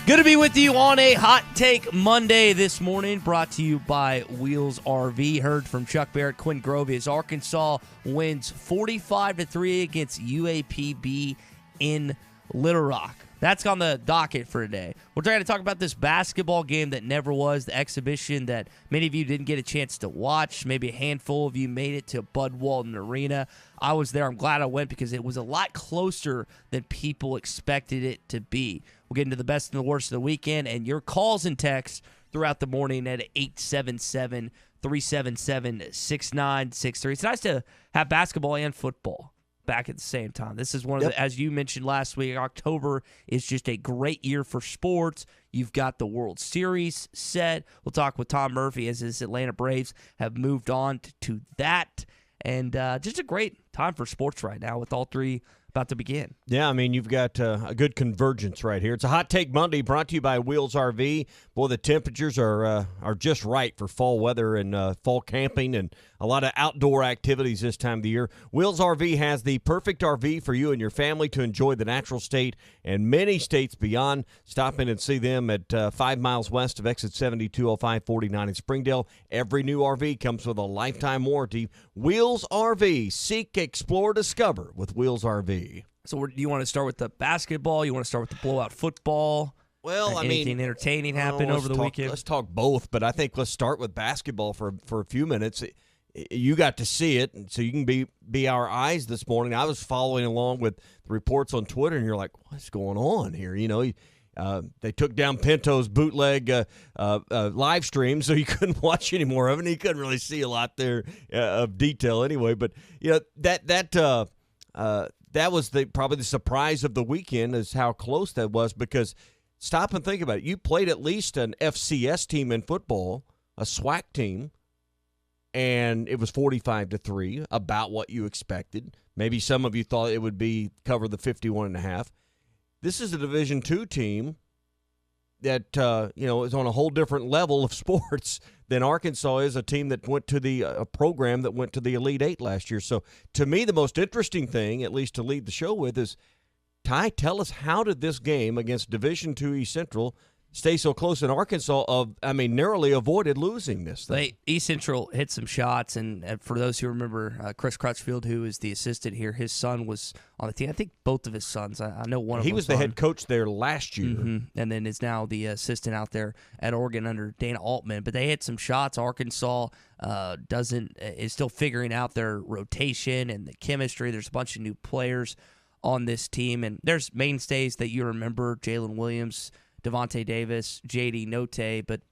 Good to be with you on a Hot Take Monday this morning, brought to you by Wheels RV. Heard from Chuck Barrett, Quinn Grovey as Arkansas wins 45-3 against UAPB in Little Rock. That's on the docket for today. We're trying to talk about this basketball game that never was, the exhibition that many of you didn't get a chance to watch. Maybe a handful of you made it to Bud Walton Arena. I was there. I'm glad I went because it was a lot closer than people expected it to be. We'll get into the best and the worst of the weekend and your calls and texts throughout the morning at 877-377-6963. It's nice to have basketball and football back at the same time. This is one of the, as you mentioned last week, October is just a great year for sports. You've got the World Series set. We'll talk with Tom Murphy as his Atlanta Braves have moved on to that. And just a great time for sports right now with all three about to begin. Yeah, I mean, you've got a good convergence right here. It's a Hot Take Monday brought to you by Wheels RV. Boy, the temperatures are just right for fall weather and fall camping and a lot of outdoor activities this time of the year. Wheels RV has the perfect RV for you and your family to enjoy the natural state and many states beyond. Stop in and see them at 5 miles west of exit 7205-49 in Springdale. Every new RV comes with a lifetime warranty. Wheels RV. Seek, explore, discover with Wheels RV. So do you want to start with the basketball? You want to start with the blowout football? Well, I anything mean, entertaining happened over the weekend? Let's talk both, but I think let's start with basketball for a few minutes. You got to see it, so you can be our eyes this morning. I was following along with the reports on Twitter, and you're like, what's going on here? You know, they took down Pinto's bootleg live stream, so you couldn't watch any more of it. And you couldn't really see a lot there of detail anyway. But you know that was probably the surprise of the weekend is how close that was, because stop and think about it. You played at least an FCS team in football, a SWAC team, and it was 45-3, about what you expected. Maybe some of you thought it would be cover the 51.5. This is a Division II team that is on a whole different level of sports than Arkansas is, a team that went to a program that went to the Elite Eight last year. So to me, the most interesting thing, at least to lead the show with, is Ty, tell us, how did this game against Division II East Central stay so close in Arkansas? Narrowly avoided losing this thing. East Central hit some shots, and for those who remember, Chris Crutchfield, who is the assistant here, his son was on the team. I think both of his sons. I know one of them. He was the head coach there last year. And then is now the assistant out there at Oregon under Dana Altman. But they hit some shots. Arkansas is still figuring out their rotation and the chemistry. There's a bunch of new players on this team, and there's mainstays that you remember: Jalen Williams, Devontae Davis, J.D. Notae, but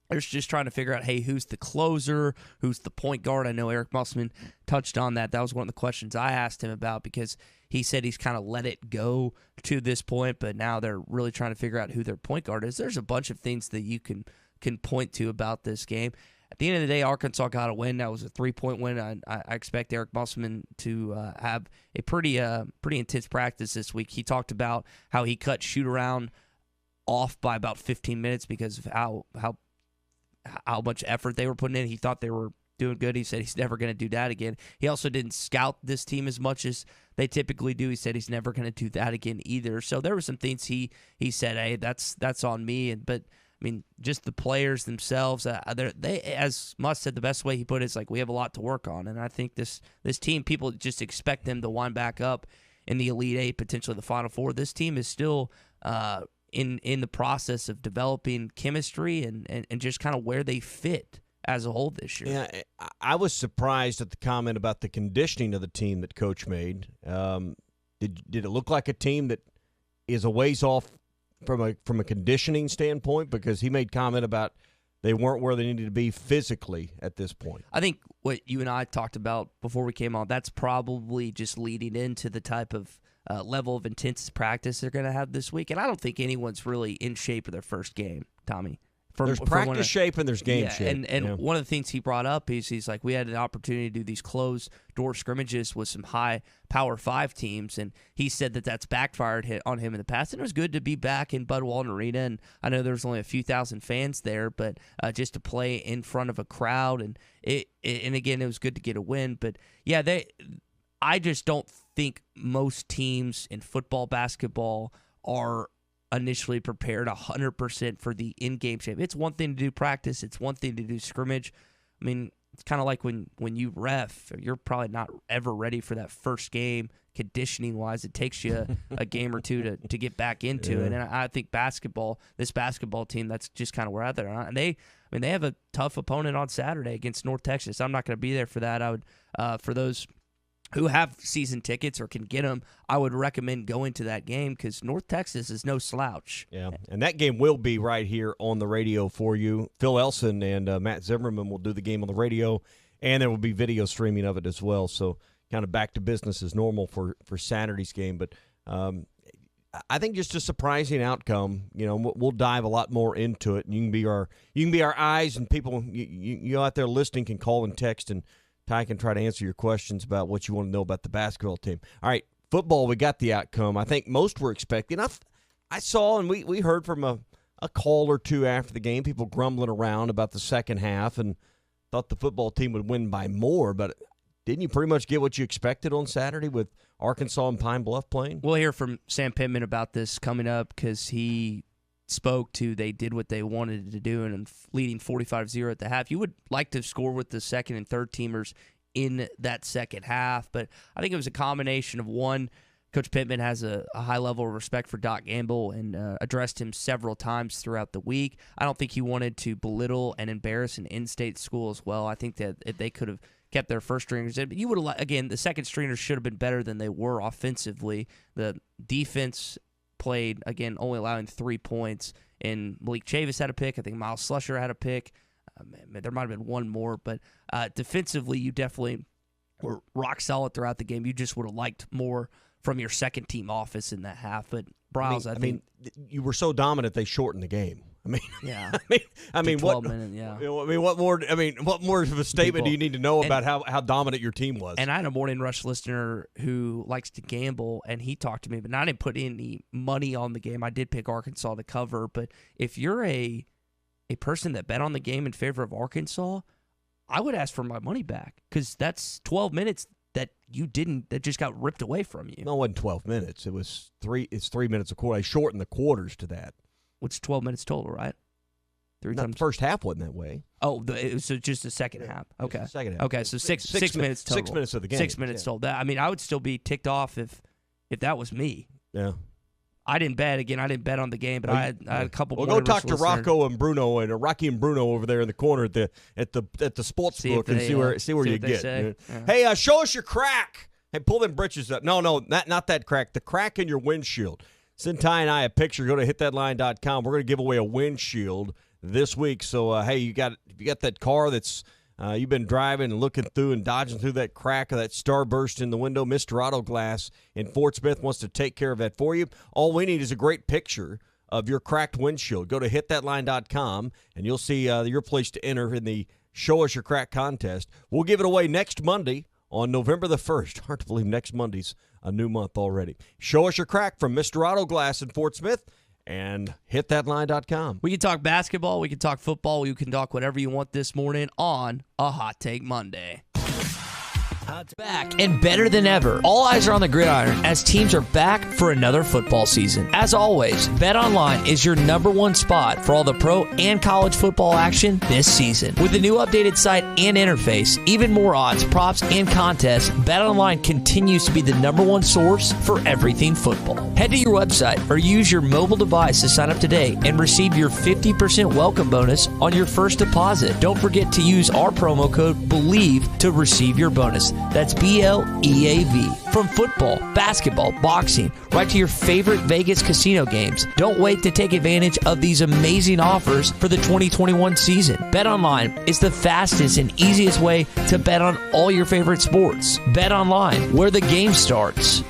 they're just trying to figure out, hey, who's the closer, who's the point guard? I know Eric Musselman touched on that. That was one of the questions I asked him about, because he said he's kind of let it go to this point, but now they're really trying to figure out who their point guard is. There's a bunch of things that you can point to about this game. At the end of the day, Arkansas got a win. That was a 3-point win. I expect Eric Musselman to have a pretty intense practice this week. He talked about how he cut shoot-around off by about 15 minutes because of how much effort they were putting in. He thought they were doing good. He said he's never going to do that again. He also didn't scout this team as much as they typically do. He said he's never going to do that again either. So there were some things he said, hey, that's on me. But I mean, just the players themselves, they, as Muss said, the best way he put it is like, we have a lot to work on. And I think this team, people just expect them to wind back up in the Elite Eight, potentially the Final Four. This team is still in the process of developing chemistry and just kind of where they fit as a whole this year. Yeah, I was surprised at the comment about the conditioning of the team that Coach made. Did it look like a team that is a ways off from a conditioning standpoint? Because he made comment about they weren't where they needed to be physically at this point. I think what you and I talked about before we came on, that's probably just leading into the type of level of intense practice they're going to have this week. And I don't think anyone's really in shape for their first game, Tommy. There's practice shape and there's game shape. And one of the things he brought up is he's like, we had an opportunity to do these closed-door scrimmages with some high Power 5 teams, and he said that that's backfired on him in the past. And it was good to be back in Bud Walton Arena, and I know there's only a few thousand fans there, but just to play in front of a crowd, and again, it was good to get a win. But, yeah, I just don't think most teams in football, basketball are initially prepared 100% for the in-game shape. It's one thing to do practice. It's one thing to do scrimmage. I mean, it's kind of like when you ref, you're probably not ever ready for that first game conditioning-wise. It takes you a game or two to get back into it. And I think this basketball team, that's just kind of where they're at. And they have a tough opponent on Saturday against North Texas. I'm not going to be there for that. I would, for those who have season tickets or can get them, I would recommend going to that game because North Texas is no slouch. Yeah, and that game will be right here on the radio for you. Phil Elson and Matt Zimmerman will do the game on the radio, and there will be video streaming of it as well. So kind of back to business as normal for Saturday's game. But I think just a surprising outcome. You know, we'll dive a lot more into it, and you can be our eyes, and people you out there listening can call and text, and Ty can try to answer your questions about what you want to know about the basketball team. All right, football, we got the outcome. I think most were expecting. I saw, and we heard from a call or two after the game, people grumbling around about the second half and thought the football team would win by more. But didn't you pretty much get what you expected on Saturday with Arkansas and Pine Bluff playing? We'll hear from Sam Pittman about this coming up because he spoke to they did what they wanted to do and leading 45-0 at the half. You would like to score with the second and third teamers in that second half, but I think it was a combination of one, Coach Pittman has a high level of respect for Doc Gamble and addressed him several times throughout the week. I don't think he wanted to belittle and embarrass an in-state school as well. I think that if they could have kept their first stringers in, but you would have, again, the second stringers should have been better than they were offensively. The defense played, again, only allowing 3 points, and Malik Chavis had a pick. I think Miles Slusher had a pick. There might have been one more, but defensively, you definitely were rock solid throughout the game. You just would have liked more from your second team offense in that half. But Browse, I think you were so dominant they shortened the game. Yeah. I mean, 12 what? minutes, yeah. What more? What more of a statement do you need to know about how dominant your team was? And I had a Morning Rush listener who likes to gamble, and he talked to me, but I didn't put any money on the game. I did pick Arkansas to cover, but if you're a person that bet on the game in favor of Arkansas, I would ask for my money back because that's 12 minutes that just got ripped away from you. No, it wasn't 12 minutes. It was 3. It's 3 minutes a quarter. I shortened the quarters to that. Which 12 minutes total, right? The first half wasn't that way. Oh, it was just the second half. Okay. Second half. Okay, so six minutes total. 6 minutes of the game. 6 minutes total. I would still be ticked off if that was me. Yeah. I didn't bet. Again, I didn't bet on the game, but I had a couple. Well, go talk to Rocco and Bruno and Rocky and Bruno over there in the corner at the sports book and see where you get. Yeah. Hey, show us your crack. Hey, pull them britches up. No, not that crack. The crack in your windshield. Send Ty and I a picture. Go to hitthatline.com. We're going to give away a windshield this week. So, hey, you got that car that's you've been driving and looking through and dodging through that crack or that starburst in the window. Mr. Auto Glass in Fort Smith wants to take care of that for you. All we need is a great picture of your cracked windshield. Go to hitthatline.com, and you'll see your place to enter in the Show Us Your Crack contest. We'll give it away next Monday on November the 1st. Hard to believe next Monday's a new month already. Show Us Your Crack from Mr. Auto Glass in Fort Smith and hitthatline.com. We can talk basketball. We can talk football. We can talk whatever you want this morning on a Hot Take Monday. Back and better than ever. All eyes are on the gridiron as teams are back for another football season. As always, BetOnline is your #1 spot for all the pro and college football action this season. With the new updated site and interface, even more odds, props, and contests, BetOnline continues to be the #1 source for everything football. Head to your website or use your mobile device to sign up today and receive your 50% welcome bonus on your first deposit. Don't forget to use our promo code BELIEVE to receive your bonus. That's BLEAV. From football, basketball, boxing, right to your favorite Vegas casino games. Don't wait to take advantage of these amazing offers for the 2021 season. BetOnline is the fastest and easiest way to bet on all your favorite sports. BetOnline, where the game starts.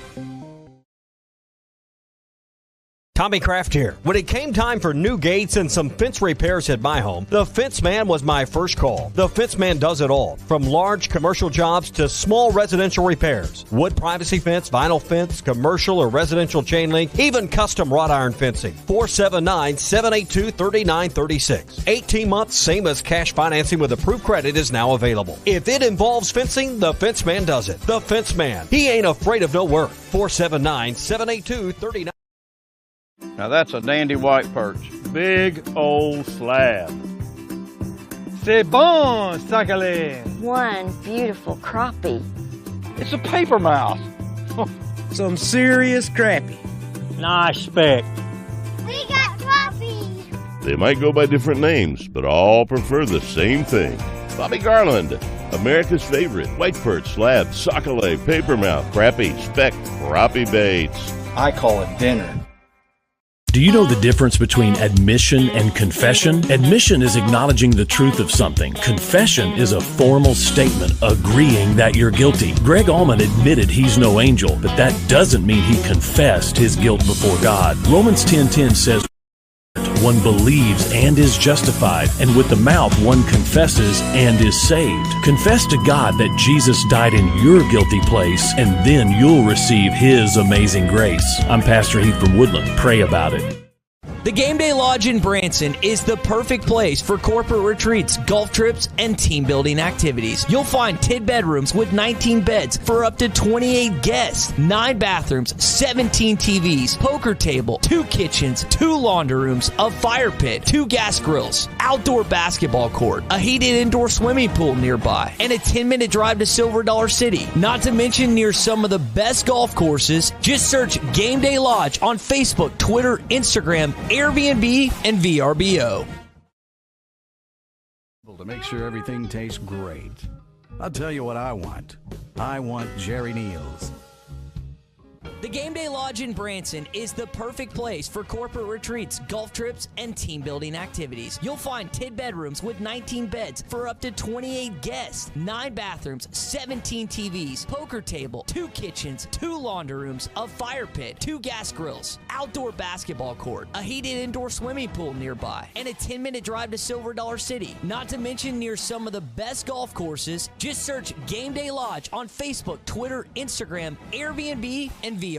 Tommy Kraft here. When it came time for new gates and some fence repairs at my home, the Fence Man was my first call. The Fence Man does it all, from large commercial jobs to small residential repairs. Wood privacy fence, vinyl fence, commercial or residential chain link, even custom wrought iron fencing. 479-782-3936. 18 months, same as cash financing with approved credit is now available. If it involves fencing, the Fence Man does it. The Fence Man. He ain't afraid of no work. 479-782-3936. Now that's a dandy white perch. Big old slab. C'est bon, sacalé. One beautiful crappie. It's a paper mouse. Some serious crappie. Nice speck. We got crappie. They might go by different names, but all prefer the same thing. Bobby Garland, America's favorite white perch, slab, sockeye, papermouth, crappie, speck, crappie baits. I call it dinner. Do you know the difference between admission and confession? Admission is acknowledging the truth of something. Confession is a formal statement agreeing that you're guilty. Greg Allman admitted he's no angel, but that doesn't mean he confessed his guilt before God. Romans 10:10 says, one believes and is justified, and with the mouth one confesses and is saved. Confess to God that Jesus died in your guilty place, and then you'll receive His amazing grace. I'm Pastor Heath from Woodland. Pray about it. The Game Day Lodge in Branson is the perfect place for corporate retreats, golf trips, and team building activities. You'll find 10 bedrooms with 19 beds for up to 28 guests, 9 bathrooms, 17 TVs, poker table, 2 kitchens, 2 laundry rooms, a fire pit, 2 gas grills, outdoor basketball court, a heated indoor swimming pool nearby, and a 10-minute drive to Silver Dollar City. Not to mention near some of the best golf courses. Just search Game Day Lodge on Facebook, Twitter, Instagram, Airbnb, and VRBO. To make sure everything tastes great. I'll tell you what I want. I want Jerry Neal's. The Game Day Lodge in Branson is the perfect place for corporate retreats, golf trips, and team building activities. You'll find 10 bedrooms with 19 beds for up to 28 guests, 9 bathrooms, 17 TVs, poker table, 2 kitchens, 2 laundry rooms, a fire pit, 2 gas grills, outdoor basketball court, a heated indoor swimming pool nearby, and a 10-minute drive to Silver Dollar City. Not to mention near some of the best golf courses. Just search Game Day Lodge on Facebook, Twitter, Instagram, Airbnb, and VRBO.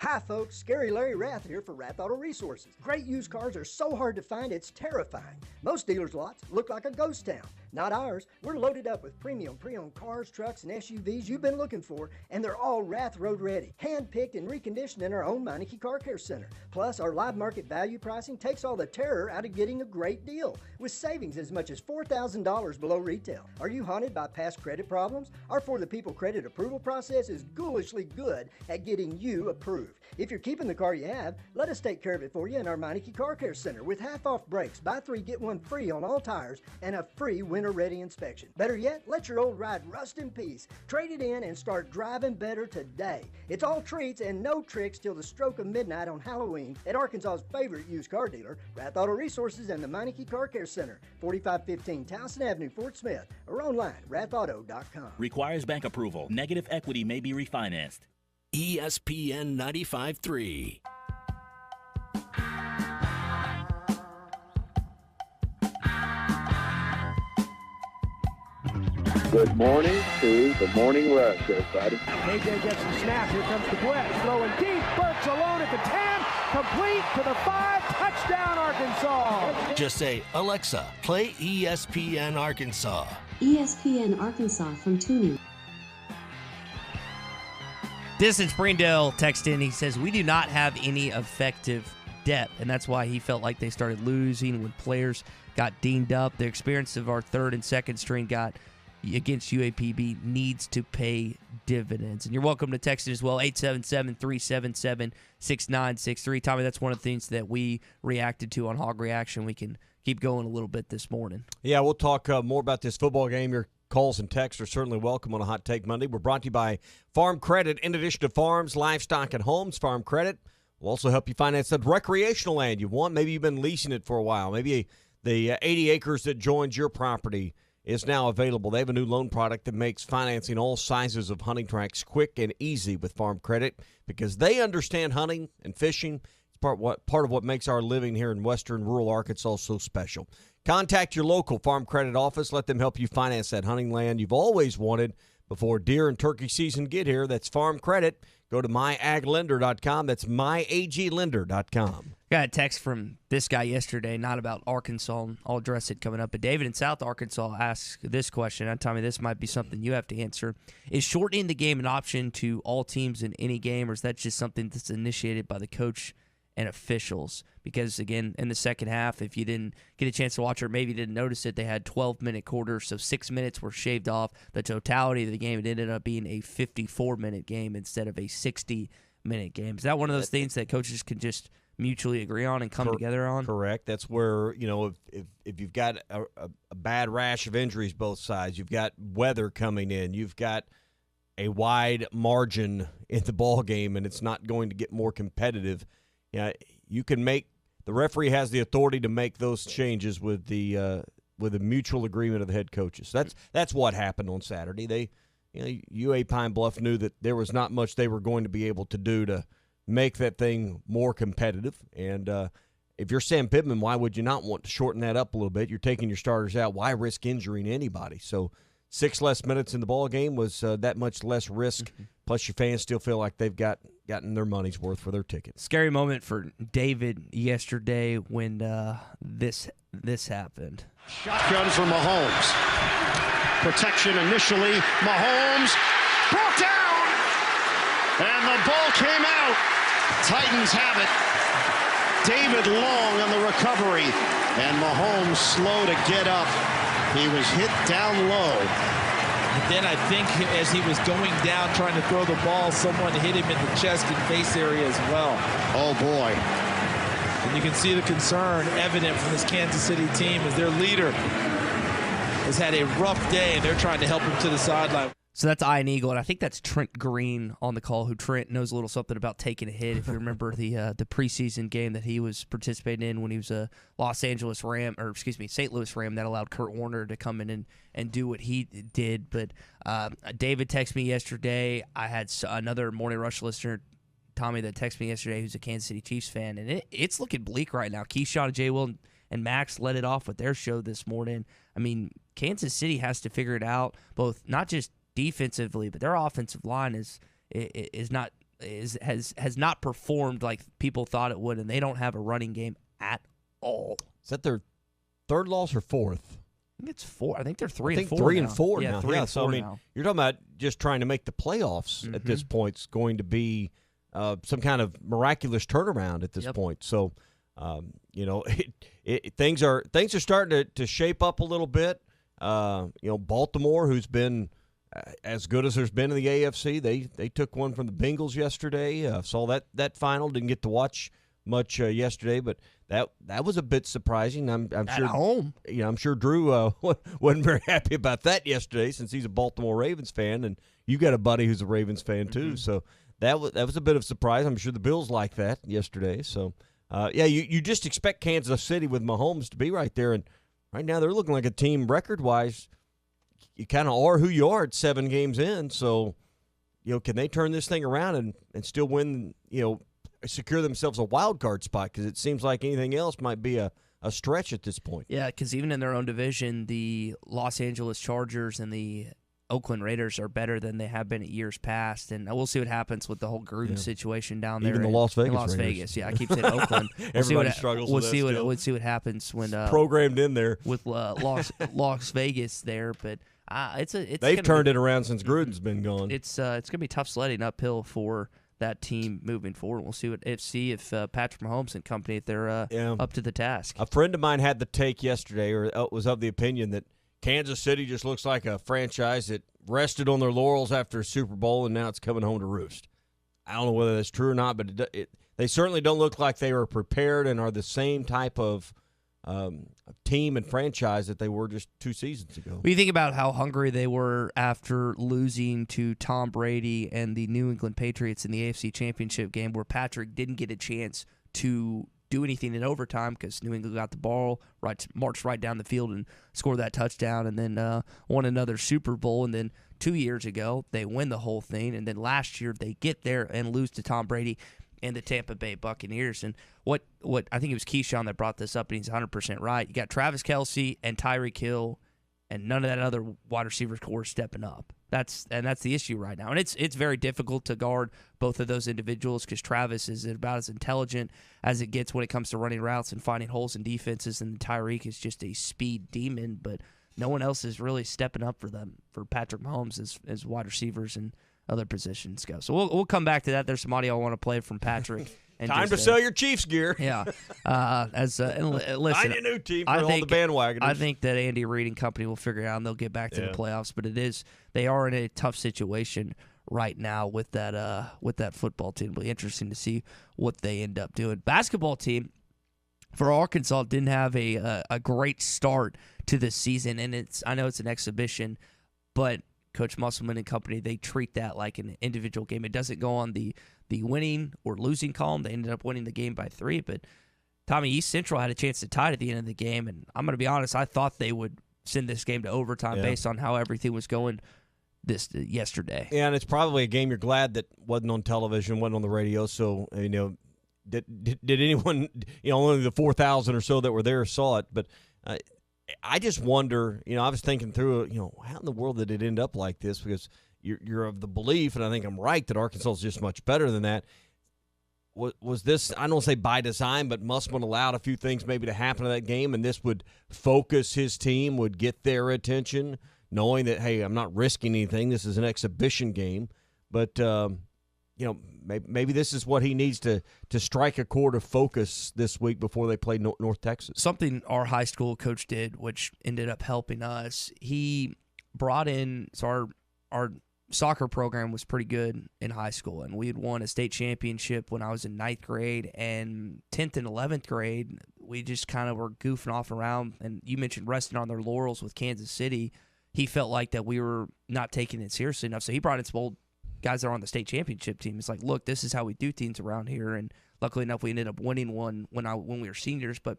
Hi folks, Scary Larry Rath here for Rath Auto Resources. Great used cars are so hard to find it's terrifying. Most dealers' lots look like a ghost town. Not ours. We're loaded up with premium pre-owned cars, trucks, and SUVs you've been looking for, and they're all Rath Road ready. Hand-picked and reconditioned in our own Meineke Car Care Center. Plus, our live market value pricing takes all the terror out of getting a great deal, with savings as much as $4,000 below retail. Are you haunted by past credit problems? Our For the People credit approval process is ghoulishly good at getting you approved. If you're keeping the car you have, let us take care of it for you in our Meineke Car Care Center with half-off brakes, buy 3, get 1 free on all tires, and a free winter-ready inspection. Better yet, let your old ride rust in peace. Trade it in and start driving better today. It's all treats and no tricks till the stroke of midnight on Halloween at Arkansas's favorite used car dealer, Rath Auto Resources and the Meineke Car Care Center, 4515 Towson Avenue, Fort Smith, or online, rathauto.com. Requires bank approval. Negative equity may be refinanced. ESPN 95.3. Good morning to the Morning Rush, everybody. KJ gets the snap. Here comes the blitz. Throwing deep. Burks alone at the 10. Complete to the 5. Touchdown, Arkansas. Just say, Alexa, play ESPN Arkansas. ESPN Arkansas from TuneIn. Distance Brindell texted in. He says, we do not have any effective depth, and that's why he felt like they started losing when players got dinged up. The experience of our third and second string got against UAPB needs to pay dividends. And you're welcome to text it as well, 877-377-6963. Tommy, that's one of the things that we reacted to on Hog Reaction. We can keep going a little bit this morning. Yeah, we'll talk more about this football game. Your calls and texts are certainly welcome on a Hot Take Monday. We're brought to you by Farm Credit. In addition to farms, livestock, and homes, Farm Credit will also help you finance the recreational land you want. Maybe you've been leasing it for a while. Maybe the 80 acres that joins your property is now available. They have a new loan product that makes financing all sizes of hunting tracks quick and easy with Farm Credit because they understand hunting and fishing. It's part of what makes our living here in western rural Arkansas so special. Contact your local Farm Credit office. Let them help you finance that hunting land you've always wanted before deer and turkey season get here. That's Farm Credit. Go to myaglender.com. That's myaglender.com. Got a text from this guy yesterday, not about Arkansas, and I'll address it coming up. But David in South Arkansas asked this question. And Tommy, this might be something you have to answer. Is shortening the game an option to all teams in any game, or is that just something that's initiated by the coach and officials? Because, again, in the second half, if you didn't get a chance to watch or maybe didn't notice it, they had 12-minute quarters, so 6 minutes were shaved off. The totality of the game, it ended up being a 54-minute game instead of a 60-minute game. Is that one of those things that coaches can just mutually agree on and come together on? Correct. That's where, if you've got a bad rash of injuries both sides, you've got weather coming in, you've got a wide margin in the ball game, and it's not going to get more competitive. You can make – the referee has the authority to make those changes with the mutual agreement of the head coaches. That's what happened on Saturday. UA Pine Bluff knew that there was not much they were going to be able to do to make that thing more competitive. And if you're Sam Pittman, why would you not want to shorten that up a little bit? You're taking your starters out. Why risk injuring anybody? So 6 less minutes in the ball game was that much less risk. Plus, your fans still feel like they've gotten their money's worth for their tickets. Scary moment for David yesterday when this happened. Shotgun for Mahomes. Protection initially. Mahomes brought down, and the ball came out. Titans have it. David Long on the recovery, and Mahomes slow to get up. He was hit down low. And then I think as he was going down trying to throw the ball, someone hit him in the chest and face area as well. Oh, boy. And you can see the concern evident from this Kansas City team as their leader has had a rough day, and they're trying to help him to the sideline. So that's Ian Eagle, and I think that's Trent Green on the call, who Trent knows a little something about taking a hit. If you remember the preseason game that he was participating in when he was a St. Louis Ram that allowed Kurt Warner to come in and do what he did. But David texted me yesterday. I had another Morning Rush listener, Tommy, that texted me yesterday who's a Kansas City Chiefs fan, and it's looking bleak right now. Keyshawn, J. Will, and Max led it off with their show this morning. I mean, Kansas City has to figure it out, both not just defensively, but their offensive line has not performed like people thought it would, and they don't have a running game at all. Is that their third loss or fourth? I think it's 4. I think they're 3 and 4. 3 and 4 now. now. 3 and 4 so now. You're talking about just trying to make the playoffs at this point. It's going to be some kind of miraculous turnaround at this point. So, things are starting to shape up a little bit. Baltimore, who's been as good as there's been in the AFC, they took one from the Bengals yesterday. Saw that final. Didn't get to watch much yesterday, but that was a bit surprising. I'm at sure home. I'm sure Drew wasn't very happy about that yesterday, since he's a Baltimore Ravens fan, and you got a buddy who's a Ravens fan too. So that was a bit of a surprise. I'm sure the Bills liked that yesterday. So you just expect Kansas City with Mahomes to be right there, and right now they're looking like a team record-wise. You kind of are who you are at 7 games in. So, can they turn this thing around and still win, secure themselves a wild card spot? Because it seems like anything else might be a stretch at this point. Yeah, because even in their own division, the Los Angeles Chargers and the Oakland Raiders are better than they have been at years past, and we'll see what happens with the whole Gruden situation down there. Even the Las Vegas Raiders. Yeah, I keep saying Oakland. Everybody struggles with that still. We'll see what happens when programmed in there with Las Vegas there, but they've turned it around since Gruden's been gone. It's gonna be tough sledding uphill for that team moving forward. We'll see if Patrick Mahomes and company, if they're up to the task. A friend of mine had the take yesterday, or was of the opinion that Kansas City just looks like a franchise that rested on their laurels after a Super Bowl, and now it's coming home to roost. I don't know whether that's true or not, but they certainly don't look like they were prepared and are the same type of team and franchise that they were just 2 seasons ago. When you think about how hungry they were after losing to Tom Brady and the New England Patriots in the AFC Championship game, where Patrick didn't get a chance to do anything in overtime because New England got the ball, marched right down the field and scored that touchdown, and then won another Super Bowl. And then 2 years ago, they win the whole thing. And then last year, they get there and lose to Tom Brady and the Tampa Bay Buccaneers. And what I think it was Keyshawn that brought this up, and he's 100% right. You got Travis Kelce and Tyreek Hill, and none of that other wide receiver core stepping up. That's the issue right now. And it's very difficult to guard both of those individuals because Travis is about as intelligent as it gets when it comes to running routes and finding holes in defenses, and Tyreek is just a speed demon, but no one else is really stepping up for them, for Patrick Mahomes as wide receivers and other positions go. So we'll come back to that. There's some audio I want to play from Patrick. And Time to sell your Chiefs gear. Yeah. Listen, find a new team for all the bandwagoners. I think that Andy Reid and company will figure it out and they'll get back to the playoffs. But they are in a tough situation right now with that football team. It'll be interesting to see what they end up doing. Basketball team for Arkansas didn't have a great start to this season, and I know it's an exhibition, but Coach Musselman and company, they treat that like an individual game. It doesn't go on the winning or losing column. They ended up winning the game by 3, but Tommy, East Central had a chance to tie at the end of the game, and I'm going to be honest, I thought they would send this game to overtime based on how everything was going yesterday. Yeah, and it's probably a game you're glad that wasn't on television, wasn't on the radio, so, did anyone, only the 4,000 or so that were there saw it, but I just wonder, I was thinking through, how in the world did it end up like this? Because you're of the belief, and I think I'm right, that Arkansas is just much better than that. Was this, I don't say by design, but Musselman allowed a few things maybe to happen to that game, and this would focus his team, would get their attention, knowing that, hey, I'm not risking anything. This is an exhibition game. But, maybe this is what he needs to strike a chord of focus this week before they play North Texas. Something our high school coach did, which ended up helping us, he brought in, so our soccer program was pretty good in high school, and we had won a state championship when I was in 9th grade, and 10th and 11th grade, we just kind of were goofing off around, and you mentioned resting on their laurels with Kansas City. He felt like that we were not taking it seriously enough, so he brought in some old guys that are on the state championship team. It's like, look, this is how we do things around here, and luckily enough, we ended up winning one when we were seniors, but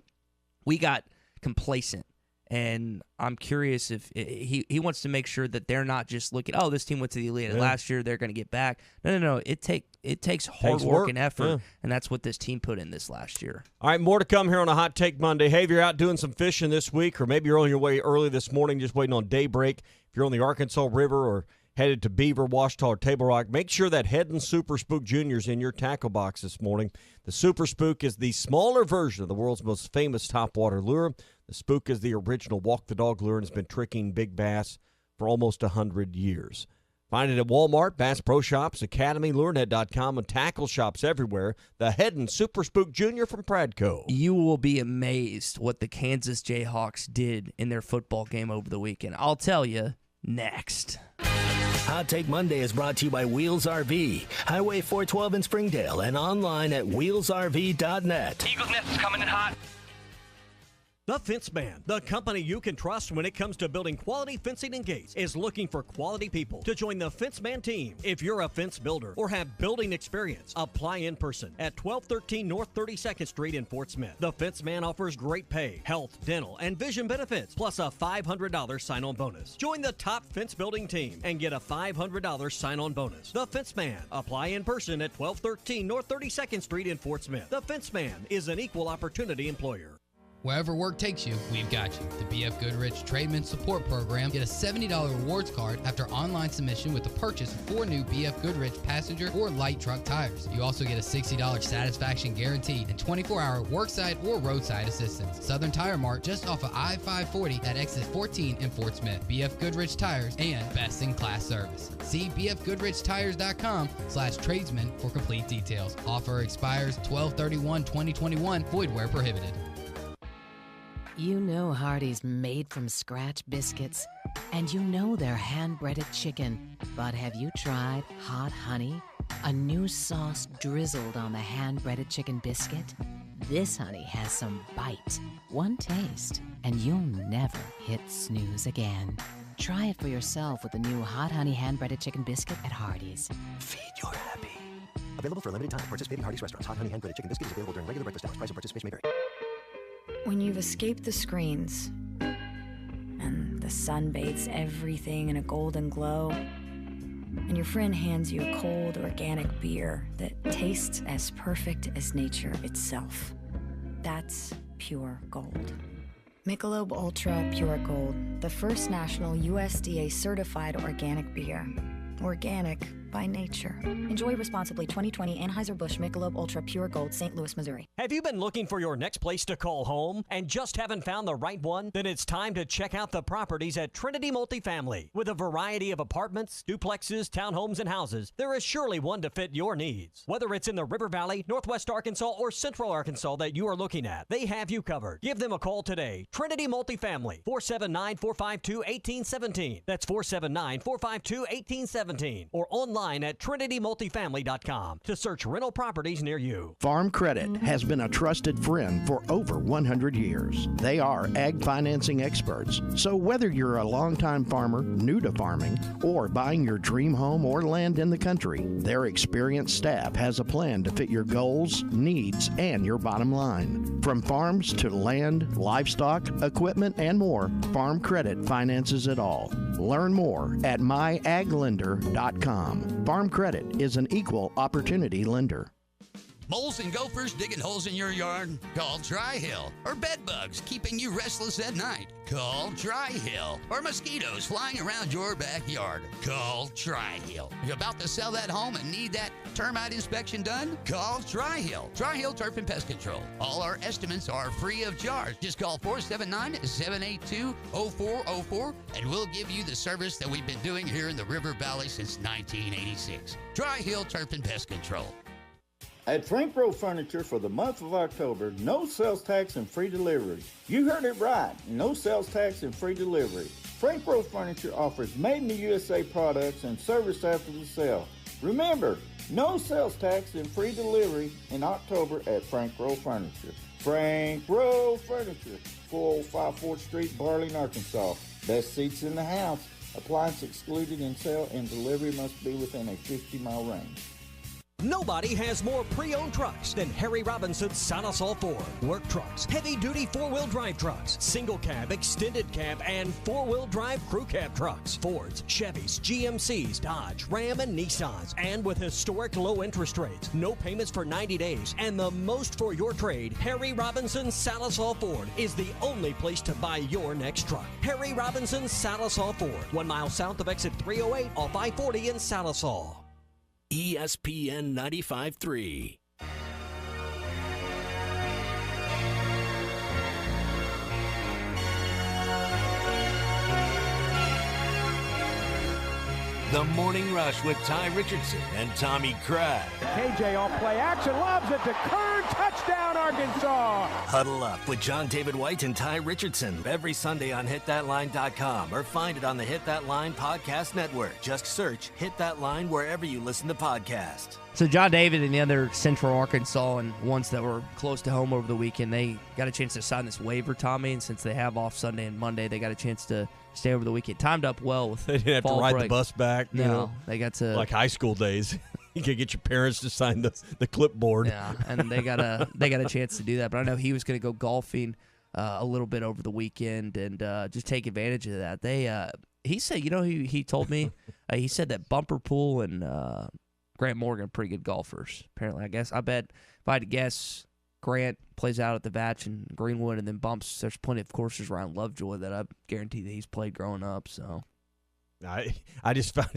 we got complacent. And I'm curious if he wants to make sure that they're not just looking, oh, this team went to the elite last year, they're going to get back. No. It takes hard work and effort, and that's what this team put in this last year. All right, more to come here on a Hot Take Monday. Hey, if you're out doing some fishing this week, or maybe you're on your way early this morning just waiting on daybreak, if you're on the Arkansas River or headed to Beaver, Washita, or Table Rock, make sure that Heddon Super Spook Jr. is in your tackle box this morning. The Super Spook is the smaller version of the world's most famous topwater lure. The Spook is the original walk-the-dog lure and has been tricking big bass for almost 100 years. Find it at Walmart, Bass Pro Shops, Academy, LureNet.com, and tackle shops everywhere. The Heddon Super Spook Jr. from Pradco. You will be amazed what the Kansas Jayhawks did in their football game over the weekend. I'll tell you next. Hot Take Monday is brought to you by Wheels RV, Highway 412 in Springdale, and online at wheelsrv.net. Eagles Nest is coming in hot. The Fence Man, the company you can trust when it comes to building quality fencing and gates, is looking for quality people to join the Fence Man team. If you're a fence builder or have building experience, apply in person at 1213 North 32nd Street in Fort Smith. The Fence Man offers great pay, health, dental, and vision benefits, plus a $500 sign-on bonus. Join the top fence building team and get a $500 sign-on bonus. The Fence Man. Apply in person at 1213 North 32nd Street in Fort Smith. The Fence Man is an equal opportunity employer. Wherever work takes you, we've got you. The BF Goodrich Trademan Support Program. Get a $70 rewards card after online submission with the purchase of 4 new BF Goodrich passenger or light truck tires. You also get a $60 satisfaction guarantee and 24-hour worksite or roadside assistance. Southern Tire Mart just off of I-540 at exit 14 in Fort Smith. BF Goodrich Tires and best-in-class service. See bfgoodrichtires.com/tradesman for complete details. Offer expires 12/31/2021. Void where prohibited. You know Hardee's made from scratch biscuits, and you know they're hand-breaded chicken. But have you tried Hot Honey? A new sauce drizzled on the hand-breaded chicken biscuit? This honey has some bite, one taste, and you'll never hit snooze again. Try it for yourself with the new Hot Honey hand-breaded chicken biscuit at Hardee's. Feed your happy. Available for a limited time. Participating Hardee's restaurants. Hot Honey Hand Breaded Chicken Biscuit is available during regular breakfast hours. Price and participation may vary. When you've escaped the screens and the sun bathes everything in a golden glow, and your friend hands you a cold organic beer that tastes as perfect as nature itself, that's pure gold. Michelob Ultra Pure Gold, the first national USDA certified organic beer. Organic by nature. Enjoy responsibly. 2020 Anheuser-Busch Michelob Ultra Pure Gold, St. Louis, Missouri. Have you been looking for your next place to call home and just haven't found the right one? Then it's time to check out the properties at Trinity Multifamily. With a variety of apartments, duplexes, townhomes, and houses, there is surely one to fit your needs. Whether it's in the River Valley, Northwest Arkansas, or Central Arkansas that you are looking at, they have you covered. Give them a call today. Trinity Multifamily, 479-452-1817. That's 479-452-1817. Or online at trinitymultifamily.com to search rental properties near you. Farm Credit has been a trusted friend for over 100 years. They are ag financing experts. So whether you're a longtime farmer, new to farming, or buying your dream home or land in the country, their experienced staff has a plan to fit your goals, needs, and your bottom line. From farms to land, livestock, equipment, and more, Farm Credit finances it all. Learn more at myaglender.com. Farm Credit is an equal opportunity lender. Moles and gophers digging holes in your yard? Call Tri-Hill. Or bed bugs keeping you restless at night? Call Tri-Hill. Or mosquitoes flying around your backyard? Call Tri-Hill. You about to sell that home and need that termite inspection done? Call Tri-Hill. Tri-Hill Turf and Pest Control. All our estimates are free of charge. Just call 479-782-0404 and we'll give you the service that we've been doing here in the River Valley since 1986. Tri-Hill Turf and Pest Control. At Frank Rowe Furniture for the month of October, no sales tax and free delivery. You heard it right, no sales tax and free delivery. Frank Rowe Furniture offers made-in-the-USA products and service after the sale. Remember, no sales tax and free delivery in October at Frank Rowe Furniture. Frank Rowe Furniture, 405 4th Street, Barling, Arkansas. Best seats in the house. Appliance excluded in sale and delivery must be within a 50-mile range. Nobody has more pre-owned trucks than Harry Robinson's Salasol Ford. Work trucks, heavy-duty four-wheel drive trucks, single cab, extended cab, and four-wheel drive crew cab trucks. Fords, Chevys, GMCs, Dodge, Ram, and Nissans. And with historic low interest rates, no payments for 90 days, and the most for your trade, Harry Robinson's Salasol Ford is the only place to buy your next truck. Harry Robinson's Salasol Ford, 1 mile south of exit 308 off I-40 in Salasol. ESPN 95.3. The Morning Rush with Ty Richardson and Tommy Craig. KJ on play action, lobs it to Kern, touchdown Arkansas. Huddle up with John David White and Ty Richardson every Sunday on hitthatline.com or find it on the Hit That Line podcast network. Just search Hit That Line wherever you listen to podcasts. So John David and the other Central Arkansas and ones that were close to home over the weekend, they got a chance to sign this waiver, Tommy, and since they have off Sunday and Monday, they got a chance to stay over the weekend. Timed up well with They didn't have to fall ride break. the bus back. No, you know, they got to like high school days. You could get your parents to sign the clipboard. Yeah, and they got a chance to do that. But I know he was going to go golfing a little bit over the weekend and just take advantage of that. He said, he told me he said that Bumper Pool and Grant Morgan are pretty good golfers. Apparently, I bet if I had to guess, Grant plays out at the Vatch and Greenwood, and then Bumps. There's plenty of courses around Lovejoy that I guarantee that he's played growing up. So I just found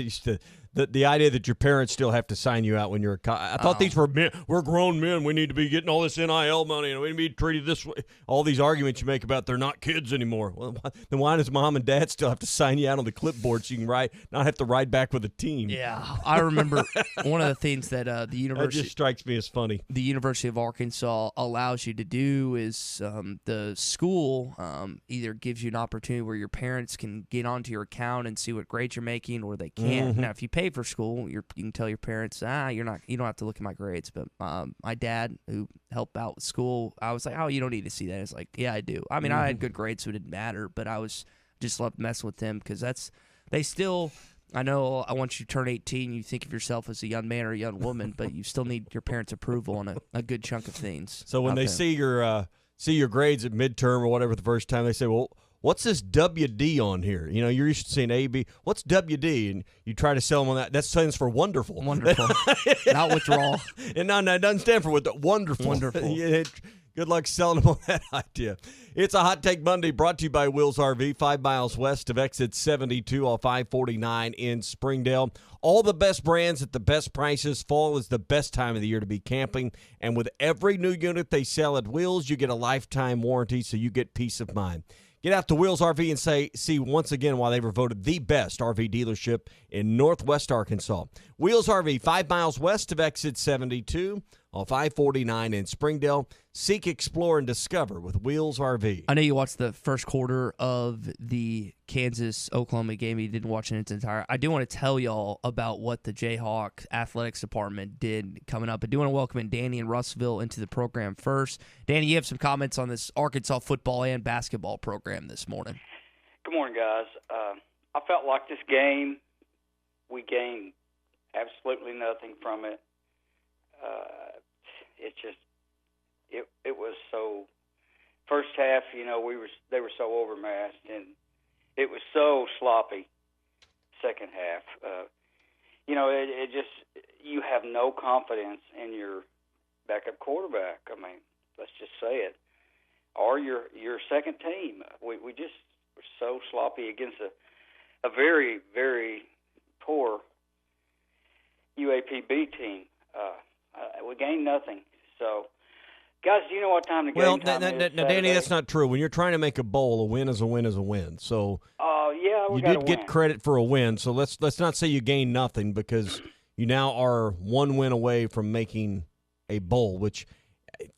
the idea that your parents still have to sign you out when you're I thought these were men. We're grown men. We need to be getting all this NIL money, and we need to be treated this way. All these arguments you make about they're not kids anymore. Well, then why does mom and dad still have to sign you out on the clipboard so you can not have to ride back with a team? Yeah, I remember one of the things that the university that just strikes me as funny. The University of Arkansas allows you to do is the school either gives you an opportunity where your parents can get onto your account and see what grades you're making, or they can't. Mm-hmm. Now, if you pay for school, you can tell your parents, you don't have to look at my grades. But my dad, who helped out with school, I was like, oh, you don't need to see that. It's like, yeah, I do. I mean, I had good grades, so it didn't matter. But I was just loved messing with them because they still I know once you turn 18, you think of yourself as a young man or a young woman, but you still need your parents' approval on a good chunk of things. So when they see your grades at midterm or whatever the first time, they say, well, what's this WD on here? You know, you're used to seeing A, B. What's WD? And you try to sell them on that. That stands for wonderful. Wonderful. Not withdrawal. And no, it doesn't stand for wonderful. Wonderful. Good luck selling them on that idea. It's a Hot Take Monday brought to you by Wills RV, 5 miles west of exit 72 off I-49 in Springdale. All the best brands at the best prices. Fall is the best time of the year to be camping. And with every new unit they sell at Wills, you get a lifetime warranty, so you get peace of mind. Get out to Wills RV and see once again why they were voted the best RV dealership in Northwest Arkansas. Wills RV, 5 miles west of exit 72 off I-49 in Springdale. Seek, explore, and discover with Wills RV. I know you watched the first quarter of the Kansas-Oklahoma game. You didn't watch it in its entirety. I do want to tell y'all about what the Jayhawk athletics department did coming up. I do want to welcome in Danny and Russellville into the program first. Danny, you have some comments on this Arkansas football and basketball program this morning. Good morning, guys. I felt like this game, we gained absolutely nothing from it. It was so. First half, you know, they were so overmatched, and it was so sloppy. Second half, you know, it just, you have no confidence in your backup quarterback. I mean, let's just say it, or your second team. We just were so sloppy against a very, very poor UAPB team. We gained nothing. So, guys, do you know what time the game time is? Now, Danny, that's not true. When you're trying to make a bowl, a win is a win is a win. So, yeah, you did get credit for a win. So let's not say you gained nothing, because you now are one win away from making a bowl. Which,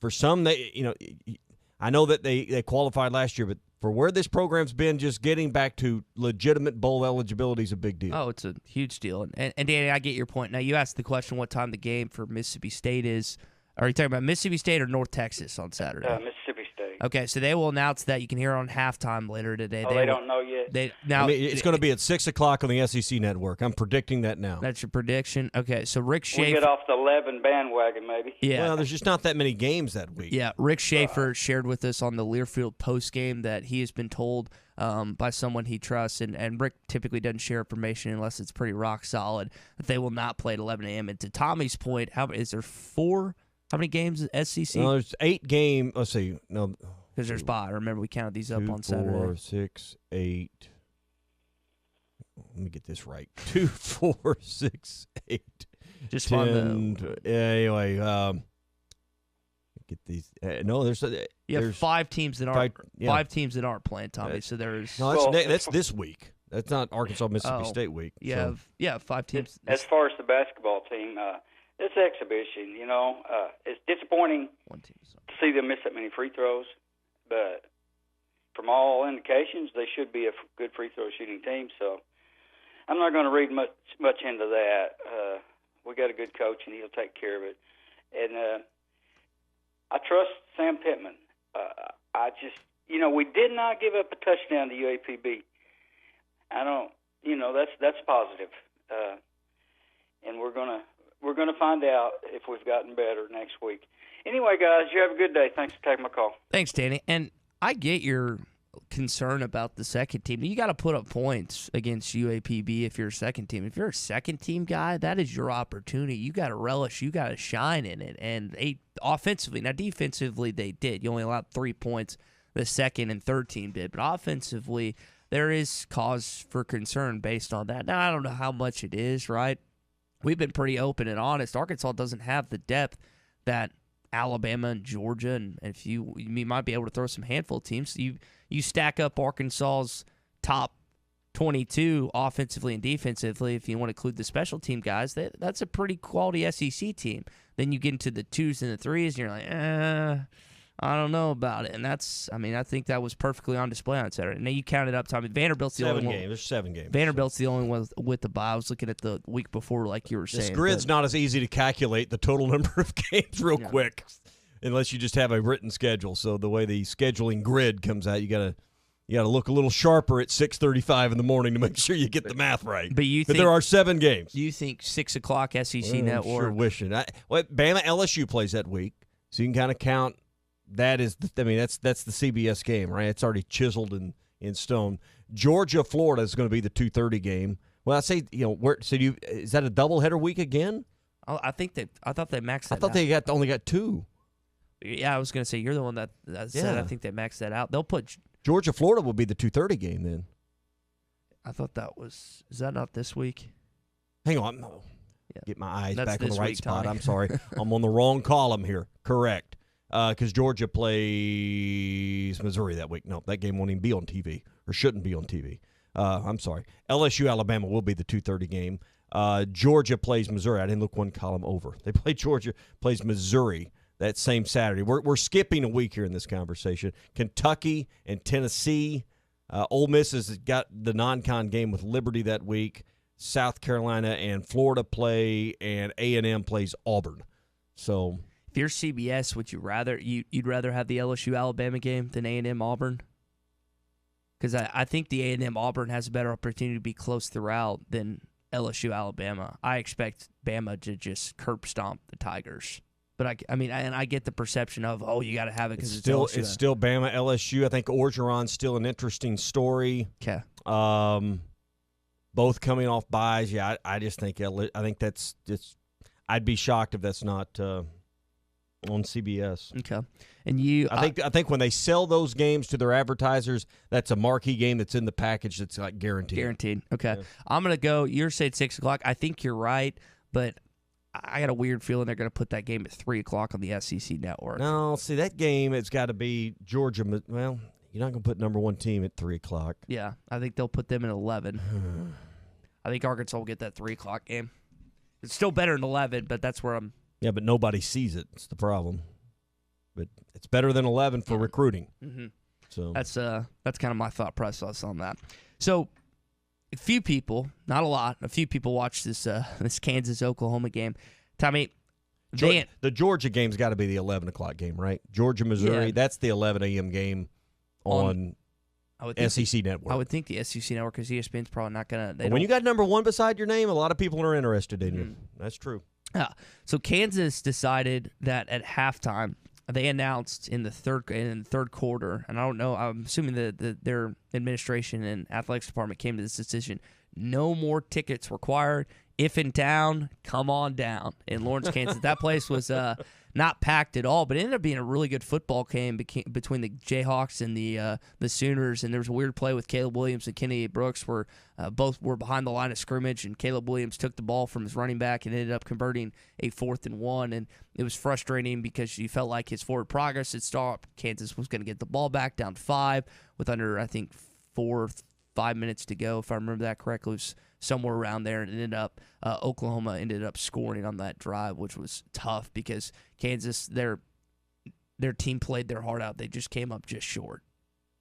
for some, I know that they qualified last year, but for where this program's been, just getting back to legitimate bowl eligibility is a big deal. Oh, it's a huge deal. And Danny, I get your point. Now, you asked the question what time the game for Mississippi State is. Are you talking about Mississippi State or North Texas on Saturday? Mississippi State. Okay, so they will announce that. You can hear it on halftime later today. They don't know yet. It's going to be at 6 o'clock on the SEC Network. I'm predicting that now. That's your prediction? Okay, so Rick Schaefer. We'll get off the 11 bandwagon, maybe. Yeah. Well, there's just not that many games that week. Yeah, Rick Schaefer shared with us on the Learfield postgame that he has been told by someone he trusts, and Rick typically doesn't share information unless it's pretty rock solid, that they will not play at 11 a.m. And to Tommy's point, is there 4? How many games at SEC? No, there's 8 games. Let's see. No, because there's 5. Remember, we counted these up on Saturday. 4, 6, 8. Let me get this right. 2, 4, 6, 8. Just 10. Anyway, get these. No, there's. There's 5 teams that aren't. 5 teams that aren't playing, Tommy. So there's. No, that's this week. That's not Arkansas Mississippi State week. Yeah, so. 5 teams. As far as the basketball team. It's exhibition, you know. It's disappointing to see them miss that many free throws, but from all indications, they should be a good free throw shooting team. So I'm not going to read much into that. We got a good coach, and he'll take care of it. And I trust Sam Pittman. I just, we did not give up a touchdown to UAPB. I don't, that's positive. And we're gonna find out if we've gotten better next week. Anyway, guys, you have a good day. Thanks for taking my call. Thanks, Danny. And I get your concern about the second team. You got to put up points against UAPB if you're a second team. If you're a second team guy, that is your opportunity. You got to relish. You got to shine in it. And offensively, now defensively they did. You only allowed 3 points. The second and third team did, but offensively there is cause for concern based on that. Now I don't know how much it is, right? We've been pretty open and honest. Arkansas doesn't have the depth that Alabama and Georgia, and if you might be able to throw some handful of teams. You stack up Arkansas's top 22 offensively and defensively. If you want to include the special team guys, that's a pretty quality SEC team. Then you get into the 2s and the 3s, and you're like, I don't know about it. And I think that was perfectly on display on Saturday. Now you counted up, Tommy. Vanderbilt's the only one. There's 7 games. Vanderbilt's the only one with the bye. I was looking at the week before, like you were saying. This grid's not as easy to calculate the total number of games real quick, unless you just have a written schedule. So the way the scheduling grid comes out, you You got to look a little sharper at 6:35 in the morning to make sure you get the math right. But you think there are 7 games. You think 6 o'clock SEC Network? I'm sure wishing. Bama LSU plays that week, so you can kind of count. That's the CBS game, right? It's already chiseled in stone. Georgia Florida is going to be the 2:30 game. Well, I say is that a doubleheader week again? I thought they maxed that. I thought out. they only got 2. Yeah, I was going to say you're the one that said I think they maxed that out. They'll put Georgia Florida will be the 2:30 game then. I thought is that not this week? Hang on. No. Yeah. Get my eyes back on the right spot. Tommy. I'm sorry. I'm on the wrong column here. Correct. Because Georgia plays Missouri that week. No, that game won't even be on TV or shouldn't be on TV. I'm sorry. LSU Alabama will be the 2:30 game. Georgia plays Missouri. I didn't look one column over. They play Georgia plays Missouri that same Saturday. We're skipping a week here in this conversation. Kentucky and Tennessee. Ole Miss has got the non-con game with Liberty that week. South Carolina and Florida play, and A&M plays Auburn. So if you're CBS, would you'd rather have the LSU Alabama game than A&M Auburn? Because I think the A&M Auburn has a better opportunity to be close throughout than LSU Alabama. I expect Bama to just curb stomp the Tigers. But I get the perception of you got to have it because it's LSU. It's still Bama LSU. I think Orgeron's still an interesting story. Okay. Both coming off buys. Yeah, I just think that's just. I'd be shocked if that's not on CBS. Okay. And I think when they sell those games to their advertisers, that's a marquee game that's in the package that's like guaranteed. Guaranteed. Okay. Yeah. I'm gonna go. You're saying 6 o'clock. I think you're right, but I got a weird feeling they're going to put that game at 3 o'clock on the SEC Network. No, see, that game, it's got to be Georgia. Well, you're not going to put number 1 team at 3 o'clock. Yeah, I think they'll put them at 11. I think Arkansas will get that 3 o'clock game. It's still better than 11, but that's where I'm. Yeah, but nobody sees it. It's the problem. But it's better than 11 for recruiting. Mm-hmm. So that's kind of my thought process on that. So a few people, not a lot, a few people watched this Kansas-Oklahoma game. Tommy, the Georgia game's got to be the 11 o'clock game, right? Georgia-Missouri, that's the 11 a.m. game on SEC Network. I would think the SEC Network, because ESPN's probably not going to. When you got number 1 beside your name, a lot of people are interested in you. That's true. Yeah. So Kansas decided that at halftime, they announced in the third quarter, and I don't know, I'm assuming that their administration and athletics department came to this decision: no more tickets required. If in town, come on down in Lawrence, Kansas. That place was not packed at all, but it ended up being a really good football game between the Jayhawks and the Sooners. And there was a weird play with Caleb Williams and Kenny Brooks where both were behind the line of scrimmage, and Caleb Williams took the ball from his running back and ended up converting a 4th and 1. And it was frustrating because you felt like his forward progress had stopped. Kansas was going to get the ball back down 5 with under, I think, 5 minutes to go, if I remember that correctly. It was somewhere around there, and it ended up Oklahoma ended up scoring on that drive, which was tough because Kansas, their team played their heart out. They just came up just short.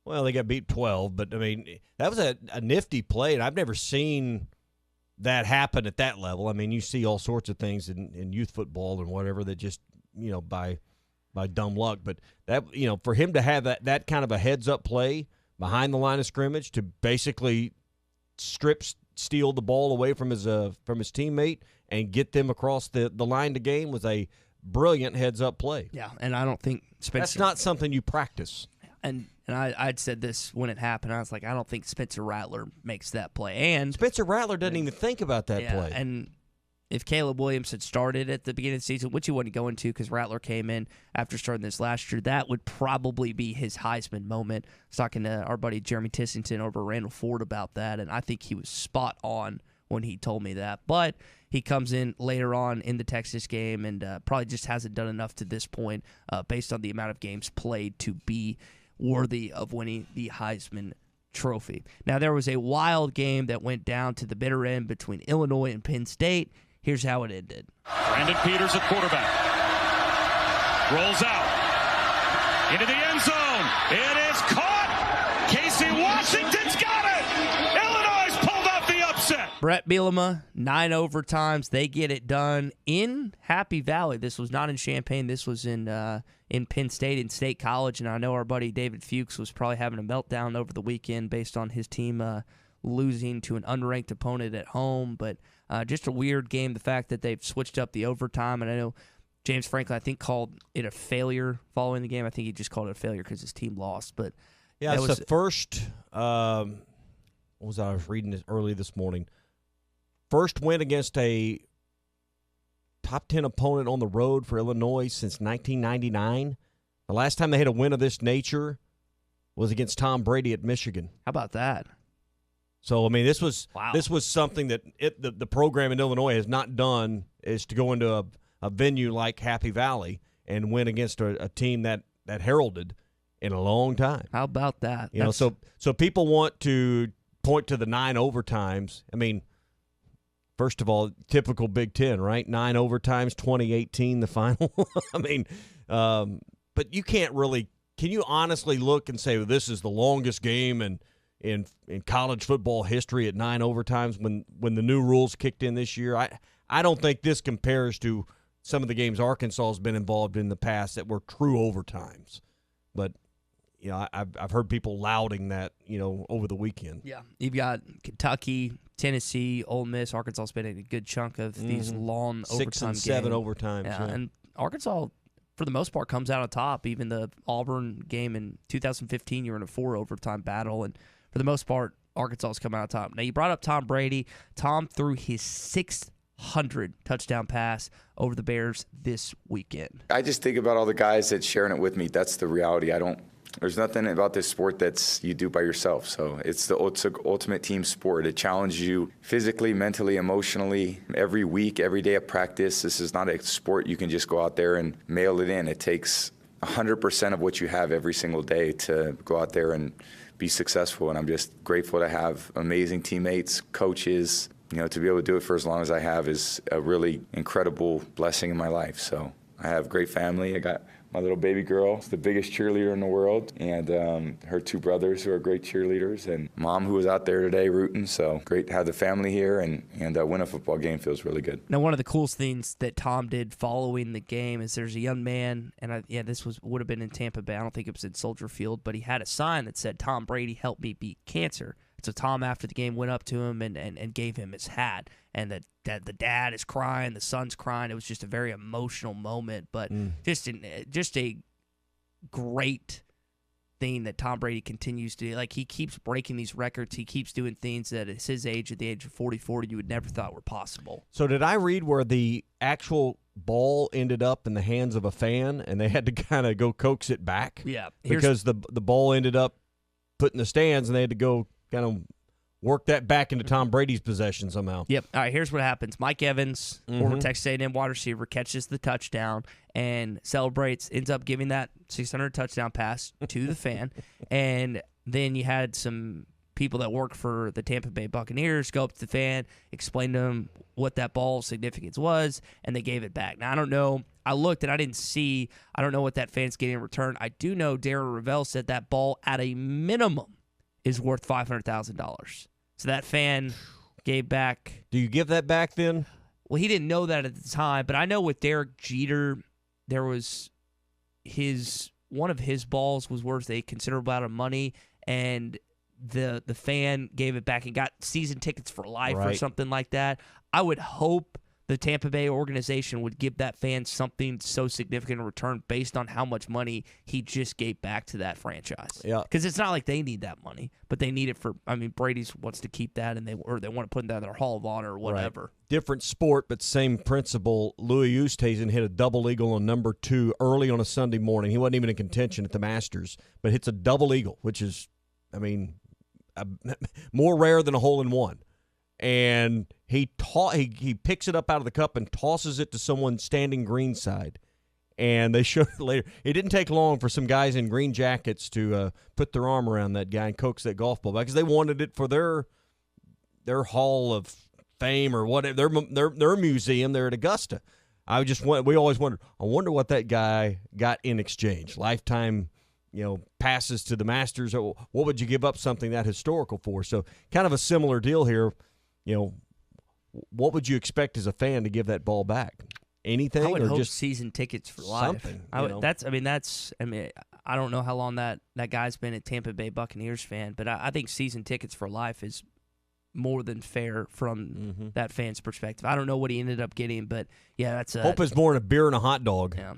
Well, they got beat 12, but I mean, that was a nifty play, and I've never seen that happen at that level. I mean, you see all sorts of things in youth football and whatever that just, by dumb luck, but that, for him to have that kind of a heads-up play behind the line of scrimmage to basically steal the ball away from his teammate and get them across the line to game was a brilliant heads-up play. Yeah, and I don't think Spencer. That's not something you practice. And I'd said this when it happened. I was like, I don't think Spencer Rattler makes that play. And Spencer Rattler doesn't even think about that play. And if Caleb Williams had started at the beginning of the season, which he wasn't going to because Rattler came in after starting this last year, that would probably be his Heisman moment. I was talking to our buddy Jeremy Tissington over Randall Ford about that, and I think he was spot on when he told me that. But he comes in later on in the Texas game and probably just hasn't done enough to this point based on the amount of games played to be worthy of winning the Heisman Trophy. Now, there was a wild game that went down to the bitter end between Illinois and Penn State. Here's how it ended. Brandon Peters at quarterback. Rolls out. Into the end zone. It is caught. Casey Washington's got it. Illinois pulled off the upset. Brett Bielema, 9 overtimes. They get it done in Happy Valley. This was not in Champaign. This was in Penn State, in State College. And I know our buddy David Fuchs was probably having a meltdown over the weekend based on his team losing to an unranked opponent at home. But just a weird game, the fact that they've switched up the overtime. And I know James Franklin, I think, called it a failure following the game. I think he just called it a failure because his team lost. But yeah, it's the first what was that? I was reading this early this morning. First win against a top 10 opponent on the road for Illinois since 1999. The last time they had a win of this nature was against Tom Brady at Michigan. How about that? So, I mean, this was something that the program in Illinois has not done, is to go into a venue like Happy Valley and win against a team that heralded in a long time. How about that? You know, so people want to point to the 9 overtimes. I mean, first of all, typical Big Ten, right? 9 overtimes, 2018, the final. I mean, but you can't really – can you honestly look and say, well, this is the longest game in college football history at 9 overtimes when the new rules kicked in this year? I don't think this compares to some of the games Arkansas has been involved in the past that were true overtimes. But – you know, I've heard people lauding that, you know, over the weekend. Yeah. You've got Kentucky, Tennessee, Ole Miss, Arkansas spending a good chunk of these long 6 overtime and 7 games. overtimes. Yeah, and Arkansas, for the most part, comes out on top. Even the Auburn game in 2015, you were in a 4 overtime battle, and for the most part, Arkansas has come out on top. Now, you brought up Tom Brady. Tom threw his 600 touchdown pass over the Bears this weekend. I just think about all the guys that's sharing it with me. That's the reality. There's nothing about this sport that's you do by yourself. So it's the ultimate team sport. It challenges you physically, mentally, emotionally, every week, every day of practice. This is not a sport you can just go out there and mail it in. It takes 100% of what you have every single day to go out there and be successful. And I'm just grateful to have amazing teammates, coaches. You know, to be able to do it for as long as I have is a really incredible blessing in my life. So I have a great family. I got my little baby girl is the biggest cheerleader in the world, and her 2 brothers who are great cheerleaders, and mom who was out there today rooting. So great to have the family here, and win a football game feels really good. Now, one of the coolest things that Tom did following the game is there's a young man, and this would have been in Tampa Bay. I don't think it was in Soldier Field, but he had a sign that said, "Tom Brady helped me beat cancer." So Tom, after the game, went up to him and gave him his hat. And that the dad is crying, the son's crying. It was just a very emotional moment, but just a great thing that Tom Brady continues to do. Like, he keeps breaking these records. He keeps doing things that at his age, at the age of 44, you would never thought were possible. So did I read where the actual ball ended up in the hands of a fan and they had to kind of go coax it back? Yeah. Because the ball ended up put in the stands and they had to go kind of work that back into Tom Brady's possession somehow. Yep. All right, here's what happens. Mike Evans, former Texas A&M wide receiver, catches the touchdown and celebrates, ends up giving that 600 touchdown pass to the fan. And then you had some people that work for the Tampa Bay Buccaneers go up to the fan, explain to him what that ball's significance was, and they gave it back. Now, I don't know. I looked and I don't know what that fan's getting in return. I do know Darren Ravel said that ball at a minimum is worth $500,000. So that fan gave back. Do you give that back then? Well, he didn't know that at the time, but I know with Derek Jeter, there was one of his balls was worth a considerable amount of money, and the fan gave it back and got season tickets for life or something like that. I would hope the Tampa Bay organization would give that fan something so significant in return based on how much money he just gave back to that franchise. Yeah. Because it's not like they need that money, but they need it for, Brady's wants to keep that, and they want to put that in their Hall of Honor or whatever. Right. Different sport, but same principle. Louis Oosthuizen hit a double eagle on number 2 early on a Sunday morning. He wasn't even in contention at the Masters, but hits a double eagle, which is, more rare than a hole-in-one. And he picks it up out of the cup and tosses it to someone standing greenside. And they showed it later. It didn't take long for some guys in green jackets to put their arm around that guy and coax that golf ball back because they wanted it for their Hall of Fame or whatever, their museum there at Augusta. We always wondered, I wonder what that guy got in exchange. Lifetime, passes to the Masters. What would you give up something that historical for? So kind of a similar deal here. what would you expect as a fan to give that ball back? Anything? I would or hope just season tickets for life. something, I know? I don't know how long that guy's been a Tampa Bay Buccaneers fan, but I think season tickets for life is more than fair from that fan's perspective. I don't know what he ended up getting, but yeah, that's hope it's more than a beer and a hot dog. Yeah.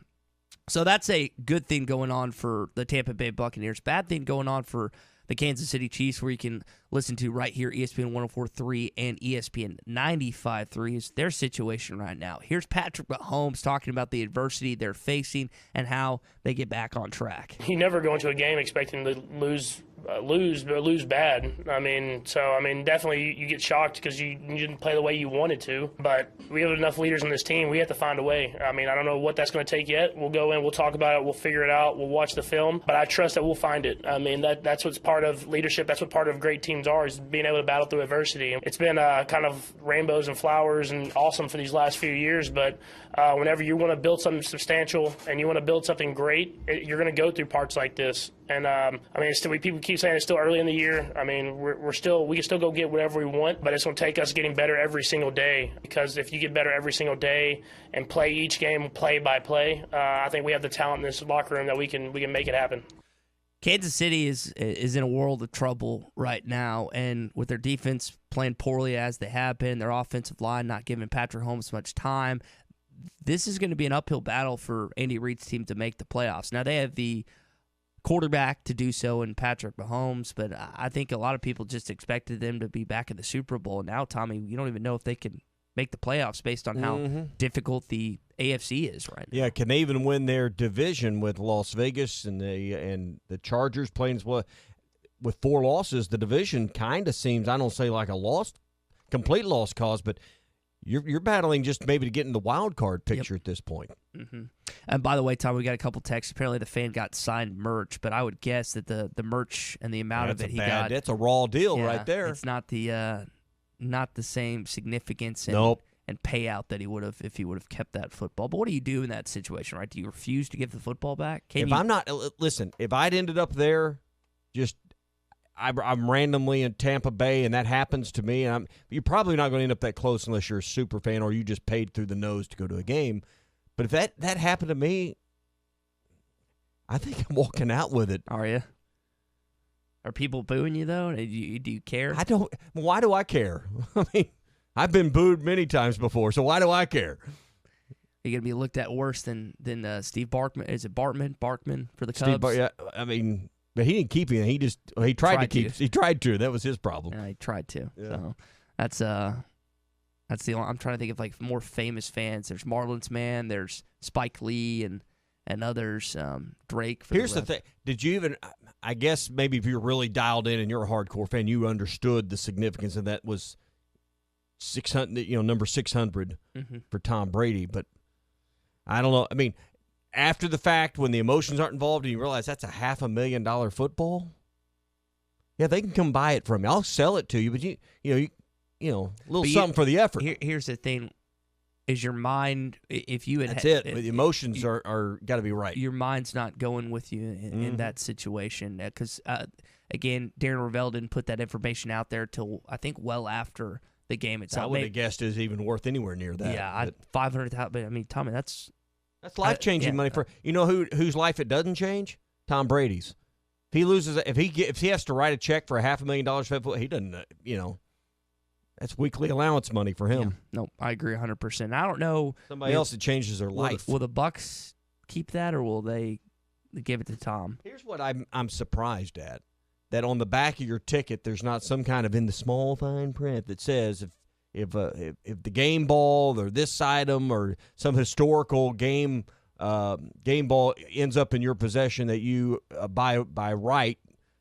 So that's a good thing going on for the Tampa Bay Buccaneers. Bad thing going on for the Kansas City Chiefs, where you can listen to right here, ESPN 104.3 and ESPN 95.3 is their situation right now. Here's Patrick Mahomes talking about the adversity they're facing and how they get back on track. You never go into a game expecting to lose bad. Definitely you get shocked because you didn't play the way you wanted to. But we have enough leaders on this team. We have to find a way. I don't know what that's going to take yet. We'll go in, we'll talk about it, we'll figure it out, we'll watch the film. But I trust that we'll find it. That's what's part of leadership. That's what part of great teams are, is being able to battle through adversity. It's been kind of rainbows and flowers and awesome for these last few years. But whenever you want to build something substantial and you want to build something great, you're going to go through parts like this. And people keep saying it's still early in the year. We can still go get whatever we want, but it's going to take us getting better every single day. Because if you get better every single day and play each game play by play, I think we have the talent in this locker room that we can make it happen. Kansas City is in a world of trouble right now, and with their defense playing poorly as they have been, their offensive line not giving Patrick Mahomes much time, this is going to be an uphill battle for Andy Reid's team to make the playoffs. Now, they have the quarterback to do so in Patrick Mahomes, but I think a lot of people just expected them to be back in the Super Bowl. Now, Tommy, you don't even know if they can make the playoffs based on how difficult the AFC is right now. Yeah, can they even win their division with Las Vegas and the Chargers playing as well? With 4 losses, the division kind of seems, I don't say like a complete lost cause, but you're battling just maybe to get in the wild card picture at this point. Mm-hmm. And by the way, Tom, we got a couple texts. Apparently, the fan got signed merch, but I would guess that the merch and the amount of it he got, that's a raw deal right there. It's not the same significance and payout that he would have if he would have kept that football. But what do you do in that situation, right? Do you refuse to give the football back? If I'd ended up there, I'm randomly in Tampa Bay, and that happens to me, and you're probably not going to end up that close unless you're a super fan or you just paid through the nose to go to a game. But if that happened to me, I think I'm walking out with it. Are you? Are people booing you, though? Do you care? I don't. Why do I care? I mean, I've been booed many times before, so why do I care? You're going to be looked at worse than Steve Barkman. Is it Barkman for the Cubs? But he didn't keep him. He tried to keep. He tried to. That was his problem. Yeah, he tried to. Yeah. So that's the only. I'm trying to think of like more famous fans. There's Marlins Man. There's Spike Lee and others. Drake. Here's the thing. Did you even? I guess maybe if you're really dialed in and you're a hardcore fan, you understood the significance of that was 600. Number 600 for Tom Brady. But I don't know. I mean, after the fact, when the emotions aren't involved and you realize that's a $500,000 football, yeah, they can come buy it from you. I'll sell it to you, but you a little something for the effort. Here's the thing: is your mind, if you had that's it. The emotions are got to be right. Your mind's not going with you in that situation because again, Darren Rovell didn't put that information out there till I think well after the game itself. I would have guessed is even worth anywhere near that. Yeah, 500,000. But I mean, Tommy, that's life-changing money for whose life it doesn't change? Tom Brady's. If he loses, if he has to write a check for $500,000 for football, he doesn't. That's weekly allowance money for him. Yeah. No, I agree 100%. I don't know somebody else that changes their life. Will the Bucs keep that, or will they give it to Tom? Here's what I'm surprised at: that on the back of your ticket, there's not some kind of in the small fine print that says if the game ball or this item or some historical game ball ends up in your possession that you by right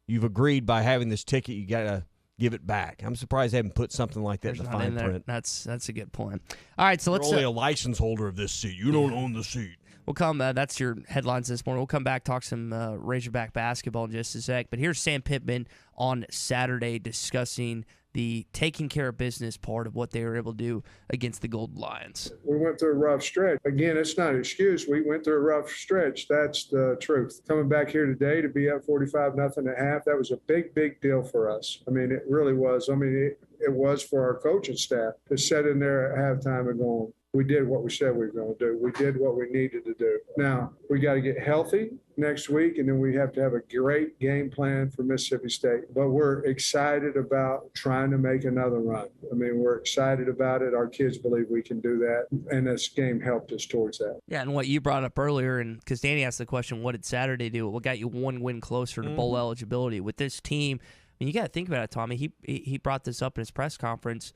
you've agreed by having this ticket you gotta give it back. I'm surprised they haven't put something like that in the fine print. That's a good point. All right, so You're only a license holder of this seat. You don't own the seat. We'll come. That's your headlines this morning. We'll come back, talk some Razorback basketball in just a sec. But here's Sam Pittman on Saturday discussing the taking care of business part of what they were able to do against the Golden Lions. We went through a rough stretch. Again, it's not an excuse. We went through a rough stretch. That's the truth. Coming back here today to be up 45-0 at half, that was a big, big deal for us. I mean, it really was. I mean, it was for our coaching staff to sit in there at halftime and go, we did what we said we were going to do. We did what we needed to do. Now, we got to get healthy next week, and then we have to have a great game plan for Mississippi State. But we're excited about trying to make another run. I mean, we're excited about it. Our kids believe we can do that, and this game helped us towards that. Yeah, and what you brought up earlier, and because Danny asked the question, what did Saturday do? What got you one win closer to bowl eligibility? With this team, I mean, you got to think about it, Tommy. He brought this up in his press conference.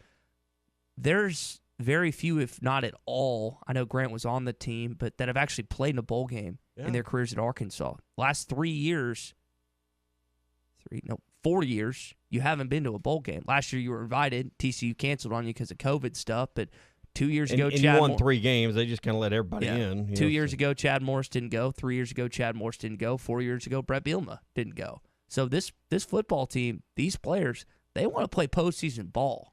There's very few, if not at all, I know Grant was on the team, but that have actually played in a bowl game in their careers at Arkansas. Last 4 years, you haven't been to a bowl game. Last year you were invited. TCU canceled on you because of COVID stuff, but 2 years ago, Chad you won 3 games. They just kind of let everybody in. 2 years ago, Chad Morris didn't go. 3 years ago, Chad Morris didn't go. 4 years ago, Brett Bielema didn't go. So this football team, these players, they want to play postseason ball.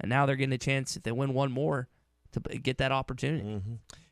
And now they're getting a chance, if they win one more, to get that opportunity.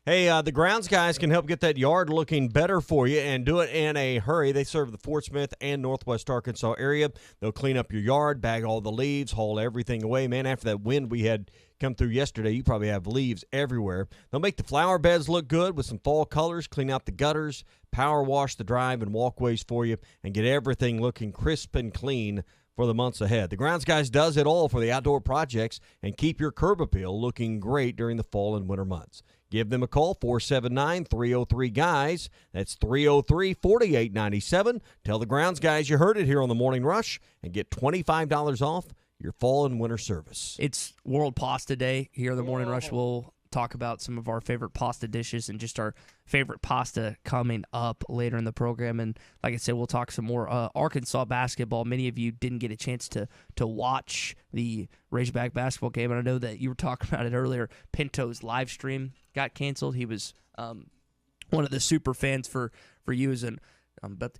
Hey, the grounds guys can help get that yard looking better for you and do it in a hurry. They serve the Fort Smith and Northwest Arkansas area. They'll clean up your yard, bag all the leaves, haul everything away. Man, after that wind we had come through yesterday, you probably have leaves everywhere. They'll make the flower beds look good with some fall colors, clean out the gutters, power wash the drive and walkways for you, and get everything looking crisp and clean for the months ahead. The Grounds Guys does it all for the outdoor projects and keep your curb appeal looking great during the fall and winter months. Give them a call, 479-303-GUYS. That's 303-4897. Tell the Grounds Guys you heard it here on the Morning Rush and get $25 off your fall and winter service. It's World Pasta Day here on the Morning Rush. We'll talk about some of our favorite pasta dishes and just our favorite pasta coming up later in the program. And like I said, we'll talk some more Arkansas basketball. Many of you didn't get a chance to watch the Razorback basketball game, and I know that you were talking about it earlier. Pinto's live stream got canceled. He was one of the super fans for you as an but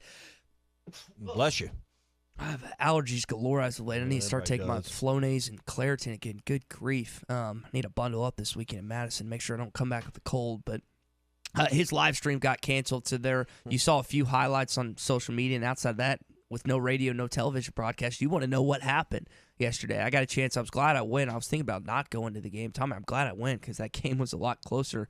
bless you. I have allergies galore as of late. I need to start taking my Flonase and Claritin again. Good grief. I need to bundle up this weekend in Madison, make sure I don't come back with a cold. But his live stream got canceled. So you saw a few highlights on social media, and outside of that, with no radio, no television broadcast, you want to know what happened yesterday. I got a chance. I was glad I went. I was thinking about not going to the game. Tommy, I'm glad I went because that game was a lot closer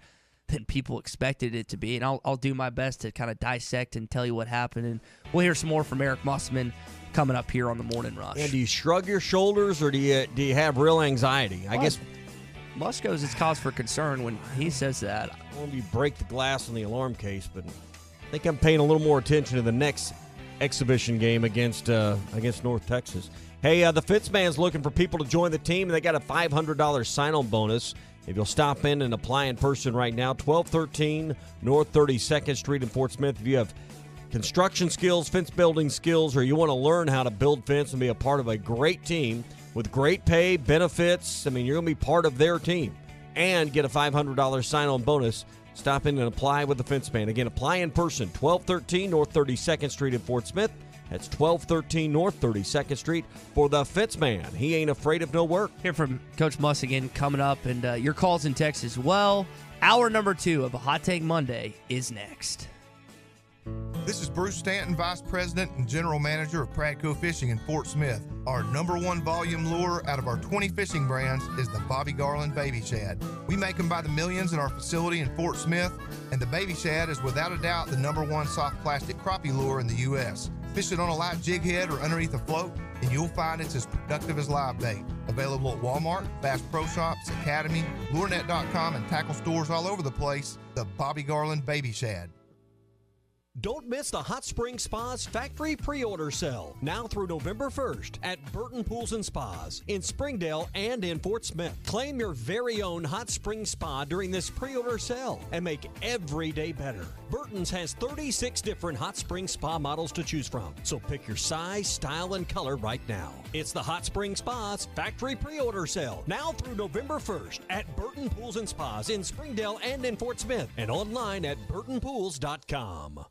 than people expected it to be. And I'll do my best to kind of dissect and tell you what happened. And we'll hear some more from Eric Musselman coming up here on the Morning Rush. And do you shrug your shoulders or do you have real anxiety? I guess Musko's is cause for concern when he says that. I won't be break the glass on the alarm case, but I think I'm paying a little more attention to the next exhibition game against North Texas. Hey, the Fitzman's looking for people to join the team, and they got a $500 sign-on bonus. If you'll stop in and apply in person right now, 1213 North 32nd Street in Fort Smith. If you have construction skills, fence building skills, or you want to learn how to build fence and be a part of a great team with great pay, benefits, I mean, you're going to be part of their team and get a $500 sign-on bonus. Stop in and apply with the Fence Man. Again, apply in person, 1213 North 32nd Street in Fort Smith. That's 1213 North 32nd Street for the Fence Man. He ain't afraid of no work. Hear from Coach Muss again coming up, and your calls and texts as well. Hour number 2 of a Hot Take Monday is next. This is Bruce Stanton, Vice President and General Manager of Pradco Fishing in Fort Smith. Our #1 volume lure out of our 20 fishing brands is the Bobby Garland Baby Shad. We make them by the millions in our facility in Fort Smith, and the Baby Shad is without a doubt the #1 soft plastic crappie lure in the U.S. Fish it on a light jig head or underneath a float, and you'll find it's as productive as live bait. Available at Walmart, Bass Pro Shops, Academy, LureNet.com, and tackle stores all over the place. The Bobby Garland Baby Shad. Don't miss the Hot Spring Spas Factory Pre-Order Sale, now through November 1st at Burton Pools and Spas in Springdale and in Fort Smith. Claim your very own Hot Spring Spa during this pre-order sale and make every day better. Burton's has 36 different Hot Spring Spa models to choose from, so pick your size, style, and color right now. It's the Hot Spring Spas Factory Pre-Order Sale, now through November 1st at Burton Pools and Spas in Springdale and in Fort Smith, and online at burtonpools.com.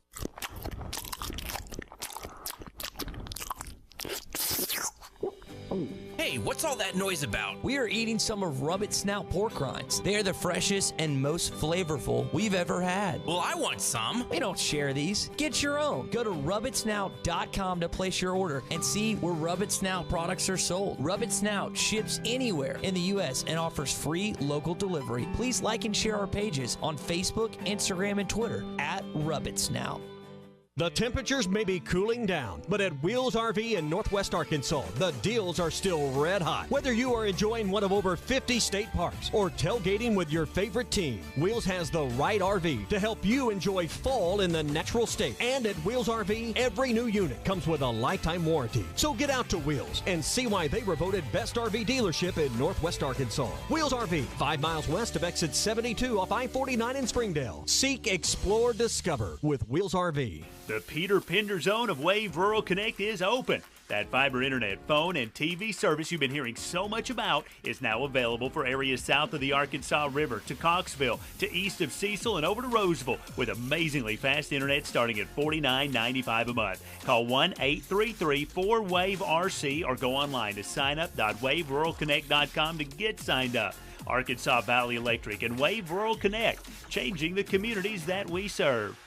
Hey, what's all that noise about? We are eating some of Rub It Snout pork rinds. They are the freshest and most flavorful we've ever had. Well, I want some. We don't share these. Get your own. Go to RubItSnout.com to place your order and see where Rub It Snout products are sold. Rub It Snout ships anywhere in the U.S. and offers free local delivery. Please like and share our pages on Facebook, Instagram, and Twitter at Rub It Snout. The temperatures may be cooling down, but at Wheels RV in Northwest Arkansas, the deals are still red hot. Whether you are enjoying one of over 50 state parks or tailgating with your favorite team, Wheels has the right RV to help you enjoy fall in the natural state. And at Wheels RV, every new unit comes with a lifetime warranty. So get out to Wheels and see why they were voted best RV dealership in Northwest Arkansas. Wheels RV, 5 miles west of exit 72 off I-49 in Springdale. Seek, explore, discover with Wheels RV. The Peter Pender Zone of Wave Rural Connect is open. That fiber internet, phone, and TV service you've been hearing so much about is now available for areas south of the Arkansas River to Coxville, to east of Cecil, and over to Roseville, with amazingly fast internet starting at $49.95 a month. Call 1-833-4WAVE-RC or go online to signup.waveruralconnect.com to get signed up. Arkansas Valley Electric and Wave Rural Connect, changing the communities that we serve.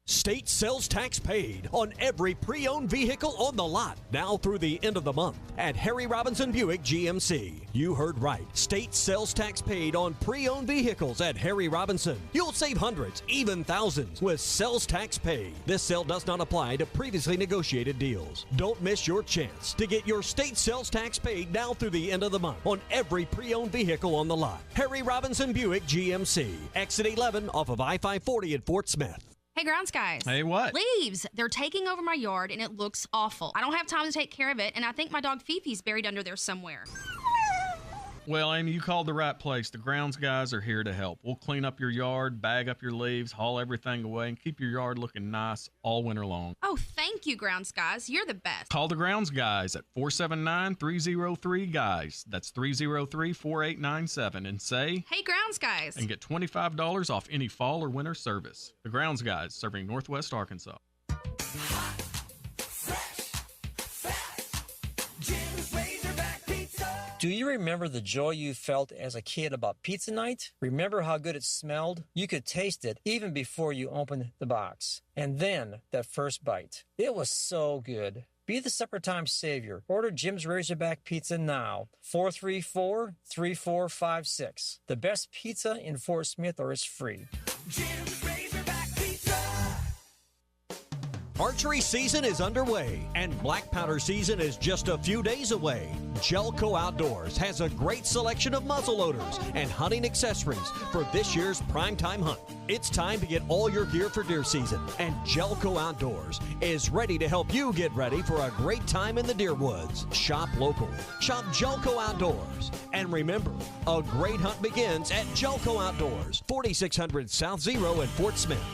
State sales tax paid on every pre-owned vehicle on the lot, now through the end of the month at Harry Robinson Buick GMC. You heard right. State sales tax paid on pre-owned vehicles at Harry Robinson. You'll save hundreds, even thousands, with sales tax paid. This sale does not apply to previously negotiated deals. Don't miss your chance to get your state sales tax paid now through the end of the month on every pre-owned vehicle on the lot. Harry Robinson Buick GMC. Exit 11 off of I-540 at Fort Smith. Hey, grounds guys. Hey, what? Leaves. They're taking over my yard, and it looks awful. I don't have time to take care of it, and I think my dog Fifi's buried under there somewhere. Well, Amy, you called the right place. The grounds guys are here to help. We'll clean up your yard, bag up your leaves, haul everything away, and keep your yard looking nice all winter long. Oh, thank you, grounds guys. You're the best. Call the grounds guys at 479-303-GUYS. That's 303-4897, and say, hey, grounds guys. And get $25 off any fall or winter service. The grounds guys, serving Northwest Arkansas. Do you remember the joy you felt as a kid about pizza night? Remember how good it smelled? You could taste it even before you opened the box. And then that first bite. It was so good. Be the supper time savior. Order Jim's Razorback Pizza now. 434-3456. The best pizza in Fort Smith, or it's free. Jim's Razorback Pizza. Archery season is underway, and black powder season is just a few days away. Jelco Outdoors has a great selection of muzzleloaders and hunting accessories for this year's primetime hunt. It's time to get all your gear for deer season, and Jelco Outdoors is ready to help you get ready for a great time in the deer woods. Shop local. Shop Jelco Outdoors. And remember, a great hunt begins at Jelco Outdoors, 4600 South Zero in Fort Smith.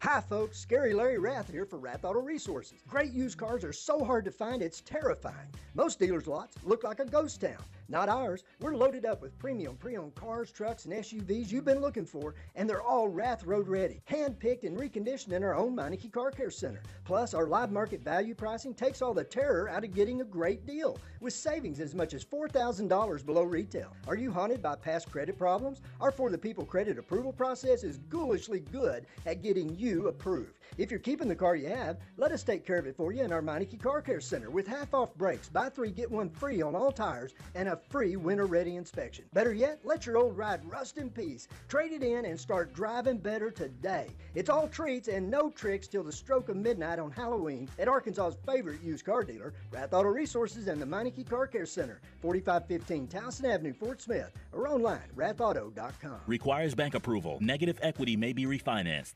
Hi folks, Scary Larry Rath here for Rath Auto Resources. Great used cars are so hard to find it's terrifying. Most dealers' lots look like a ghost town. Not ours. We're loaded up with premium pre-owned cars, trucks, and SUVs you've been looking for, and they're all Rath Road ready. Hand-picked and reconditioned in our own Meineke Car Care Center. Plus, our live market value pricing takes all the terror out of getting a great deal, with savings as much as $4,000 below retail. Are you haunted by past credit problems? Our For the People credit approval process is ghoulishly good at getting you approved. If you're keeping the car you have, let us take care of it for you in our Meineke Car Care Center with half-off brakes, buy 3, get 1 free on all tires, and a free winter-ready inspection. Better yet, let your old ride rust in peace. Trade it in and start driving better today. It's all treats and no tricks till the stroke of midnight on Halloween at Arkansas's favorite used car dealer, Rath Auto Resources and the Meineke Car Care Center, 4515 Towson Avenue, Fort Smith, or online, rathauto.com. Requires bank approval. Negative equity may be refinanced.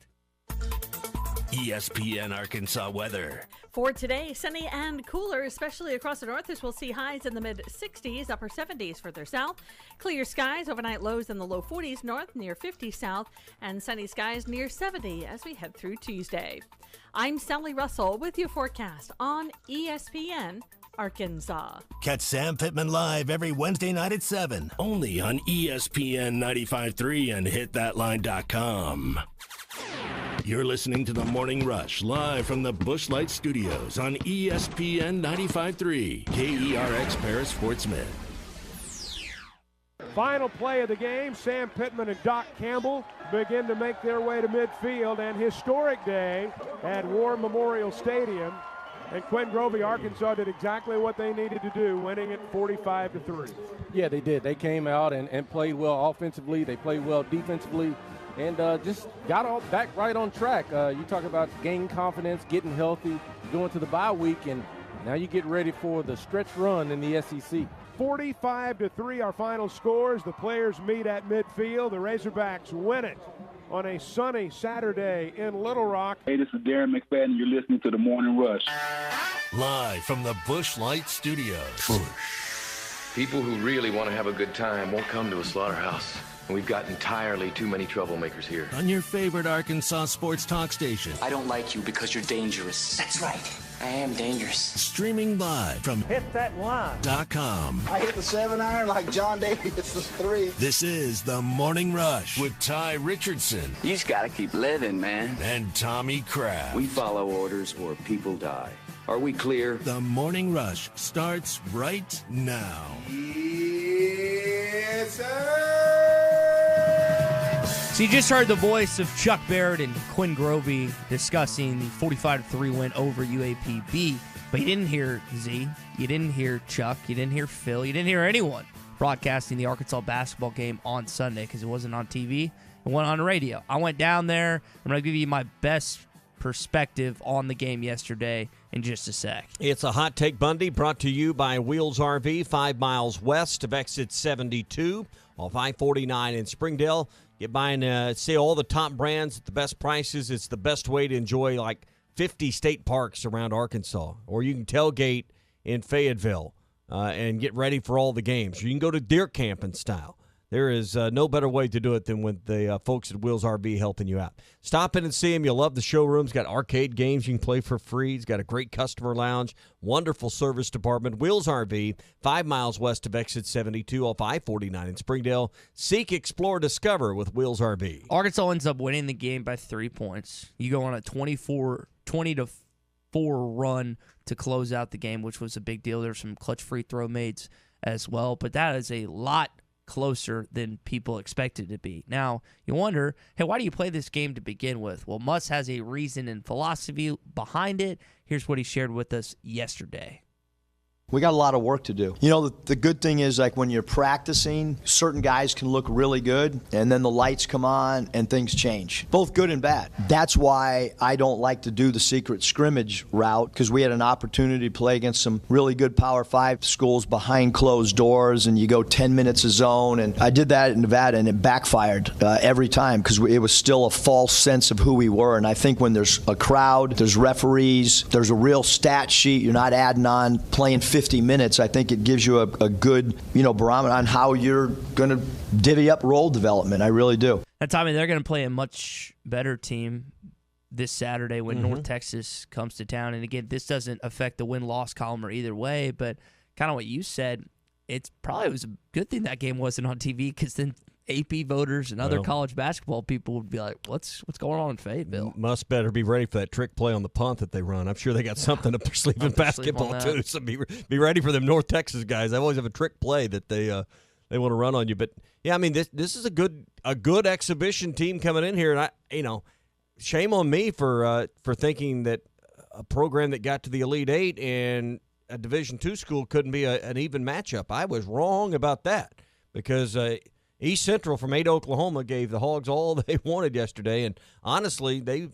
ESPN Arkansas weather. For today, sunny and cooler, especially across the northeast. We'll see highs in the mid-60s, upper 70s further south. Clear skies, overnight lows in the low 40s north, near 50 south, and sunny skies near 70 as we head through Tuesday. I'm Sally Russell with your forecast on ESPN Arkansas. Catch Sam Pittman live every Wednesday night at 7, only on ESPN 95.3 and hitthatline.com. You're listening to The Morning Rush, live from the Busch Light Studios on ESPN 95.3, KERX Paris, Fort Smith. Final play of the game, Sam Pittman and Doc Campbell begin to make their way to midfield. And historic day at War Memorial Stadium. And Quinn Grovey, Arkansas, did exactly what they needed to do, winning it 45-3. Yeah, they did. They came out and played well offensively. They played well defensively. And just got all back right on track. You talk about gaining confidence, getting healthy, going to the bye week, and now you get ready for the stretch run in the SEC. 45-3 our final scores. The players meet at midfield. The Razorbacks win it on a sunny Saturday in Little Rock. Hey, this is Darren McFadden. You're listening to The Morning Rush. Live from the Busch Light Studios. People who really want to have a good time won't come to a slaughterhouse. And we've got entirely too many troublemakers here. On your favorite Arkansas sports talk station. I don't like you because you're dangerous. That's right. I am dangerous. Streaming live from hitthatline.com. I hit the 7-iron like John Daly hits the 3. This is The Morning Rush with Ty Richardson. You just gotta keep living, man. And Tommy Kraft. We follow orders or people die. Are we clear? The Morning Rush starts right now. Yes, sir. So you just heard the voice of Chuck Barrett and Quinn Grovey discussing the 45-3 win over UAPB. But you didn't hear Z, you didn't hear Chuck, you didn't hear Phil, you didn't hear anyone broadcasting the Arkansas basketball game on Sunday because it wasn't on TV. It went on radio. I went down there. I'm going to give you my best perspective on the game yesterday in just a sec. It's a Hot Take Bundy brought to you by Wheels RV, 5 miles west of exit 72 off I-49 in Springdale. Get by and see all the top brands at the best prices. It's the best way to enjoy like 50 state parks around Arkansas. Or you can tailgate in Fayetteville and get ready for all the games. You can go to deer camping style. There is no better way to do it than with the folks at Wheels RV helping you out. Stop in and see them. You'll love the showroom. It's got arcade games you can play for free. It's got a great customer lounge, wonderful service department. Wheels RV, 5 miles west of exit 72 off I-49 in Springdale. Seek, explore, discover with Wheels RV. Arkansas ends up winning the game by 3 points. You go on a 20-4 run to close out the game, which was a big deal. There's some clutch free throw mades as well, but that is a lot closer than people expected it to be. Now, you wonder, hey, why do you play this game to begin with? Well, Muss has a reason and philosophy behind it. Here's what he shared with us yesterday. We got a lot of work to do. You know, the good thing is, like, when you're practicing, certain guys can look really good, and then the lights come on and things change, both good and bad. That's why I don't like to do the secret scrimmage route, because we had an opportunity to play against some really good Power 5 schools behind closed doors, and you go 10 minutes a zone, and I did that in Nevada, and it backfired every time, because it was still a false sense of who we were. And I think when there's a crowd, there's referees, there's a real stat sheet, you're not adding on playing 50 minutes, I think it gives you a good, barometer on how you're going to divvy up role development. I really do. And Tommy, they're going to play a much better team this Saturday when North Texas comes to town. And again, this doesn't affect the win-loss column or either way, but kind of what you said, it was a good thing that game wasn't on TV, because then AP voters and other college basketball people would be like, what's going on in Fayetteville? Must better be ready for that trick play on the punt that they run. I'm sure they got something up their sleeve in basketball too. So be ready for them North Texas guys. They always have a trick play that they want to run on you. But yeah, I mean this is a good exhibition team coming in here, and shame on me for thinking that a program that got to the Elite Eight and a Division II school couldn't be an even matchup. I was wrong about that, because East Central from Ada, Oklahoma gave the Hogs all they wanted yesterday, and honestly, they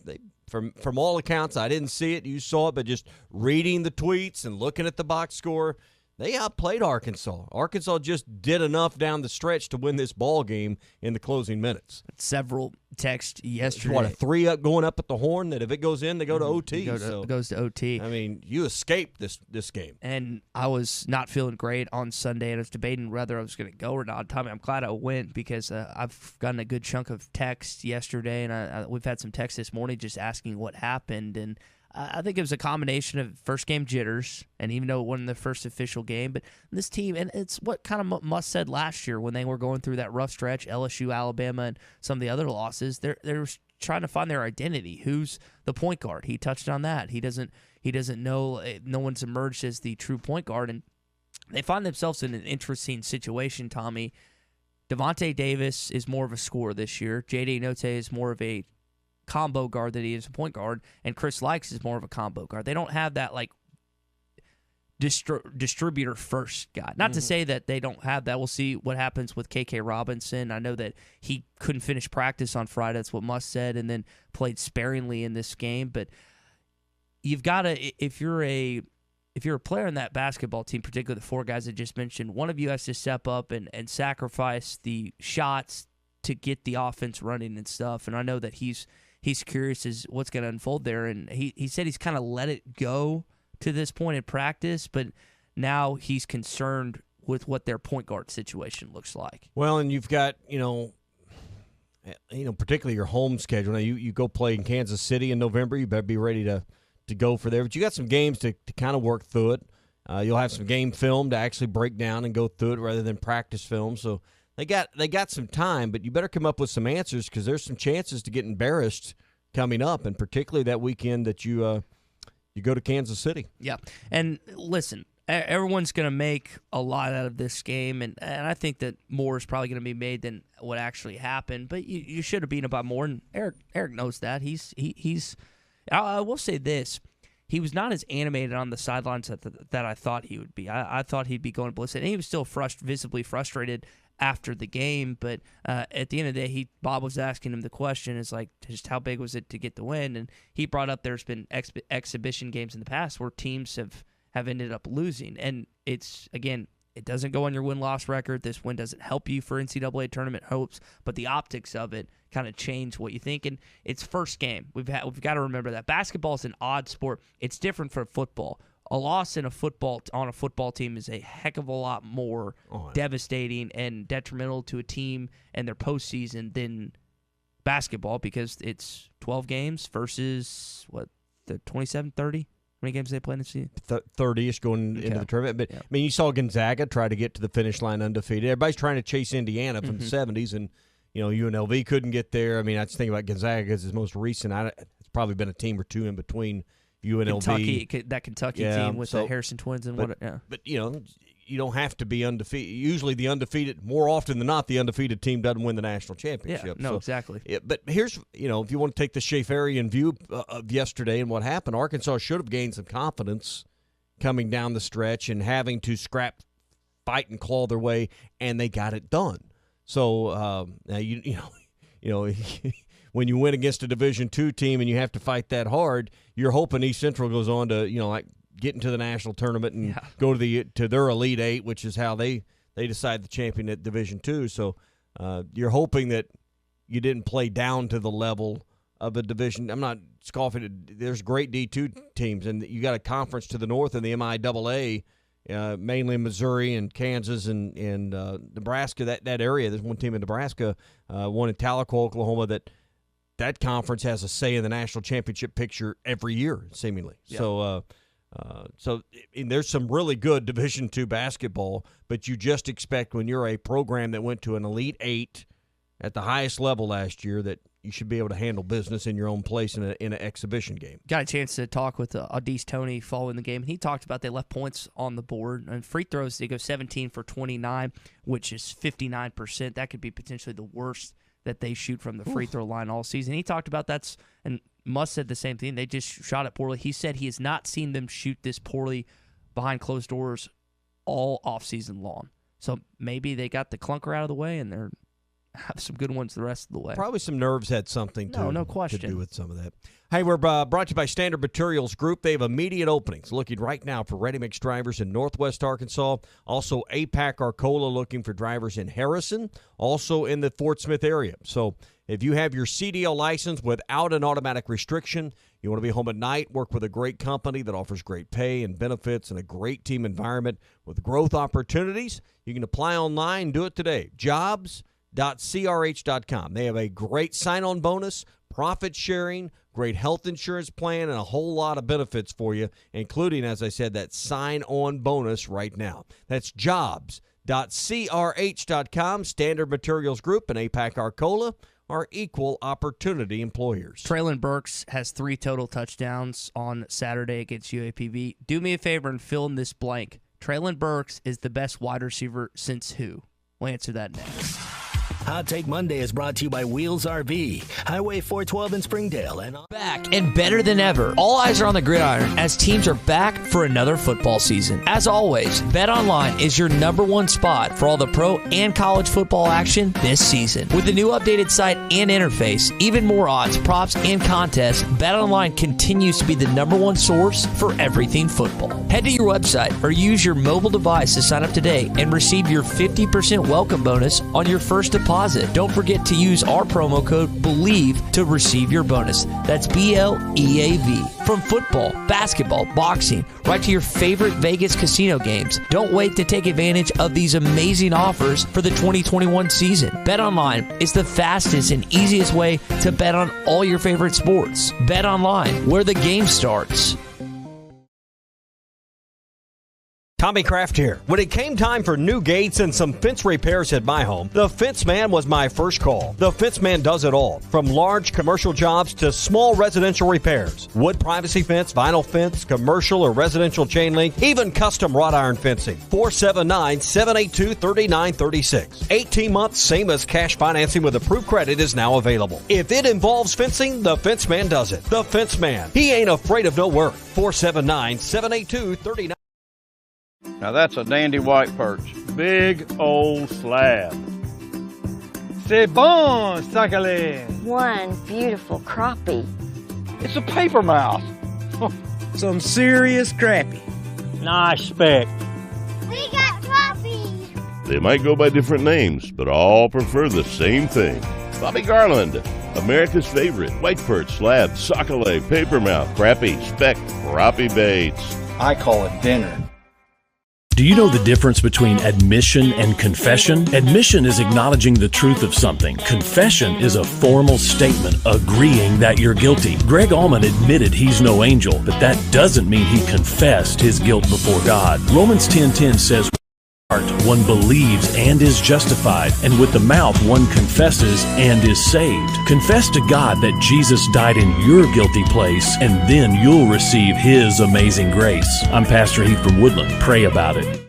from all accounts, I didn't see it, you saw it, but just reading the tweets and looking at the box score, they outplayed Arkansas. Arkansas just did enough down the stretch to win this ball game in the closing minutes. Several texts yesterday. What, a 3 up going up at the horn that if it goes in, they go to OT. It goes to OT. I mean, you escaped this game. And I was not feeling great on Sunday, and I was debating whether I was going to go or not. Tommy, I'm glad I went, because I've gotten a good chunk of text yesterday, and we've had some texts this morning just asking what happened. And I think it was a combination of first game jitters, and even though it wasn't the first official game, but this team, and it's what kind of Muss said last year when they were going through that rough stretch, LSU, Alabama, and some of the other losses, they're trying to find their identity. Who's the point guard? He touched on that. He doesn't know. No one's emerged as the true point guard, and they find themselves in an interesting situation, Tommy. Devontae Davis is more of a scorer this year. J.D. Note is more of a combo guard that he is a point guard, and Chris Likes is more of a combo guard. They don't have that like distributor first guy. Not to say that they don't have that. We'll see what happens with KK Robinson. I know that he couldn't finish practice on Friday. That's what Muss said, and then played sparingly in this game. But you've got to, if you're a player in that basketball team, particularly the four guys I just mentioned, one of you has to step up and sacrifice the shots to get the offense running and stuff. And I know that he's curious as what's going to unfold there. And he said he's kind of let it go to this point in practice, but now he's concerned with what their point guard situation looks like. Well, and you've got, particularly your home schedule. Now, you go play in Kansas City in November. You better be ready to go for there. But you got some games to kind of work through it. You'll have some game film to actually break down and go through it rather than practice film. So they got some time, but you better come up with some answers because there's some chances to get embarrassed coming up, and particularly that weekend that you go to Kansas City. Yeah, and listen, everyone's going to make a lot out of this game, and I think that more is probably going to be made than what actually happened. But you should have beaten it by more, and Eric knows that. He's. I will say this. He was not as animated on the sidelines that I thought he would be. I thought he'd be going ballistic, and he was still visibly frustrated after the game. But at the end of the day, Bob was asking him the question, is like, just how big was it to get the win? And he brought up there's been exhibition games in the past where teams have ended up losing. And it's, again, it doesn't go on your win-loss record. This win doesn't help you for NCAA tournament hopes, but the optics of it kind of change what you think. And it's first game. We've got to remember that. Basketball is an odd sport. It's different from football. A loss on a football team is a heck of a lot more devastating and detrimental to a team and their postseason than basketball, because it's 12 games versus, the 27, 30? How many games they play in the season? 30-ish going into the tournament. But, I mean, you saw Gonzaga try to get to the finish line undefeated. Everybody's trying to chase Indiana from the 70s, and, UNLV couldn't get there. I mean, I just think about Gonzaga because it's most recent. It's probably been a team or two in between UNLV. That Kentucky team with the Harrison twins and But, you don't have to be undefeated. Usually more often than not, the undefeated team doesn't win the national championship. Yeah, exactly. But here's, if you want to take the Schafarian view of yesterday and what happened, Arkansas should have gained some confidence coming down the stretch and having to scrap, fight, and claw their way, and they got it done. So, when you win against a Division II team and you have to fight that hard, you're hoping East Central goes on to, get into the national tournament and go to their Elite Eight, which is how they decide the champion at Division II. So you're hoping that you didn't play down to the level of a division. I'm not scoffing. There's great D2 teams, and you got a conference to the north in the MIAA, mainly Missouri and Kansas and Nebraska. That area. There's one team in Nebraska, one in Tahlequah, Oklahoma, that conference has a say in the national championship picture every year, seemingly. Yep. So there's some really good Division II basketball, but you just expect when you're a program that went to an Elite Eight at the highest level last year that you should be able to handle business in your own place in an exhibition game. Got a chance to talk with Audice Toney following the game, and he talked about they left points on the board. And free throws, they go 17 for 29, which is 59%. That could be potentially the worst that they shoot from the free throw line all season. He talked about and Muss said the same thing. They just shot it poorly. He said he has not seen them shoot this poorly behind closed doors all offseason long. So maybe they got the clunker out of the way and they're have some good ones the rest of the way. Probably some nerves had something no question. to do with some of that. Hey, we're brought to you by Standard Materials Group. They have immediate openings looking right now for ready-mix drivers in Northwest Arkansas. Also, APAC Arcola looking for drivers in Harrison, also in the Fort Smith area. So if you have your CDL license without an automatic restriction, you want to be home at night, work with a great company that offers great pay and benefits and a great team environment with growth opportunities, you can apply online, do it today. Jobs jobs.crh.com. They have a great sign-on bonus, profit sharing, great health insurance plan, and a whole lot of benefits for you, including, as I said, that sign-on bonus right now. That's jobs.crh.com. Standard Materials Group and APAC Arcola are equal opportunity employers. Traylon Burks has 3 total touchdowns on Saturday against UAPB. Do me a favor and fill in this blank. Traylon Burks is the best wide receiver since who? We'll answer that next. Hot Take Monday is brought to you by Wheels RV, Highway 412 in Springdale. And Back and better than ever. All eyes are on the gridiron as teams are back for another football season. As always, BetOnline is your #1 spot for all the pro and college football action this season. With the new updated site and interface, even more odds, props, and contests, BetOnline continues to be the #1 source for everything football. Head to your website or use your mobile device to sign up today and receive your 50% welcome bonus on your first deposit. Don't forget to use our promo code BELIEVE to receive your bonus. That's BLEAV. From football, basketball, boxing, right to your favorite Vegas casino games. Don't wait to take advantage of these amazing offers for the 2021 season. BetOnline is the fastest and easiest way to bet on all your favorite sports. BetOnline, where the game starts. Tommy Kraft here. When it came time for new gates and some fence repairs at my home, the Fence Man was my first call. The Fence Man does it all, from large commercial jobs to small residential repairs. Wood privacy fence, vinyl fence, commercial or residential chain link, even custom wrought iron fencing. 479-782-3936. 18 months, same as cash financing with approved credit is now available. If it involves fencing, the Fence Man does it. The Fence Man. He ain't afraid of no work. 479-782-3936. Now that's a dandy white perch. Big old slab. C'est bon, sacalé. One beautiful crappie. It's a paper mouse. Some serious crappie. Nice speck. We got crappie. They might go by different names, but all prefer the same thing. Bobby Garland, America's favorite. White perch, slab, sockeye, papermouth, crappie, speck, crappie baits. I call it dinner. Do you know the difference between admission and confession? Admission is acknowledging the truth of something. Confession is a formal statement agreeing that you're guilty. Greg Allman admitted he's no angel, but that doesn't mean he confessed his guilt before God. Romans 10:10 says, one believes and is justified, and with the mouth one confesses and is saved. Confess to God that Jesus died in your guilty place, and then you'll receive His amazing grace. I'm Pastor Heath from Woodland. Pray about it.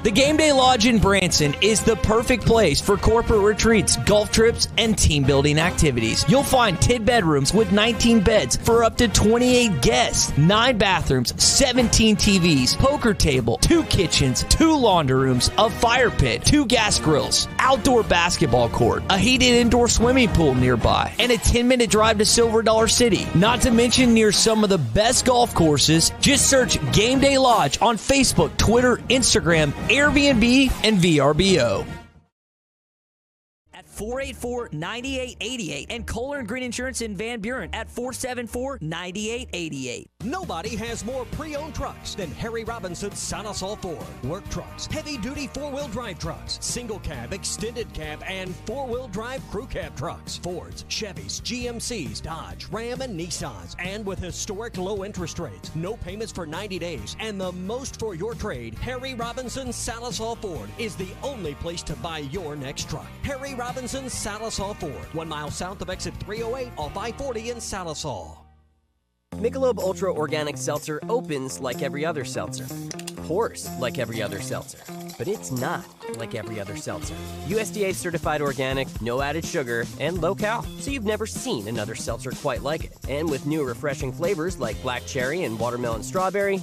The Game Day Lodge in Branson is the perfect place for corporate retreats, golf trips, and team building activities. You'll find 10 bedrooms with 19 beds for up to 28 guests, 9 bathrooms, 17 TVs, poker table, 2 kitchens, 2 laundry rooms, a fire pit, 2 gas grills, outdoor basketball court, a heated indoor swimming pool nearby, and a 10-minute drive to Silver Dollar City. Not to mention near some of the best golf courses. Just search Game Day Lodge on Facebook, Twitter, Instagram, Airbnb, and VRBO. 484-9888 and Kohler & Green Insurance in Van Buren at 474-9888. Nobody has more pre-owned trucks than Harry Robinson's Sonasol Ford. Work trucks, heavy-duty four-wheel drive trucks, single cab, extended cab, and four-wheel drive crew cab trucks. Fords, Chevys, GMCs, Dodge, Ram, and Nissans. And with historic low interest rates, no payments for 90 days, and the most for your trade, Harry Robinson's Sonasol Ford is the only place to buy your next truck. Harry Robinson's Salisal Ford, 1 mile south of exit 308 off I-40 in Salisal. Michelob Ultra Organic Seltzer opens like every other seltzer, pours like every other seltzer, but it's not like every other seltzer. USDA certified organic, no added sugar, and low cal, so you've never seen another seltzer quite like it. And with new refreshing flavors like black cherry and watermelon strawberry,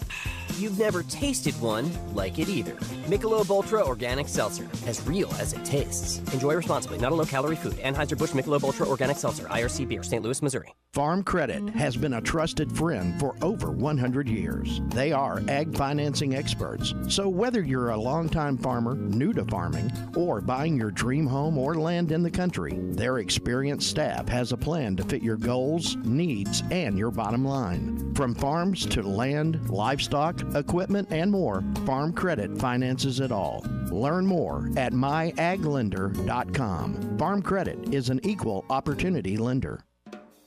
you've never tasted one like it either. Michelob Ultra Organic Seltzer, as real as it tastes. Enjoy responsibly, not a low-calorie food. Anheuser-Busch Michelob Ultra Organic Seltzer, IRC Beer, St. Louis, Missouri. Farm Credit has been a trusted friend for over 100 years. They are ag financing experts. So whether you're a longtime farmer, new to farming, or buying your dream home or land in the country, their experienced staff has a plan to fit your goals, needs, and your bottom line. From farms to land, livestock, equipment, and more, Farm Credit finances it all. Learn more at myaglender.com. Farm Credit is an equal opportunity lender.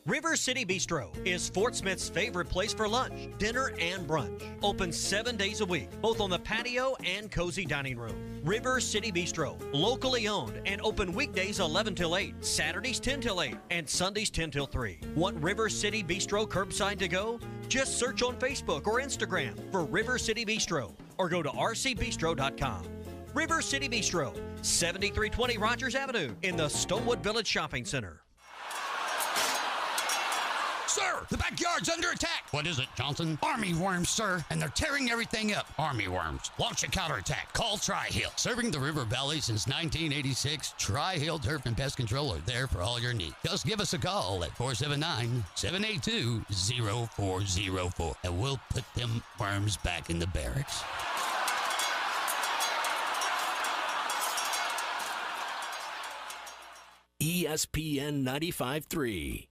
River City Bistro is Fort Smith's favorite place for lunch, dinner, and brunch. Open 7 days a week, both on the patio and cozy dining room. River City Bistro, locally owned and open weekdays 11 till 8, Saturdays 10 till 8, and Sundays 10 till 3. Want River City Bistro curbside to go? Just search on Facebook or Instagram for River City Bistro or go to rcbistro.com. River City Bistro, 7320 Rogers Avenue in the Stonewood Village Shopping Center. Sir, the backyard's under attack. What is it, Johnson? Army worms, sir, and they're tearing everything up. Army worms. Launch a counterattack. Call Tri-Hill. Serving the River Valley since 1986, Tri-Hill Turf and Pest Control are there for all your needs. Just give us a call at 479-782-0404, and we'll put them worms back in the barracks. ESPN 95.3.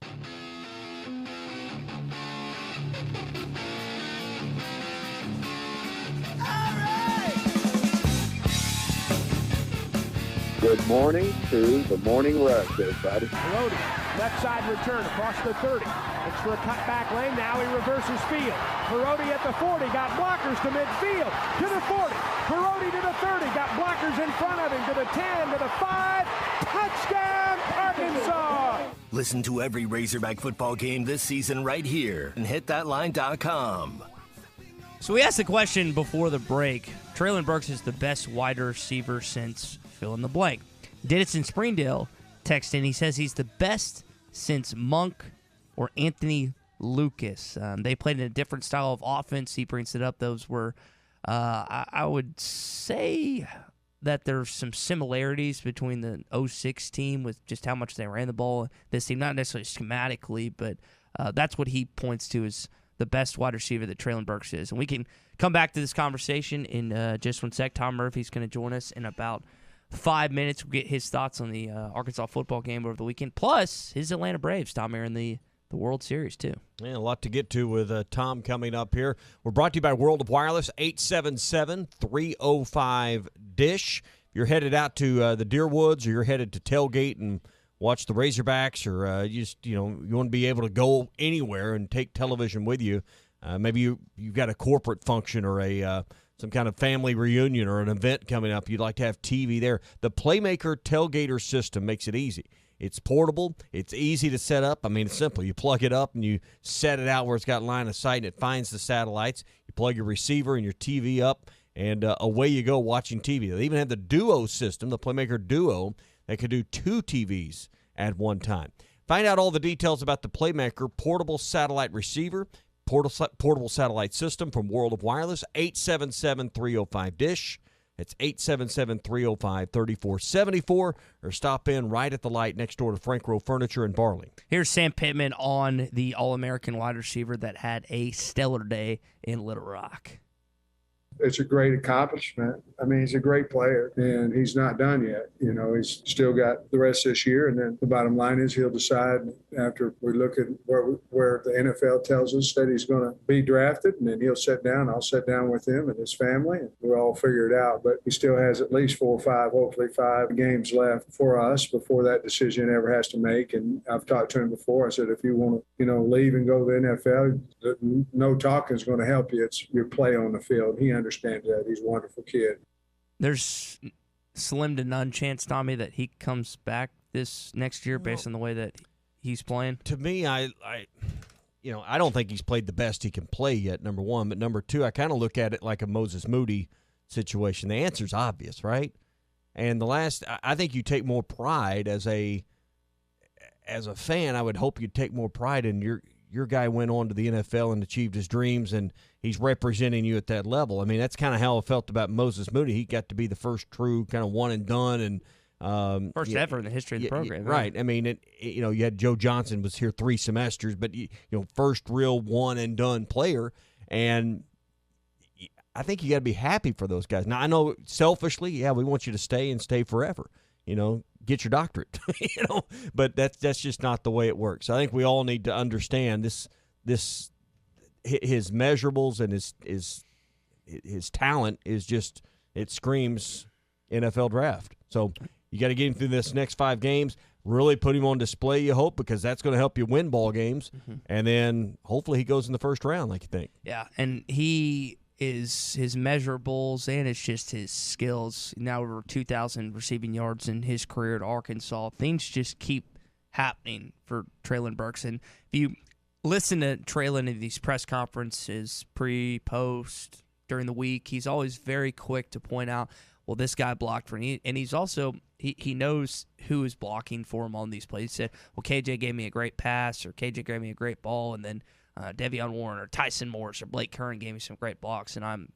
Good morning to the Morning Rush, everybody. Brody, left side return across the 30. Looks for a cutback lane. Now he reverses field. Parodi at the 40. Got blockers to midfield. To the 40. Parodi to the 30. Got blockers in front of him. To the 10. To the 5. Touchdown, Arkansas! Listen to every Razorback football game this season right here and hitthatline.com. So we asked the question before the break. Treylon Burks is the best wide receiver since fill in the blank. Denison Springdale texted in. He says he's the best since Monk or Anthony Lucas. They played in a different style of offense. He brings it up. Those were, I would say that there's some similarities between the 06 team with just how much they ran the ball. This team, not necessarily schematically, but that's what he points to as the best wide receiver that Treylon Burks is. And we can come back to this conversation in just one sec. Tom Murphy's going to join us in about 5 minutes. We'll get his thoughts on the Arkansas football game over the weekend. Plus, his Atlanta Braves, Tom, are in the World Series, too. Yeah, a lot to get to with Tom coming up here. We're brought to you by World of Wireless, 877-305-DISH. If you're headed out to the Deerwoods or you're headed to tailgate and watch the Razorbacks, or you want to be able to go anywhere and take television with you. Maybe you've got a corporate function or some kind of family reunion or an event coming up. You'd like to have TV there. The Playmaker Tailgater system makes it easy. It's portable. It's easy to set up. I mean, it's simple. You plug it up and you set it out where it's got line of sight and it finds the satellites. You plug your receiver and your TV up, and away you go watching TV. They even have the Duo system, the Playmaker Duo, that could do 2 TVs at one time. Find out all the details about the Playmaker portable satellite receiver, portable satellite system from World of Wireless, 877-305-DISH. It's 877-305-3474, or stop in right at the light next door to Frank Rowe Furniture in Barley. Here's Sam Pittman on the All-American wide receiver that had a stellar day in Little Rock. It's a great accomplishment. I mean, he's a great player, and he's not done yet. You know, he's still got the rest of this year, and then the bottom line is he'll decide after we look at where the NFL tells us that he's going to be drafted, and then he'll sit down. I'll sit down with him and his family, and we'll all figure it out. But he still has at least 4 or 5, hopefully 5 games left for us before that decision ever has to make. And I've talked to him before. I said, if you want to, leave and go to the NFL, no talking is going to help you. It's your play on the field. He understands that. He's a wonderful kid. There's slim to none chance, Tommy, that he comes back this next year based on the way that he's playing. To me, I don't think he's played the best he can play yet, number one. But number two, I kind of look at it like a Moses Moody situation. The answer's obvious, right? And I think you take more pride as a fan. I would hope you'd take more pride in your guy went on to the NFL and achieved his dreams, and he's representing you at that level. I mean, that's kind of how I felt about Moses Moody. He got to be the first true kind of one and done, and First ever in the history of the program. Right. I mean, you had Joe Johnson was here 3 semesters, but first real one and done player, and I think you got to be happy for those guys. Now I know selfishly, we want you to stay and stay forever. Get your doctorate. But that's just not the way it works. I think we all need to understand this his measurables and his talent is just, it screams NFL draft. So you got to get him through this next 5 games, really put him on display, you hope, because that's going to help you win ball games. Mm-hmm. And then hopefully he goes in the first round like you think. Yeah, and he is his measurables and it's just his skills. Now over 2,000 receiving yards in his career at Arkansas. Things just keep happening for Treylon Burks. And if you listen to Treylon in these press conferences, pre, post, during the week, he's always very quick to point out, well, this guy blocked for me. And he's also, he knows who is blocking for him on these plays. He said, well, KJ gave me a great pass, or KJ gave me a great ball, and then De'Vion Warren or Tyson Morris or Blake Curran gave me some great blocks, and I'm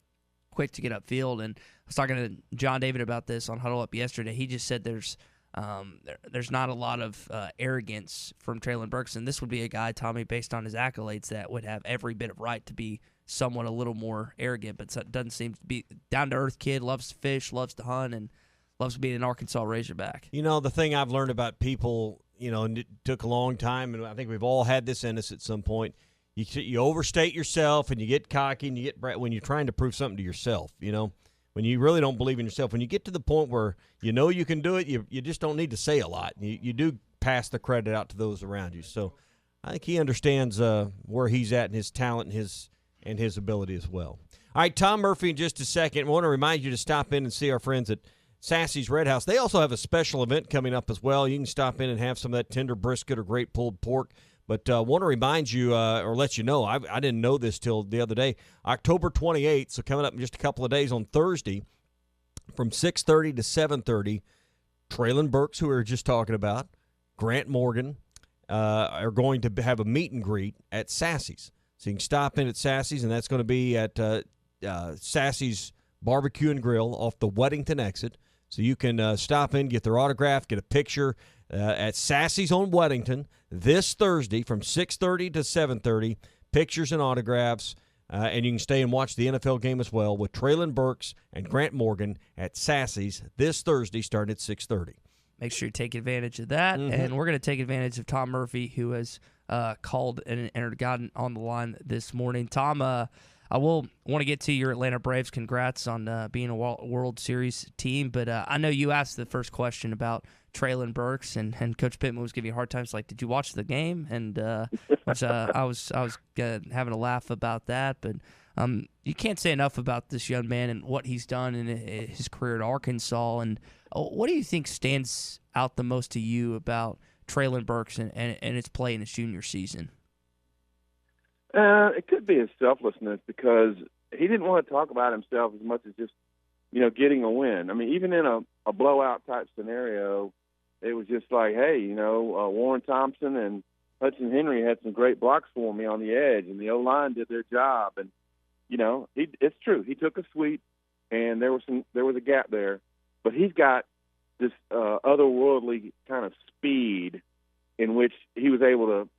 quick to get upfield. And I was talking to John David about this on Huddle Up yesterday. He just said there's not a lot of arrogance from Treylon Burks, and this would be a guy, Tommy, based on his accolades, that would have every bit of right to be somewhat a little more arrogant, but doesn't seem to be. Down-to-earth kid, loves to fish, loves to hunt, and loves being an Arkansas Razorback. The thing I've learned about people, and it took a long time, and I think we've all had this in us at some point, you overstate yourself and you get cocky and you get when you're trying to prove something to yourself, when you really don't believe in yourself. When you get to the point where you can do it, you just don't need to say a lot. You do pass the credit out to those around you. So I think he understands where he's at and his talent and his ability as well. All right, Tom Murphy in just a second. I want to remind you to stop in and see our friends at Sassy's Red House. They also have a special event coming up as well. You can stop in and have some of that tender brisket or great pulled pork. But I want to remind you or let you know, I didn't know this till the other day, October 28th, so coming up in just a couple of days on Thursday from 6:30 to 7:30, Treylon Burks, who we were just talking about, Grant Morgan, are going to have a meet and greet at Sassy's. So you can stop in at Sassy's, and that's going to be at Sassy's Barbecue and Grill off the Weddington exit. So you can stop in, get their autograph, get a picture at Sassy's on Weddington this Thursday from 6:30 to 7:30. Pictures and autographs, and you can stay and watch the NFL game as well with Treylon Burks and Grant Morgan at Sassy's this Thursday starting at 6:30. Make sure you take advantage of that, and we're going to take advantage of Tom Murphy, who has called and gotten on the line this morning. Tom, I will want to get to your Atlanta Braves. Congrats on being a World Series team. But I know you asked the first question about Treylon Burks, and Coach Pittman was giving you a hard time. It's like, did you watch the game? And which I was having a laugh about that. But you can't say enough about this young man and what he's done in his career at Arkansas. And what do you think stands out the most to you about Treylon Burks and his play in his junior season? It could be his selflessness, because he didn't want to talk about himself as much as just, getting a win. I mean, even in a blowout type scenario, it was just like, hey, Warren Thompson and Hudson Henry had some great blocks for me on the edge, and the O-line did their job. And, it's true. He took a sweep, and there was a gap there. But he's got this otherworldly kind of speed in which he was able to,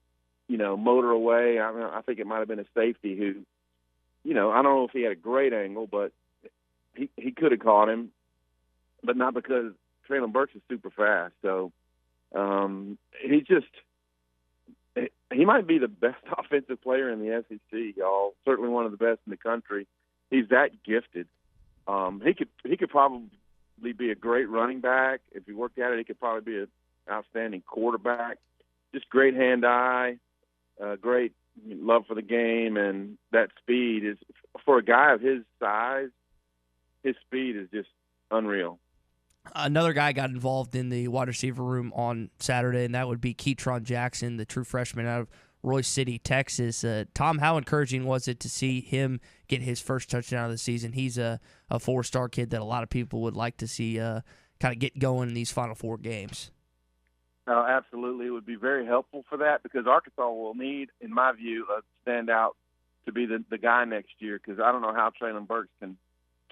motor away. I mean, I think it might have been a safety who, I don't know if he had a great angle, but he could have caught him, but not because Treylon Burks is super fast. So he might be the best offensive player in the SEC, y'all. Certainly one of the best in the country. He's that gifted. He could probably be a great running back. If he worked at it, he could probably be an outstanding quarterback. Just great hand-eye. Great love for the game, and that speed is, for a guy of his size, his speed is just unreal. Another guy got involved in the wide receiver room on Saturday, and that would be Ketron Jackson, the true freshman out of Royce City, Texas. Tom, how encouraging was it to see him get his first touchdown of the season? He's a four-star kid that a lot of people would like to see kind of get going in these Final Four games. Absolutely. It would be very helpful for that, because Arkansas will need, in my view, a standout to be the guy next year, because I don't know how Treylon Burks can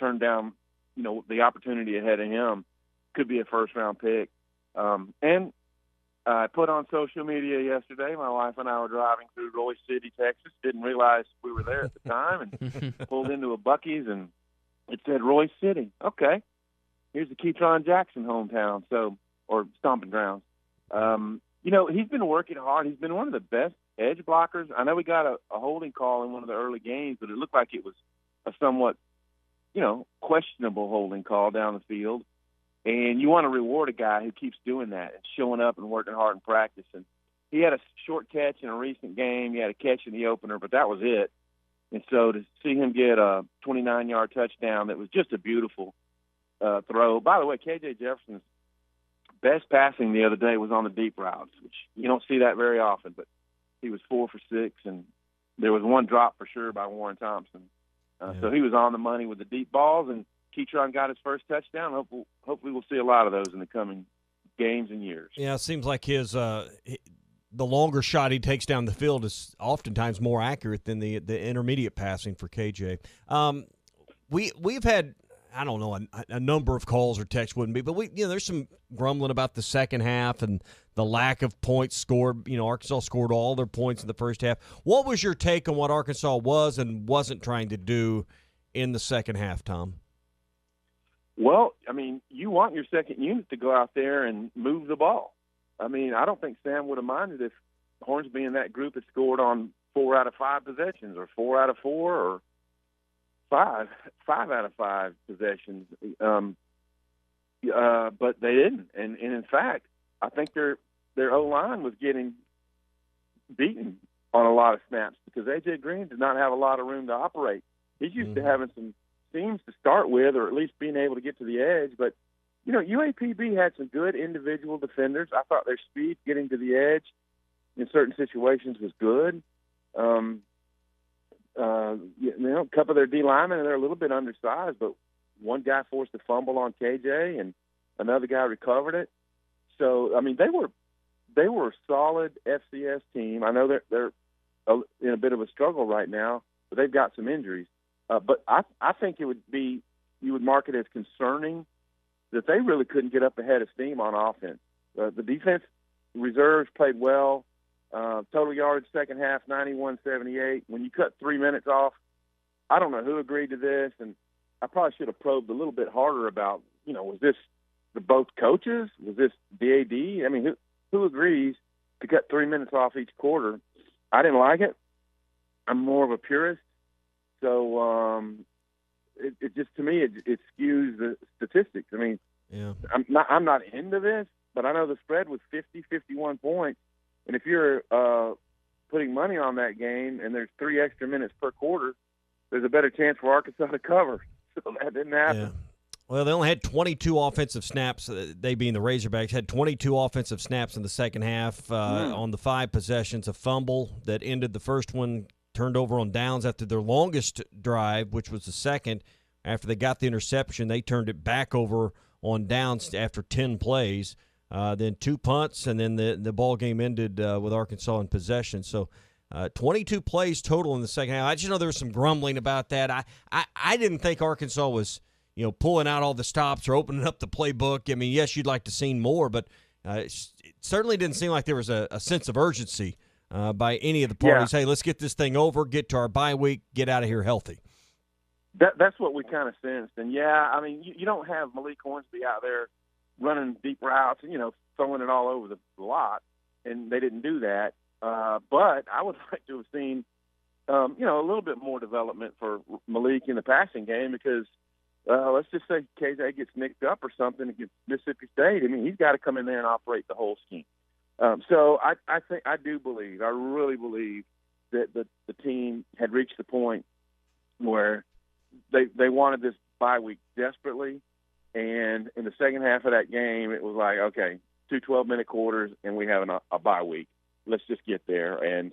turn down, the opportunity ahead of him. could be a first-round pick. And I put on social media yesterday, my wife and I were driving through Roy City, Texas, didn't realize we were there at the time, and pulled into a Buc-ee's, and it said Roy City. Okay, here's the Ketron Jackson hometown, or stomping grounds. He's been working hard. He's been one of the best edge blockers. I know we got a holding call in one of the early games, but it looked like it was a somewhat, questionable holding call down the field. And you want to reward a guy who keeps doing that and showing up and working hard in practice. And he had a short catch in a recent game. He had a catch in the opener, but that was it. And so to see him get a 29-yard touchdown, that was just a beautiful throw. By the way, K.J. Jefferson's best passing the other day was on the deep routes, which you don't see that very often, but he was 4 for 6, and there was one drop for sure by Warren Thompson. So he was on the money with the deep balls, and Ketron got his first touchdown. Hopefully we'll see a lot of those in the coming games and years. Yeah, it seems like his the longer shot he takes down the field is oftentimes more accurate than the intermediate passing for KJ. We've had, I don't know, a number of calls or texts wouldn't be, but there's some grumbling about the second half and the lack of points scored. Arkansas scored all their points in the first half. What was your take on what Arkansas was and wasn't trying to do in the second half, Tom? Well, you want your second unit to go out there and move the ball. I don't think Sam would have minded if Hornsby and that group had scored on 4 out of 5 possessions, or 4 out of 4, or 5 out of 5 possessions. But they didn't. And in fact, I think their O-line was getting beaten on a lot of snaps because A.J. Green did not have a lot of room to operate. He's used to having some seams to start with, or at least being able to get to the edge. But, UAPB had some good individual defenders. I thought their speed getting to the edge in certain situations was good. A couple of their D linemen, they're a little bit undersized, but one guy forced a fumble on KJ, and another guy recovered it. So, they were a solid FCS team. I know they're in a bit of a struggle right now, but they've got some injuries. But I think you would mark it as concerning that they really couldn't get up ahead of steam on offense. The defense reserves played well. Total yards second half, 91-78. When you cut 3 minutes off, I don't know who agreed to this, and I probably should have probed a little bit harder about, was this both coaches? Was this DAD? Who agrees to cut 3 minutes off each quarter? I didn't like it. I'm more of a purist. So it just, to me, it skews the statistics. I'm not into this, but I know the spread was 51 points. And if you're putting money on that game and there's 3 extra minutes per quarter, there's a better chance for Arkansas to cover. So that didn't happen. Yeah. Well, they only had 22 offensive snaps. They being the Razorbacks had 22 offensive snaps in the second half on the 5 possessions. A fumble that ended the first one, turned over on downs after their longest drive, which was the second. After they got the interception, they turned it back over on downs after 10 plays. Then 2 punts, and then the ball game ended with Arkansas in possession. So 22 plays total in the second half. I just know there was some grumbling about that. I didn't think Arkansas was pulling out all the stops or opening up the playbook. Yes, you'd like to see more, but it certainly didn't seem like there was a sense of urgency by any of the parties. Yeah. Hey, let's get this thing over, get to our bye week, get out of here healthy. That's what we kind of sensed. And, you don't have Malik Hornsby out there running deep routes and, throwing it all over the lot, and they didn't do that. But I would like to have seen, a little bit more development for Malik in the passing game because let's just say KJ gets nicked up or something against Mississippi State. He's got to come in there and operate the whole scheme. So I really believe that the team had reached the point where they wanted this bye week desperately. And in the second half of that game, it was like, okay, 2 12-minute quarters, and we have a bye week. Let's just get there. And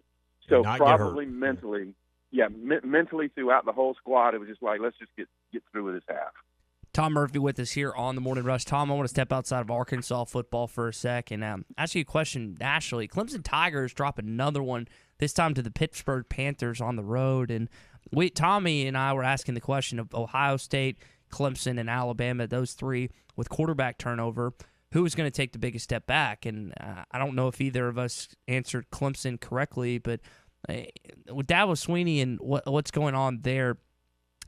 so probably mentally throughout the whole squad, it was just like, let's just get through with this half. Tom Murphy with us here on the Morning Rush. Tom, I want to step outside of Arkansas football for a sec and ask you a question nationally. Clemson Tigers drop another one, this time to the Pittsburgh Panthers on the road. And Tommy and I were asking the question of Ohio State. Clemson and Alabama, those three with quarterback turnover. Who was going to take the biggest step back? And I don't know if either of us answered Clemson correctly, but with Dabo Swinney and what's going on there,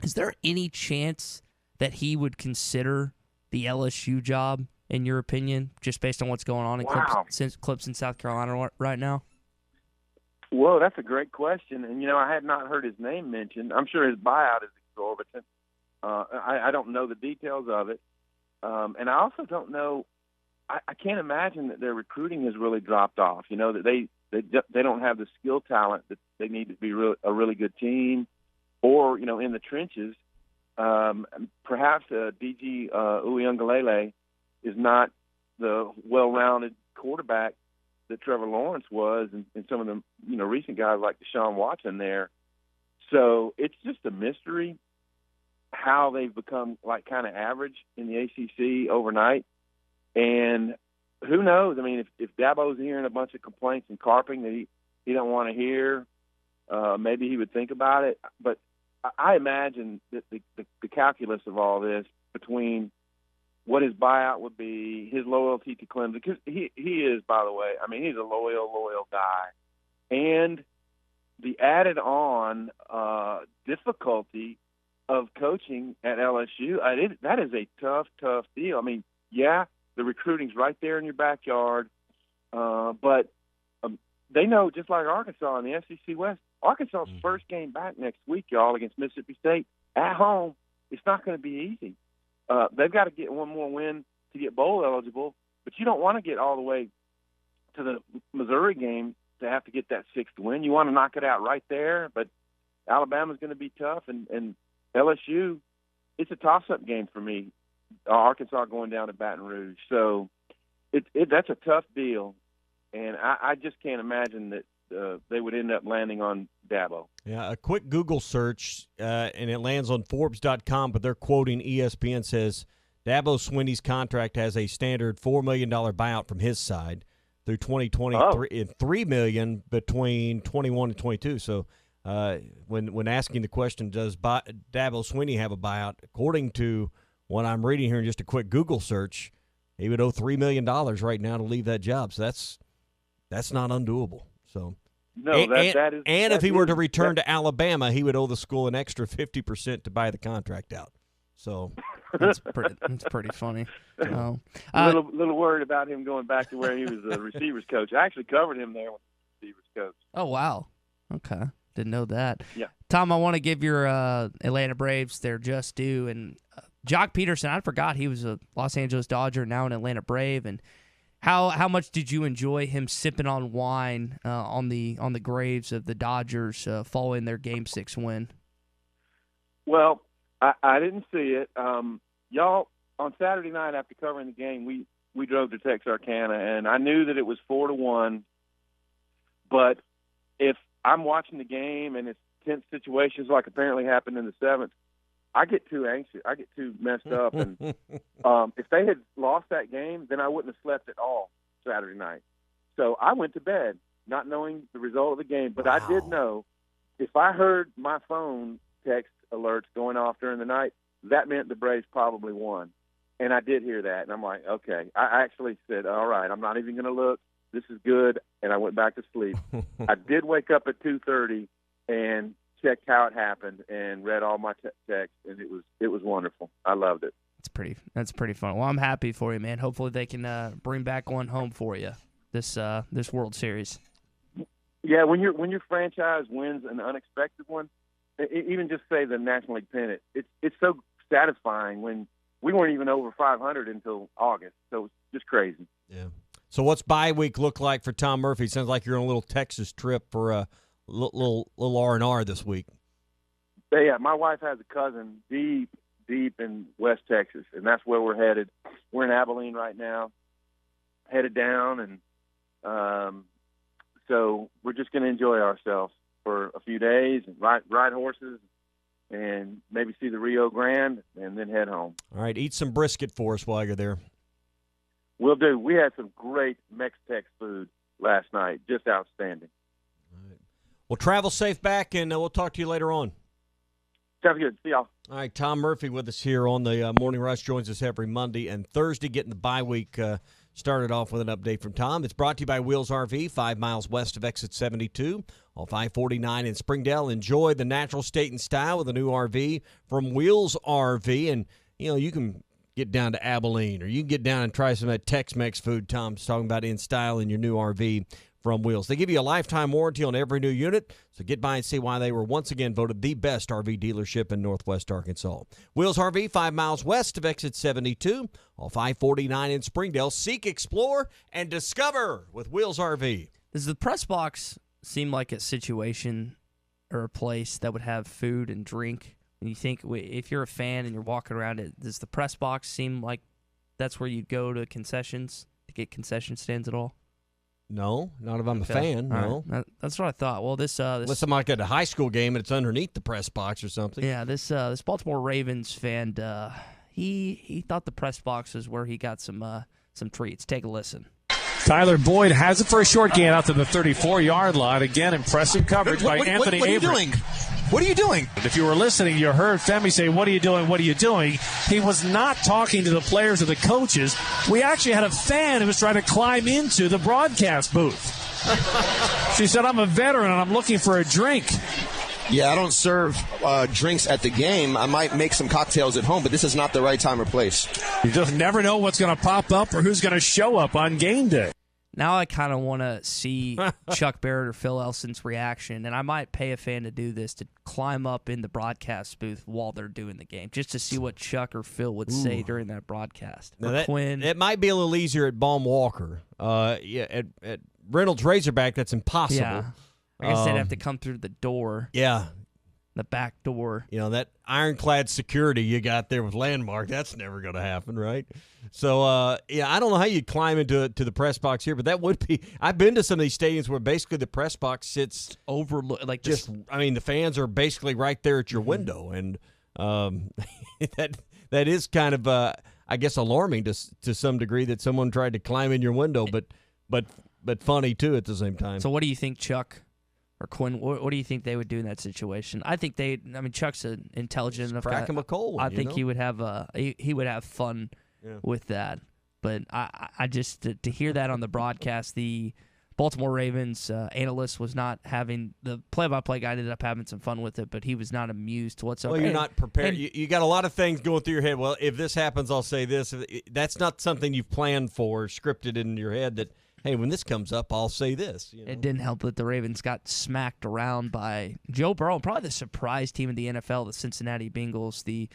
is there any chance that he would consider the LSU job, in your opinion, just based on what's going on in Clemson, South Carolina right now? Whoa, that's a great question. And, I had not heard his name mentioned. I'm sure his buyout is exorbitant. I don't know the details of it. And I also don't know, I can't imagine that their recruiting has really dropped off. That they don't have the skill talent that they need to be a really good team, or in the trenches. Perhaps DG Uiagalelei is not the well-rounded quarterback that Trevor Lawrence was, and some of the recent guys like Deshaun Watson there. So it's just a mystery how they've become kind of average in the ACC overnight. And who knows? I mean, if Dabo's hearing a bunch of complaints and carping that he don't want to hear, maybe he would think about it. But I imagine that the calculus of all this, between what his buyout would be, his loyalty to Clemson, because he is, by the way, he's a loyal guy, and the added on difficulty of coaching at LSU, that is a tough deal. The recruiting's right there in your backyard, but they know, just like Arkansas in the SEC West, Arkansas's first game back next week, y'all, against Mississippi State at home. It's not going to be easy. They've got to get one more win to get bowl eligible, but you don't want to get all the way to the Missouri game to have to get that sixth win. You want to knock it out right there, but Alabama's going to be tough, and LSU, it's a toss-up game for me. Arkansas going down to Baton Rouge. So that's a tough deal, and I just can't imagine that they would end up landing on Dabo. Yeah, a quick Google search, and it lands on Forbes.com, but they're quoting ESPN, says Dabo Swinney's contract has a standard $4 million buyout from his side through 2023 and $3 million between 21 and 22. So when asking the question, does Dabo Swinney have a buyout, according to what I'm reading here in just a quick Google search, he would owe $3 million right now to leave that job. So that's not undoable. So that is. And if he were to return to Alabama, he would owe the school an extra 50% to buy the contract out. So that's pretty funny. Little worried about him going back to where he was a receivers coach. I actually covered him there with the receivers coach. Oh wow, okay, didn't know that. Yeah, Tom, I want to give your Atlanta Braves their just due, and Jock Peterson, I forgot he was a Los Angeles Dodger, now an Atlanta Brave, and how much did you enjoy him sipping on wine on the graves of the Dodgers following their Game 6 win? Well, I didn't see it. Y'all, on Saturday night after covering the game, we drove to Texarkana, and I knew that it was 4-1. But if I'm watching the game and it's tense situations like apparently happened in the seventh, I get too anxious. I get too messed up. And if they had lost that game, then I wouldn't have slept at all Saturday night. So I went to bed not knowing the result of the game. But I did know if I heard my phone text alerts going off during the night, that meant the Braves probably won. And I did hear that. And I'm like, okay. I actually said, all right, I'm not even going to look. This is good. And I went back to sleep. I did wake up at 2:30 and checked how it happened and read all my texts, and it was wonderful. I loved it. That's pretty fun. Well, I'm happy for you, man. Hopefully they can bring back one home for you this World Series. Yeah, when your franchise wins an unexpected one, even just say the National League pennant, it's so satisfying. When we weren't even over 500 until August, so it's just crazy. Yeah. So what's bye week look like for Tom Murphy? Sounds like you're on a little Texas trip for a little R&R this week. Yeah, my wife has a cousin deep in West Texas, and that's where we're headed. We're in Abilene right now, headed down, and so we're just going to enjoy ourselves for a few days and ride horses and maybe see the Rio Grande and then head home. All right, eat some brisket for us while you're there. Will do. We had some great Mex-Tex food last night, just outstanding. Well, travel safe back, and we'll talk to you later on. Sounds good. See y'all. All right, Tom Murphy with us here on the Morning Rush. Joins us every Monday and Thursday, getting the bye week started off with an update from Tom. It's brought to you by Wheels RV, 5 miles west of exit 72 off I-49 in Springdale. Enjoy the natural state and style with a new RV from Wheels RV. And, you can get down to Abilene, or you can get down and try some of that Tex-Mex food Tom's talking about in style in your new RV from Wheels. They give you a lifetime warranty on every new unit, so get by and see why they were once again voted the best RV dealership in Northwest Arkansas. Wheels RV, 5 miles west of exit 72 off I-49 in Springdale. Seek, explore, and discover with Wheels RV. Does the press box seem like a situation or a place that would have food and drink? And you think, if you're a fan and you're walking around it, does the press box seem like that's where you'd go to concessions to get concession stands at all? No, not if I'm a fan. No, right. That's what I thought. Well, this unless I'm like at a high school game and it's underneath the press box or something. Yeah, this Baltimore Ravens fan, he thought the press box was where he got some treats. Take a listen. Tyler Boyd has it for a short gain out to the 34-yard line. Again, impressive coverage by Anthony Avery. What are you doing? If you were listening, you heard Femi say, "What are you doing? What are you doing?" He was not talking to the players or the coaches. We actually had a fan who was trying to climb into the broadcast booth. She said, "I'm a veteran and I'm looking for a drink." Yeah, I don't serve drinks at the game. I might make some cocktails at home, but this is not the right time or place. You just never know what's going to pop up or who's going to show up on game day. Now I kind of want to see Chuck Barrett or Phil Elson's reaction, and I might pay a fan to do this, to climb up in the broadcast booth while they're doing the game, just to see what Chuck or Phil would say during that broadcast. Now Quinn. It might be a little easier at Baum Walker. At Reynolds Razorback, that's impossible. Yeah. I guess they'd have to come through the door. Yeah. The back door. That ironclad security you got there with Landmark, that's never going to happen, right? So, I don't know how you climb into the press box here, but that would be – I've been to some of these stadiums where basically the press box sits – the fans are basically right there at your window, and that is kind of, I guess, alarming to some degree that someone tried to climb in your window, but funny, too, at the same time. So what do you think, Chuck – or Quinn, what do you think they would do in that situation? I think Chuck's an intelligent enough guy. Crack him a cold one, I think he would have he would have fun with that. But I just to hear that on the broadcast, the Baltimore Ravens analyst was not having, the play-by-play guy ended up having some fun with it, but he was not amused whatsoever. Well, you're not prepared. You got a lot of things going through your head. Well, if this happens, I'll say this. That's not something you've planned for, scripted in your head that, hey, when this comes up, I'll say this. It didn't help that the Ravens got smacked around by Joe Burrow, probably the surprise team in the NFL, the Cincinnati Bengals. The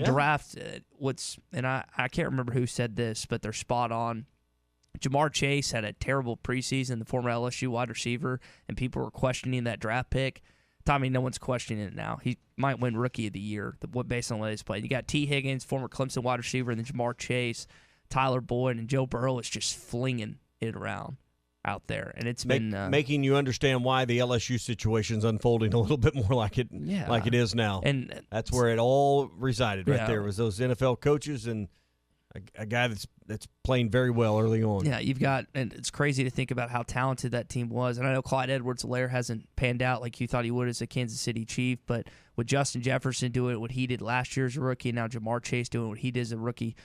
draft, and I can't remember who said this, but they're spot on. Jamar Chase had a terrible preseason, the former LSU wide receiver, and people were questioning that draft pick. Tommy, no one's questioning it now. He might win Rookie of the Year based on what he's played. You got T. Higgins, former Clemson wide receiver, and then Jamar Chase, Tyler Boyd, and Joe Burrow is just flinging it around out there, and it's been making you understand why the LSU situation's unfolding a little bit more like it is now, and that's where it all resided right there, was those NFL coaches and a guy that's playing very well early on. Yeah, you've got, and it's crazy to think about how talented that team was, and I know Clyde Edwards-Helaire hasn't panned out like you thought he would as a Kansas City Chief, but with Justin Jefferson doing what he did last year as a rookie, and now Jamar Chase doing what he did as a rookie.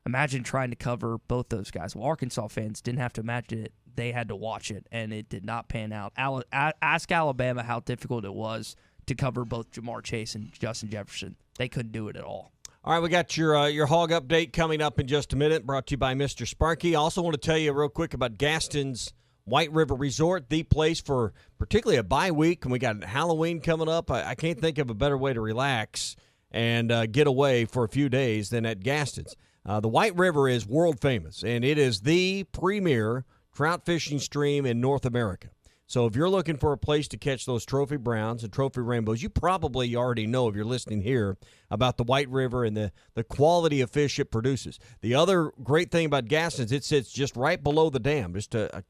Imagine trying to cover both those guys. Well, Arkansas fans didn't have to imagine it. They had to watch it, and it did not pan out. Ask Alabama how difficult it was to cover both Jamar Chase and Justin Jefferson. They couldn't do it at all. All right, we got your hog update coming up in just a minute, brought to you by Mr. Sparky. I also want to tell you real quick about Gaston's White River Resort, the place for particularly a bye week, and we got Halloween coming up. I can't think of a better way to relax and get away for a few days than at Gaston's. The White River is world famous, and it is the premier trout fishing stream in North America. So if you're looking for a place to catch those trophy browns and trophy rainbows, you probably already know, if you're listening here, about the White River and the quality of fish it produces. The other great thing about Gaston's, it sits just right below the dam, just a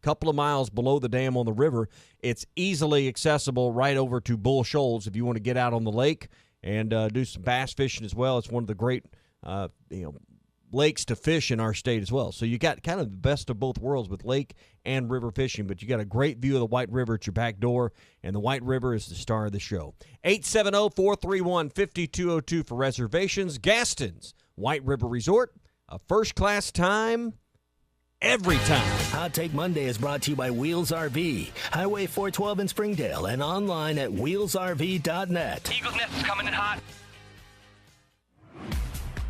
couple of miles below the dam on the river. It's easily accessible right over to Bull Shoals if you want to get out on the lake and do some bass fishing as well. It's one of the great lakes to fish in our state as well. So you got kind of the best of both worlds with lake and river fishing, but you got a great view of the White River at your back door, and the White River is the star of the show. 870-431-5202 for reservations. Gaston's White River Resort, a first-class time every time. Hot Take Monday is brought to you by Wheels RV, Highway 412 in Springdale, and online at wheelsrv.net. Eagles Nest is coming in hot.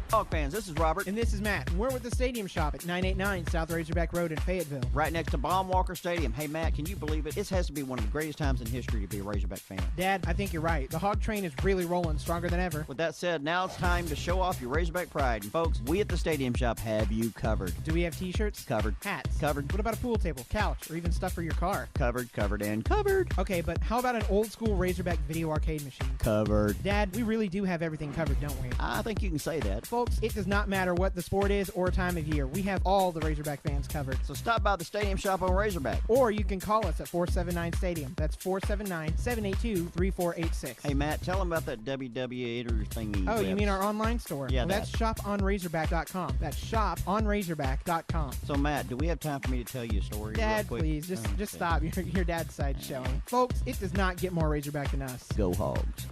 Dog fans, this is Robert. And this is Matt. And we're with the Stadium Shop at 989 South Razorback Road in Fayetteville. Right next to Baum-Walker Stadium. Hey, Matt, can you believe it? This has to be one of the greatest times in history to be a Razorback fan. Dad, I think you're right. The hog train is really rolling, stronger than ever. With that said, now it's time to show off your Razorback pride. And folks, we at the Stadium Shop have you covered. Do we have T-shirts? Covered. Hats? Covered. What about a pool table, couch, or even stuff for your car? Covered, covered, and covered. Okay, but how about an old-school Razorback video arcade machine? Covered. Dad, we really do have everything covered, don't we? I think you can say that. Folks, it does not matter what the sport is or time of year. We have all the Razorback fans covered. So stop by the Stadium Shop on Razorback. Or you can call us at 479-STADIUM. That's 479-782-3486. Hey, Matt, tell them about that WW8 thingy. Oh, you mean our online store? Yeah, well, that's shoponrazorback.com. That's shoponrazorback.com. So, Matt, do we have time for me to tell you a story? Dad, please, just stop your dad's side showing. Folks, it does not get more Razorback than us. Go Hogs.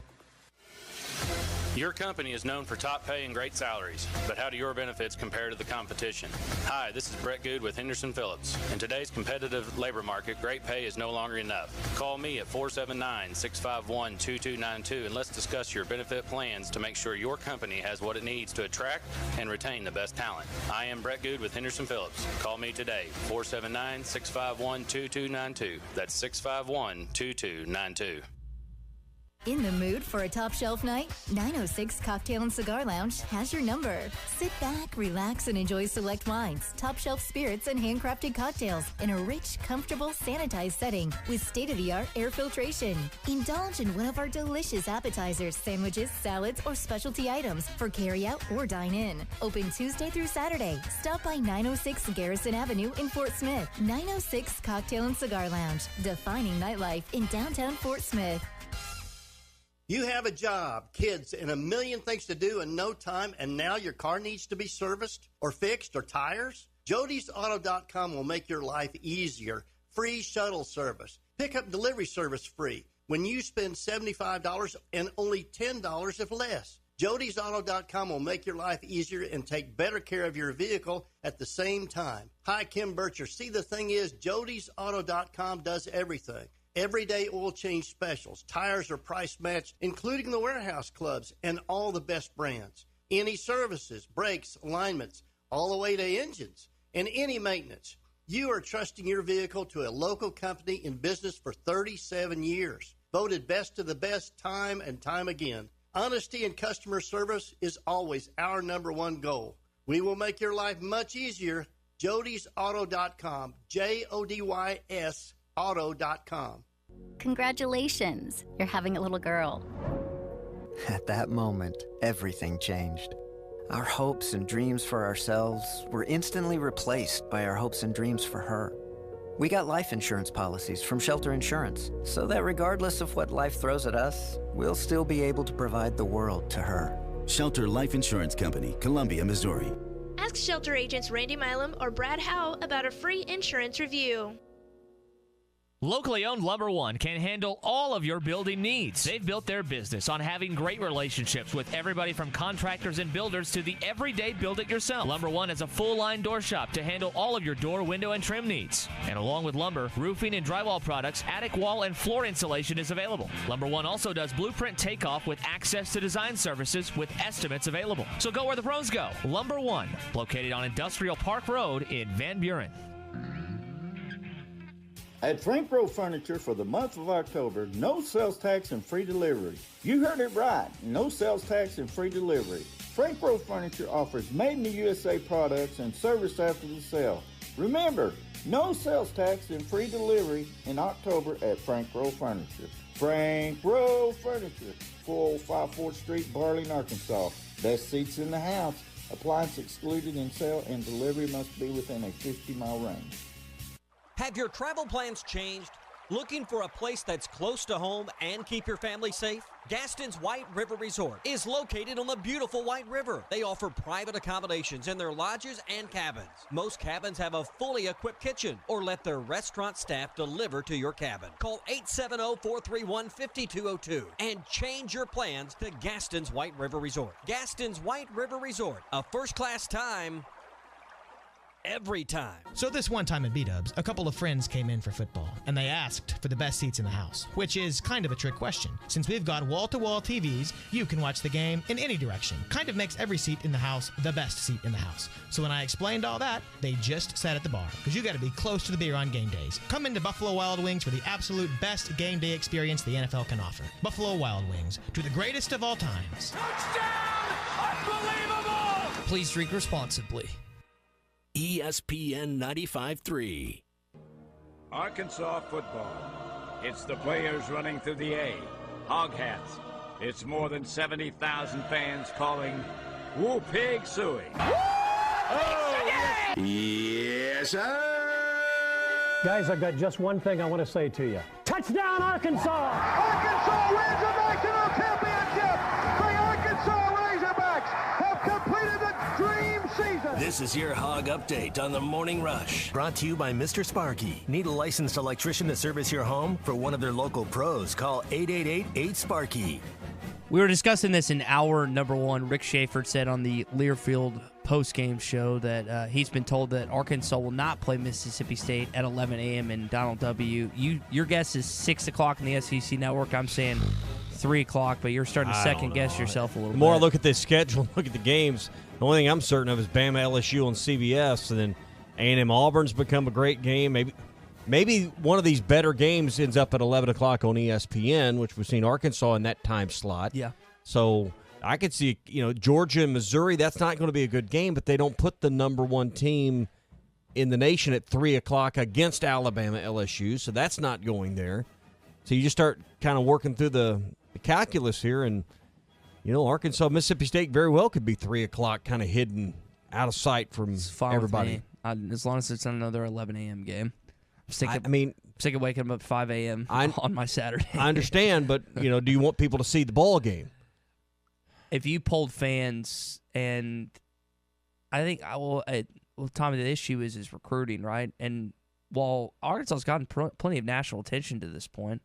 Your company is known for top pay and great salaries, but how do your benefits compare to the competition? Hi, this is Brett Good with Henderson Phillips. In today's competitive labor market, great pay is no longer enough. Call me at 479-651-2292 and let's discuss your benefit plans to make sure your company has what it needs to attract and retain the best talent. I am Brett Good with Henderson Phillips. Call me today, 479-651-2292. That's 651-2292. In the mood for a top shelf night? 906 Cocktail and Cigar Lounge has your number. Sit back, relax, and enjoy select wines, top shelf spirits, and handcrafted cocktails in a rich, comfortable, sanitized setting with state-of-the-art air filtration. Indulge in one of our delicious appetizers, sandwiches, salads, or specialty items for carry-out or dine-in. Open Tuesday through Saturday. Stop by 906 Garrison Avenue in Fort Smith. 906 Cocktail and Cigar Lounge, defining nightlife in downtown Fort Smith. You have a job, kids, and a million things to do in no time, and now your car needs to be serviced or fixed or tires? Jody'sAuto.com will make your life easier. Free shuttle service. Pickup delivery service free when you spend $75 and only $10 if less. Jody'sAuto.com will make your life easier and take better care of your vehicle at the same time. Hi, Kim Bircher. See, the thing is, Jody'sAuto.com does everything. Everyday oil change specials, tires are price matched, including the warehouse clubs and all the best brands. Any services, brakes, alignments, all the way to engines, and any maintenance. You are trusting your vehicle to a local company in business for 37 years. Voted best of the best time and time again. Honesty and customer service is always our number one goal. We will make your life much easier. Jody'sAuto.com, JODYS auto.com. Congratulations, you're having a little girl. At that moment, everything changed. Our hopes and dreams for ourselves were instantly replaced by our hopes and dreams for her. We got life insurance policies from Shelter Insurance, so that regardless of what life throws at us, we'll still be able to provide the world to her. Shelter Life Insurance Company, Columbia, Missouri. Ask Shelter agents Randy Milam or Brad Howe about a free insurance review. Locally owned Lumber One can handle all of your building needs. They've built their business on having great relationships with everybody from contractors and builders to the everyday build-it-yourself. Lumber One has a full-line door shop to handle all of your door, window, and trim needs. And along with lumber, roofing and drywall products, attic wall and floor insulation is available. Lumber One also does blueprint takeoff with access to design services with estimates available. So go where the pros go. Lumber One, located on Industrial Park Road in Van Buren. At Frank Rowe Furniture for the month of October, no sales tax and free delivery. You heard it right, no sales tax and free delivery. Frank Rowe Furniture offers made-in-the-USA products and service after the sale. Remember, no sales tax and free delivery in October at Frank Rowe Furniture. Frank Rowe Furniture, 405 4th Street, Barling, Arkansas. Best seats in the house. Appliance excluded in sale and delivery must be within a 50-mile range. Have your travel plans changed? Looking for a place that's close to home and keep your family safe? Gaston's White River Resort is located on the beautiful White River. They offer private accommodations in their lodges and cabins. Most cabins have a fully equipped kitchen or let their restaurant staff deliver to your cabin. Call 870-431-5202 and change your plans to Gaston's White River Resort. Gaston's White River Resort, a first-class time every time. So this one time at B-Dubs, a couple of friends came in for football, and they asked for the best seats in the house, which is kind of a trick question. Since we've got wall-to-wall TVs, you can watch the game in any direction. Kind of makes every seat in the house the best seat in the house. So when I explained all that, they just sat at the bar, because you got to be close to the beer on game days. Come into Buffalo Wild Wings for the absolute best game day experience the NFL can offer. Buffalo Wild Wings, to the greatest of all times. Touchdown! Unbelievable! Please drink responsibly. ESPN 95.3. Arkansas football. It's the players running through the A. Hog hats. It's more than 70,000 fans calling Woo Pig Suey. Oh, yes, sir. Guys, I've got just one thing I want to say to you. Touchdown, Arkansas! Arkansas wins the national championship! The Arkansas Razorbacks have completed the dream season! This is your Hog Update on the Morning Rush. Brought to you by Mr. Sparky. Need a licensed electrician to service your home? For one of their local pros, call 888-8-SPARKY. We were discussing this in hour number one. Rick Schaefer said on the Learfield post-game show that he's been told that Arkansas will not play Mississippi State at 11 a.m. in Donald W. Your guess is 6 o'clock in the SEC Network. I'm saying 3 o'clock, but you're starting to second-guess yourself a little bit. The more I look at this schedule, look at the games, the only thing I'm certain of is Bama, LSU on CBS, and then A&M Auburn's become a great game. Maybe one of these better games ends up at 11 o'clock on ESPN, which we've seen Arkansas in that time slot. Yeah. So I could see, Georgia and Missouri, that's not going to be a good game, but they don't put the number one team in the nation at 3 o'clock against Alabama, LSU, so that's not going there. So you just start kind of working through the calculus here, and, Arkansas, Mississippi State very well could be 3 o'clock kind of hidden out of sight from everybody. As long as it's not another 11 a.m. game. I'm sick of waking up at 5 a.m. on my Saturday. I understand, but, do you want people to see the ball game? If you polled fans, and I think Tommy, the issue is recruiting, right? And while Arkansas's gotten plenty of national attention to this point,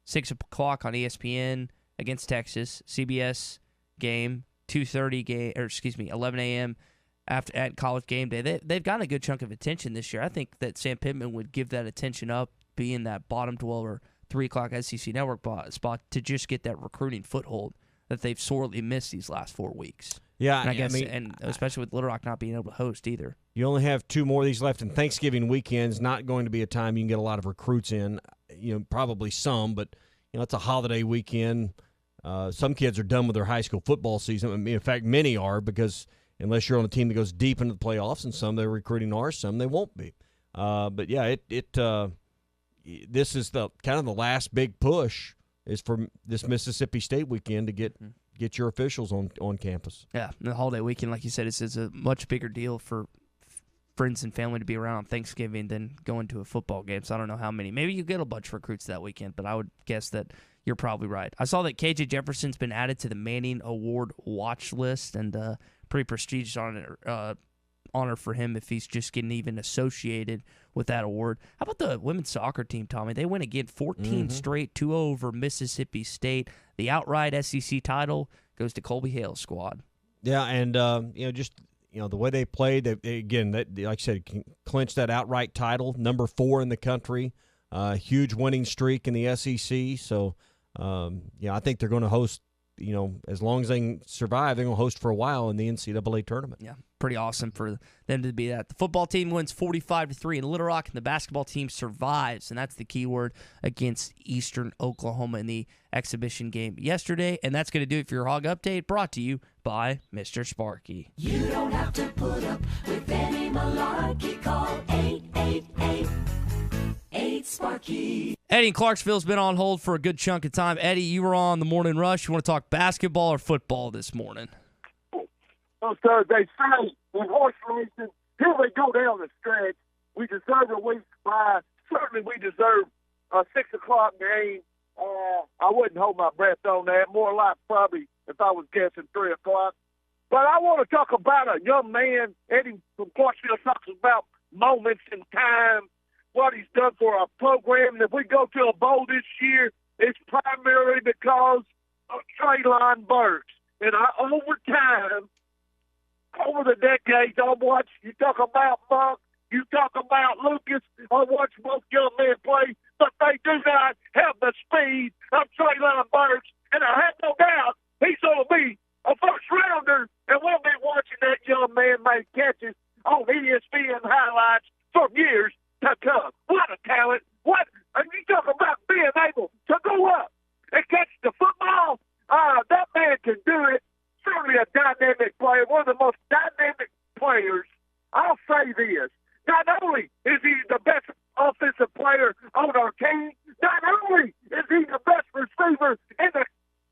6 o'clock on ESPN against Texas, CBS game, 2:30 game, 11 a.m. at College Game Day. They've gotten a good chunk of attention this year. I think that Sam Pittman would give that attention up, being that bottom dweller 3 o'clock SEC Network spot, to just get that recruiting foothold that they've sorely missed these last 4 weeks. Yeah, and I guess, and especially with Little Rock not being able to host either. You only have 2 more of these left, and Thanksgiving weekend's not going to be a time you can get a lot of recruits in. Probably some, but it's a holiday weekend. Some kids are done with their high school football season. In fact, many are, because unless you're on a team that goes deep into the playoffs, and some they're recruiting are, some they won't be. But yeah, this is the kind of the last big push is for this Mississippi State weekend to get your officials on campus. Yeah, the holiday weekend, like you said, it's a much bigger deal for friends and family to be around on Thanksgiving than going to a football game. So I don't know how many. Maybe you get a bunch of recruits that weekend, but I would guess that you're probably right. I saw that KJ Jefferson's been added to the Manning Award watch list, and pretty prestigious honor for him if he's just getting even associated with that award. How about the women's soccer team, Tommy? They win again 14 straight, 2-0 over Mississippi State. The outright SEC title goes to Colby Hale's squad. Yeah, and the way they played, like I said, clinched that outright title, number 4 in the country, huge winning streak in the SEC. So, I think they're going to host. As long as they can survive, they're going to host for a while in the NCAA tournament. Yeah, pretty awesome for them to be that. The football team wins 45-3 in Little Rock, and the basketball team survives, and that's the key word, against Eastern Oklahoma in the exhibition game yesterday. And that's going to do it for your Hog Update, brought to you by Mr. Sparky. You don't have to put up with any malarkey. Call 888-8-SPARKY. Eddie in Clarksville's been on hold for a good chunk of time. Eddie, you were on the Morning Rush. You want to talk basketball or football this morning? Oh, sir, they say in horse racing, here we go down the stretch. We deserve a week bye. Certainly we deserve a 6 o'clock game, I wouldn't hold my breath on that. More like probably, if I was guessing, 3 o'clock. But I want to talk about a young man. Eddie from Clarksville talks about moments in time, what he's done for our program. And if we go to a bowl this year, it's primarily because of Traylon Burks. And over time, over the decades, I watched, you talk about Monk, you talk about Lucas, I watch both young men play, but they do not have the speed of Traylon Burks. And I have no doubt he's going to be a first-rounder, and we'll be watching that young man make catches on ESPN highlights for years to come. What a talent. And you talk about being able to go up and catch the football. That man can do it. Certainly a dynamic player, one of the most dynamic players. I'll say this. Not only is he the best offensive player on our team, not only is he the best receiver in the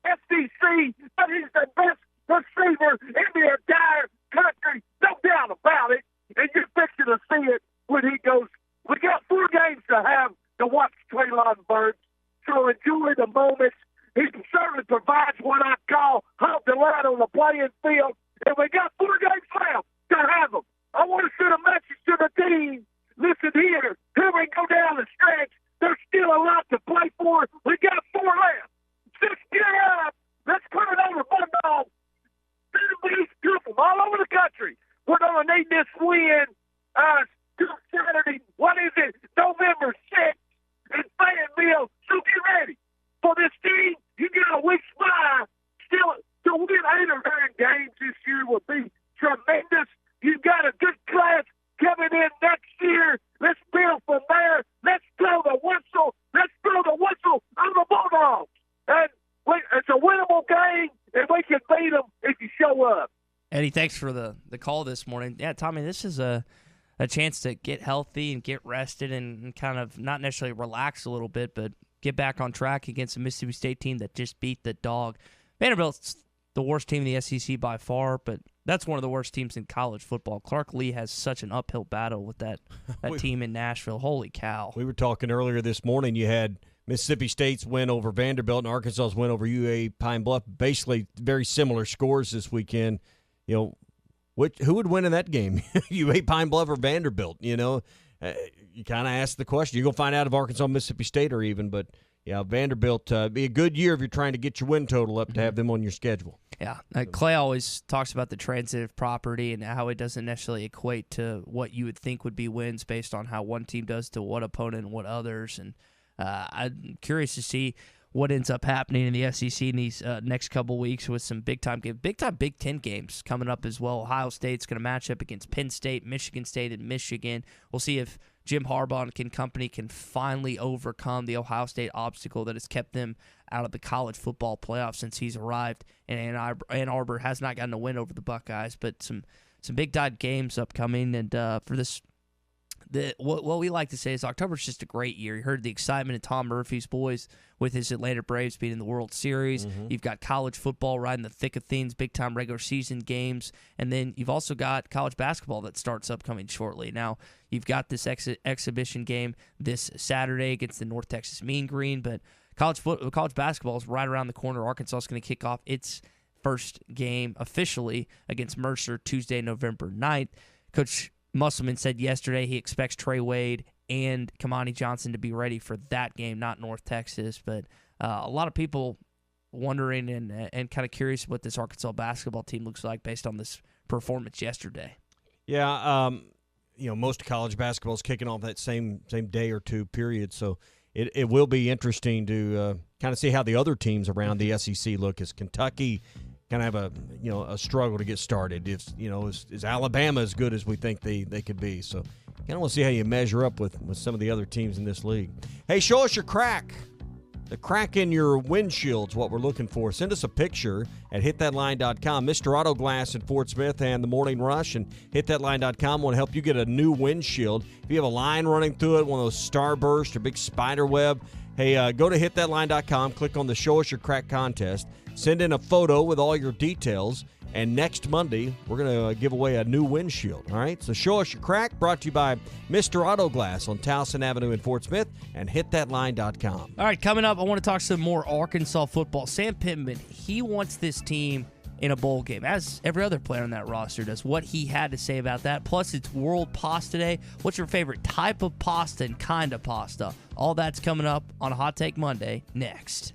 SEC, but he's the best receiver in the entire country. No doubt about it. And you're fixing to see it when he goes. We got 4 games to have to watch Traylon Burks, so enjoy the moments. He certainly provides what I call half the line on the playing field, and we got 4 games left to have him. I want to send a message to the team. Listen here, here we go down the stretch. There's still a lot to play for. We got 4 left. Just get up. Let's put it over Bulldog. All over the country. We're going to need this win Saturday. What is it? November 6th in Fayetteville. So get ready for this team. You got a week's bye. Still, to win 8 or 9 games this year will be tremendous. You've got a good class coming in next year. Let's build from there. Let's blow the whistle. Let's blow the whistle on the Bulldogs. And it's a winnable game, and we can beat them if you show up. Eddie, thanks for the call this morning. Yeah, Tommy, this is a chance to get healthy and get rested and kind of not necessarily relax a little bit, but get back on track against a Mississippi State team that just beat the dog. Vanderbilt's the worst team in the SEC by far, but that's one of the worst teams in college football. Clark Lee has such an uphill battle with that team in Nashville. Holy cow. We were talking earlier this morning. You had Mississippi State's win over Vanderbilt and Arkansas's win over UA Pine Bluff. Basically very similar scores this weekend. You know, who would win in that game? UA Pine Bluff or Vanderbilt? You know, you kind of ask the question. You're going to find out if Arkansas, Mississippi State are even, but yeah, Vanderbilt be a good year if you're trying to get your win total up to have them on your schedule. Yeah, Clay always talks about the transitive property and how it doesn't necessarily equate to what you would think would be wins based on how one team does to what opponent and what others. And I'm curious to see what ends up happening in the SEC in these next couple weeks with some big-time Big Ten games coming up as well. Ohio State's going to match up against Penn State, Michigan State, and Michigan. We'll see if Jim Harbaugh and company can finally overcome the Ohio State obstacle that has kept them out of the college football playoff since he's arrived. And Ann Arbor has not gotten a win over the Buckeyes, but some big-time games upcoming. And for this, what we like to say is October's just a great year. You heard the excitement of Tom Murphy's boys with his Atlanta Braves being in the World Series. Mm-hmm. You've got college football right in the thick of things, big-time regular season games. And then you've also got college basketball that starts upcoming shortly. Now, you've got this exhibition game this Saturday against the North Texas Mean Green, but college basketball is right around the corner. Arkansas is going to kick off its first game officially against Mercer Tuesday, November 9th. Coach Musselman said yesterday he expects Trey Wade and Kamani Johnson to be ready for that game, not North Texas. But a lot of people wondering and kind of curious what this Arkansas basketball team looks like based on this performance yesterday. Yeah, most college basketball is kicking off that same day or two period, so it will be interesting to kind of see how the other teams around the SEC look. As Kentucky kind of have a struggle to get started. Is Alabama as good as we think they could be? So kind of want to see how you measure up with some of the other teams in this league. Hey, show us your crack. The crack in your windshield's what we're looking for. Send us a picture at hitthatline.com. Mr. Auto Glass in Fort Smith and the Morning Rush and hitthatline.com want to help you get a new windshield. If you have a line running through it, one of those starburst or big spider web, hey, go to hitthatline.com, click on the Show Us Your Crack contest, send in a photo with all your details, And next Monday, we're going to give away a new windshield. All right? So show us your crack. Brought to you by Mr. Auto Glass on Towson Avenue in Fort Smith and hitthatline.com. All right, coming up, I want to talk some more Arkansas football. Sam Pittman, he wants this team in a bowl game, as every other player on that roster does. What he had to say about that. Plus, it's World Pasta Day. What's your favorite type of pasta and kind of pasta? All that's coming up on Hot Take Monday next.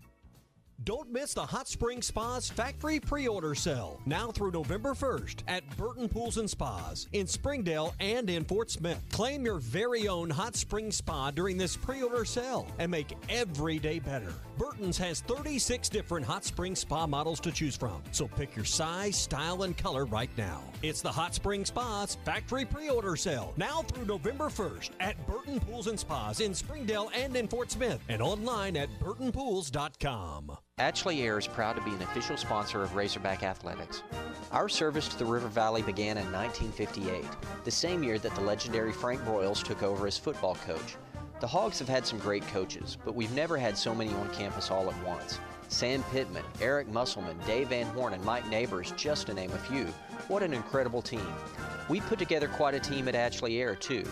Don't miss the Hot Spring Spas Factory Pre-Order Sale, now through November 1st at Burton Pools and Spas in Springdale and in Fort Smith. Claim your very own Hot Spring Spa during this pre-order sale and make every day better. Burton's has 36 different Hot Spring Spa models to choose from, so pick your size, style, and color right now. It's the Hot Spring Spas Factory Pre-Order Sale, now through November 1st at Burton Pools and Spas in Springdale and in Fort Smith, and online at burtonpools.com. Ashley Air is proud to be an official sponsor of Razorback Athletics. Our service to the River Valley began in 1958, the same year that the legendary Frank Broyles took over as football coach. The Hogs have had some great coaches, but we've never had so many on campus all at once. Sam Pittman, Eric Musselman, Dave Van Horn, and Mike Neighbors, just to name a few. What an incredible team. We put together quite a team at Ashley Air, too.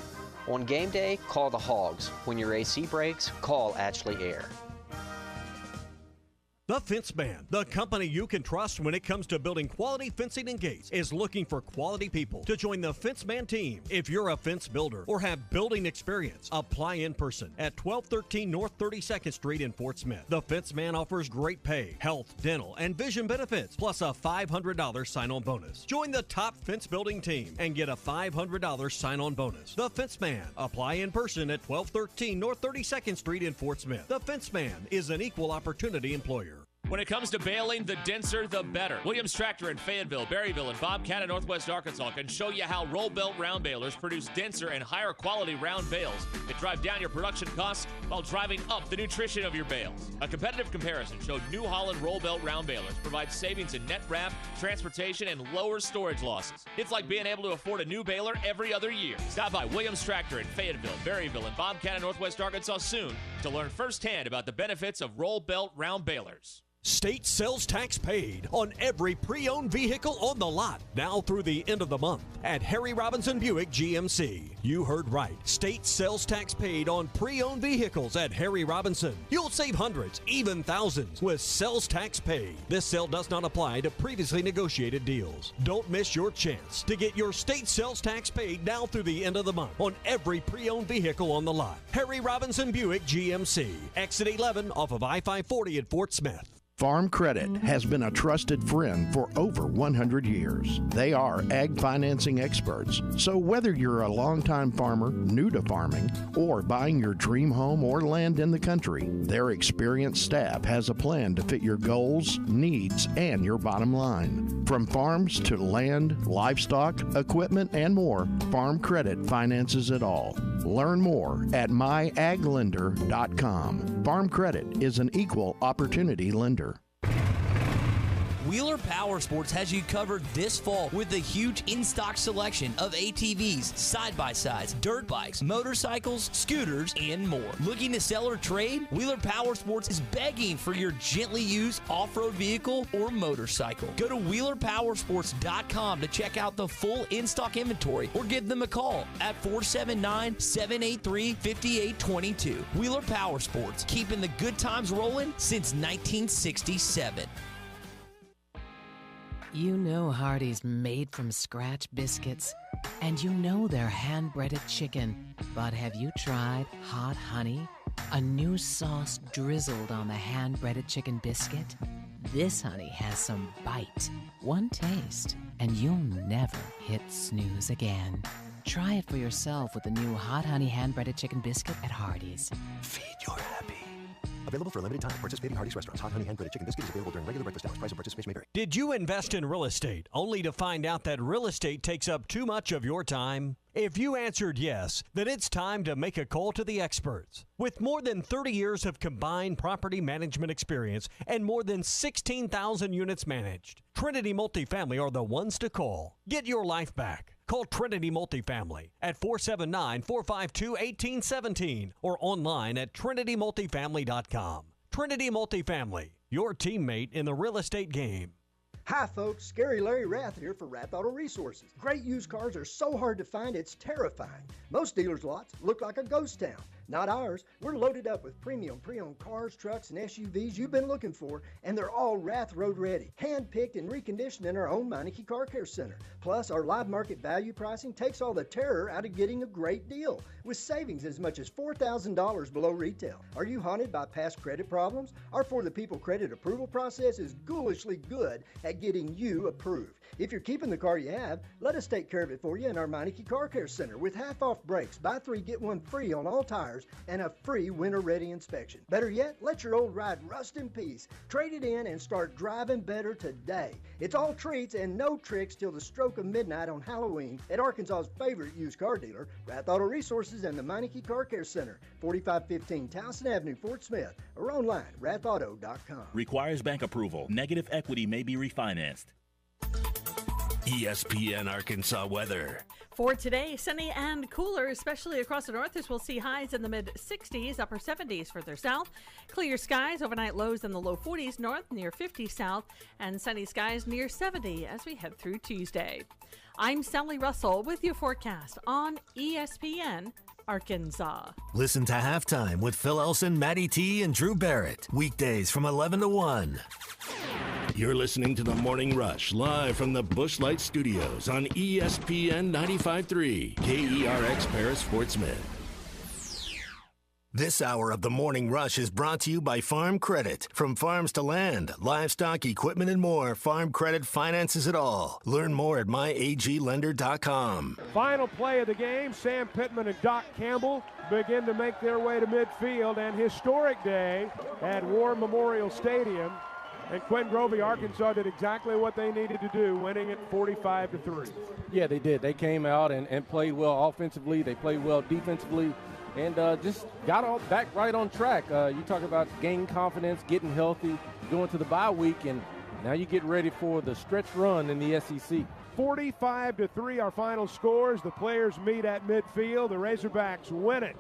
On game day, call the Hogs. When your AC breaks, call Ashley Air. The Fence Man, the company you can trust when it comes to building quality fencing and gates, is looking for quality people to join the Fence Man team. If you're a fence builder or have building experience, apply in person at 1213 North 32nd Street in Fort Smith. The Fence Man offers great pay, health, dental, and vision benefits, plus a $500 sign-on bonus. Join the top fence building team and get a $500 sign-on bonus. The Fence Man. Apply in person at 1213 North 32nd Street in Fort Smith. The Fence Man is an equal opportunity employer. When it comes to baling, the denser, the better. Williams Tractor in Fayetteville, Berryville, and Bobcat in Northwest Arkansas can show you how roll belt round balers produce denser and higher quality round bales that drive down your production costs while driving up the nutrition of your bales. A competitive comparison showed New Holland roll belt round balers provide savings in net wrap, transportation, and lower storage losses. It's like being able to afford a new baler every other year. Stop by Williams Tractor in Fayetteville, Berryville, and Bobcat in Northwest Arkansas soon to learn firsthand about the benefits of roll belt round balers. State sales tax paid on every pre-owned vehicle on the lot, now through the end of the month at Harry Robinson Buick GMC. You heard right. State sales tax paid on pre-owned vehicles at Harry Robinson. You'll save hundreds, even thousands, with sales tax paid. This sale does not apply to previously negotiated deals. Don't miss your chance to get your state sales tax paid now through the end of the month on every pre-owned vehicle on the lot. Harry Robinson Buick GMC. Exit 11 off of I-540 at Fort Smith. Farm Credit has been a trusted friend for over 100 years. They are ag financing experts. So whether you're a longtime farmer, new to farming, or buying your dream home or land in the country, their experienced staff has a plan to fit your goals, needs, and your bottom line. From farms to land, livestock, equipment, and more, Farm Credit finances it all. Learn more at myaglender.com. Farm Credit is an equal opportunity lender. Wheeler Power Sports has you covered this fall with a huge in-stock selection of ATVs, side-by-sides, dirt bikes, motorcycles, scooters, and more. Looking to sell or trade? Wheeler Power Sports is begging for your gently used off-road vehicle or motorcycle. Go to WheelerPowersports.com to check out the full in-stock inventory or give them a call at 479-783-5822. Wheeler Power Sports, keeping the good times rolling since 1967. You know Hardee's made from scratch biscuits, and you know they're hand-breaded chicken. But have you tried Hot Honey? A new sauce drizzled on the hand-breaded chicken biscuit? This honey has some bite, one taste, and you'll never hit snooze again. Try it for yourself with the new Hot Honey hand-breaded chicken biscuit at Hardee's. Feed your happy. Available for a limited time. Participating Hardee's restaurants. Hot Honey hand-breaded chicken biscuit is available during regular breakfast hours. Price and participation may vary. Did you invest in real estate only to find out that real estate takes up too much of your time? If you answered yes, then it's time to make a call to the experts. With more than 30 years of combined property management experience and more than 16,000 units managed, Trinity Multifamily are the ones to call. Get your life back. Call Trinity Multifamily at 479-452-1817 or online at trinitymultifamily.com. Trinity Multifamily, your teammate in the real estate game. Hi folks, Scary Larry Rath here for Rath Auto Resources. Great used cars are so hard to find it's terrifying. Most dealers' lots look like a ghost town. Not ours. We're loaded up with premium pre-owned cars, trucks, and SUVs you've been looking for, and they're all Rath Road ready, hand-picked and reconditioned in our own Meineke Car Care Center. Plus, our live market value pricing takes all the terror out of getting a great deal, with savings as much as $4,000 below retail. Are you haunted by past credit problems? Our For the People credit approval process is ghoulishly good at getting you approved. If you're keeping the car you have, let us take care of it for you in our Meineke Car Care Center with half-off brakes, buy 3, get 1 free on all tires, and a free winter-ready inspection. Better yet, let your old ride rust in peace. Trade it in and start driving better today. It's all treats and no tricks till the stroke of midnight on Halloween at Arkansas's favorite used car dealer, Rath Auto Resources and the Meineke Car Care Center, 4515 Towson Avenue, Fort Smith, or online, rathauto.com. Requires bank approval. Negative equity may be refinanced. ESPN Arkansas weather. For today, sunny and cooler, especially across the north, as we'll see highs in the mid-60s, upper 70s further south. Clear skies, overnight lows in the low 40s north, near 50 south, and sunny skies near 70 as we head through Tuesday. I'm Sally Russell with your forecast on ESPN Arkansas. Listen to Halftime with Phil Elson, Matty T, and Drew Barrett. Weekdays from 11 to 1. You're listening to The Morning Rush, live from the Busch Light Studios on ESPN 95.3, KERX Paris, Fort Smith. This hour of The Morning Rush is brought to you by Farm Credit. From farms to land, livestock, equipment, and more, Farm Credit finances it all. Learn more at myaglender.com. Final play of the game, Sam Pittman and Doc Campbell begin to make their way to midfield, and historic day at War Memorial Stadium. And Quinn Grovey, Arkansas, did exactly what they needed to do, winning it 45-3. Yeah, they did. They came out and played well offensively. They played well defensively, and just got all back right on track. You talk about gaining confidence, getting healthy, going to the bye week, and now you get ready for the stretch run in the SEC. 45-3 our final scores. The players meet at midfield. The Razorbacks win it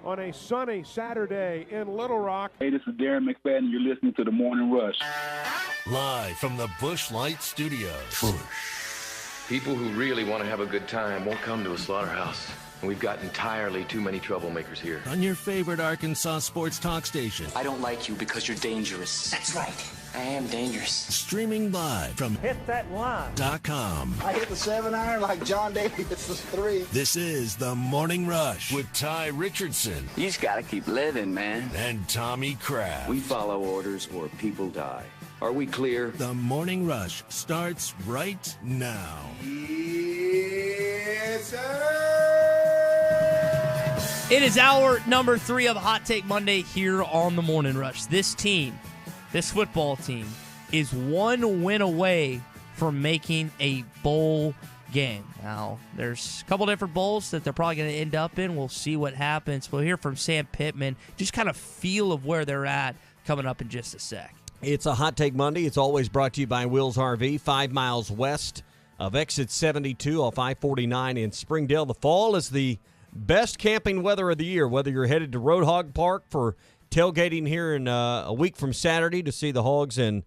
on a sunny Saturday in Little Rock. Hey, this is Darren McFadden. You're listening to The Morning Rush. Live from the Busch Light Studios. People who really want to have a good time won't come to a slaughterhouse. And we've got entirely too many troublemakers here. On your favorite Arkansas sports talk station. I don't like you because you're dangerous. That's right. I am dangerous. Streaming live from hitthatline.com. I hit the 7-iron like John Daly hits the 3. This is The Morning Rush with Ty Richardson. You just got to keep living, man. And Tommy Kraft. We follow orders or people die. Are we clear? The Morning Rush starts right now. Yes, sir. It is hour number 3 of Hot Take Monday here on The Morning Rush. This football team, is 1 win away from making a bowl game. Now, there's a couple different bowls that they're probably going to end up in. We'll see what happens. We'll hear from Sam Pittman, just kind of feel of where they're at coming up in just a sec. It's a Hot Take Monday. It's always brought to you by Wills RV, 5 miles west of exit 72 off I-49 in Springdale. The fall is the best camping weather of the year, whether you're headed to Roadhog Park for tailgating here in a week from Saturday to see the Hogs and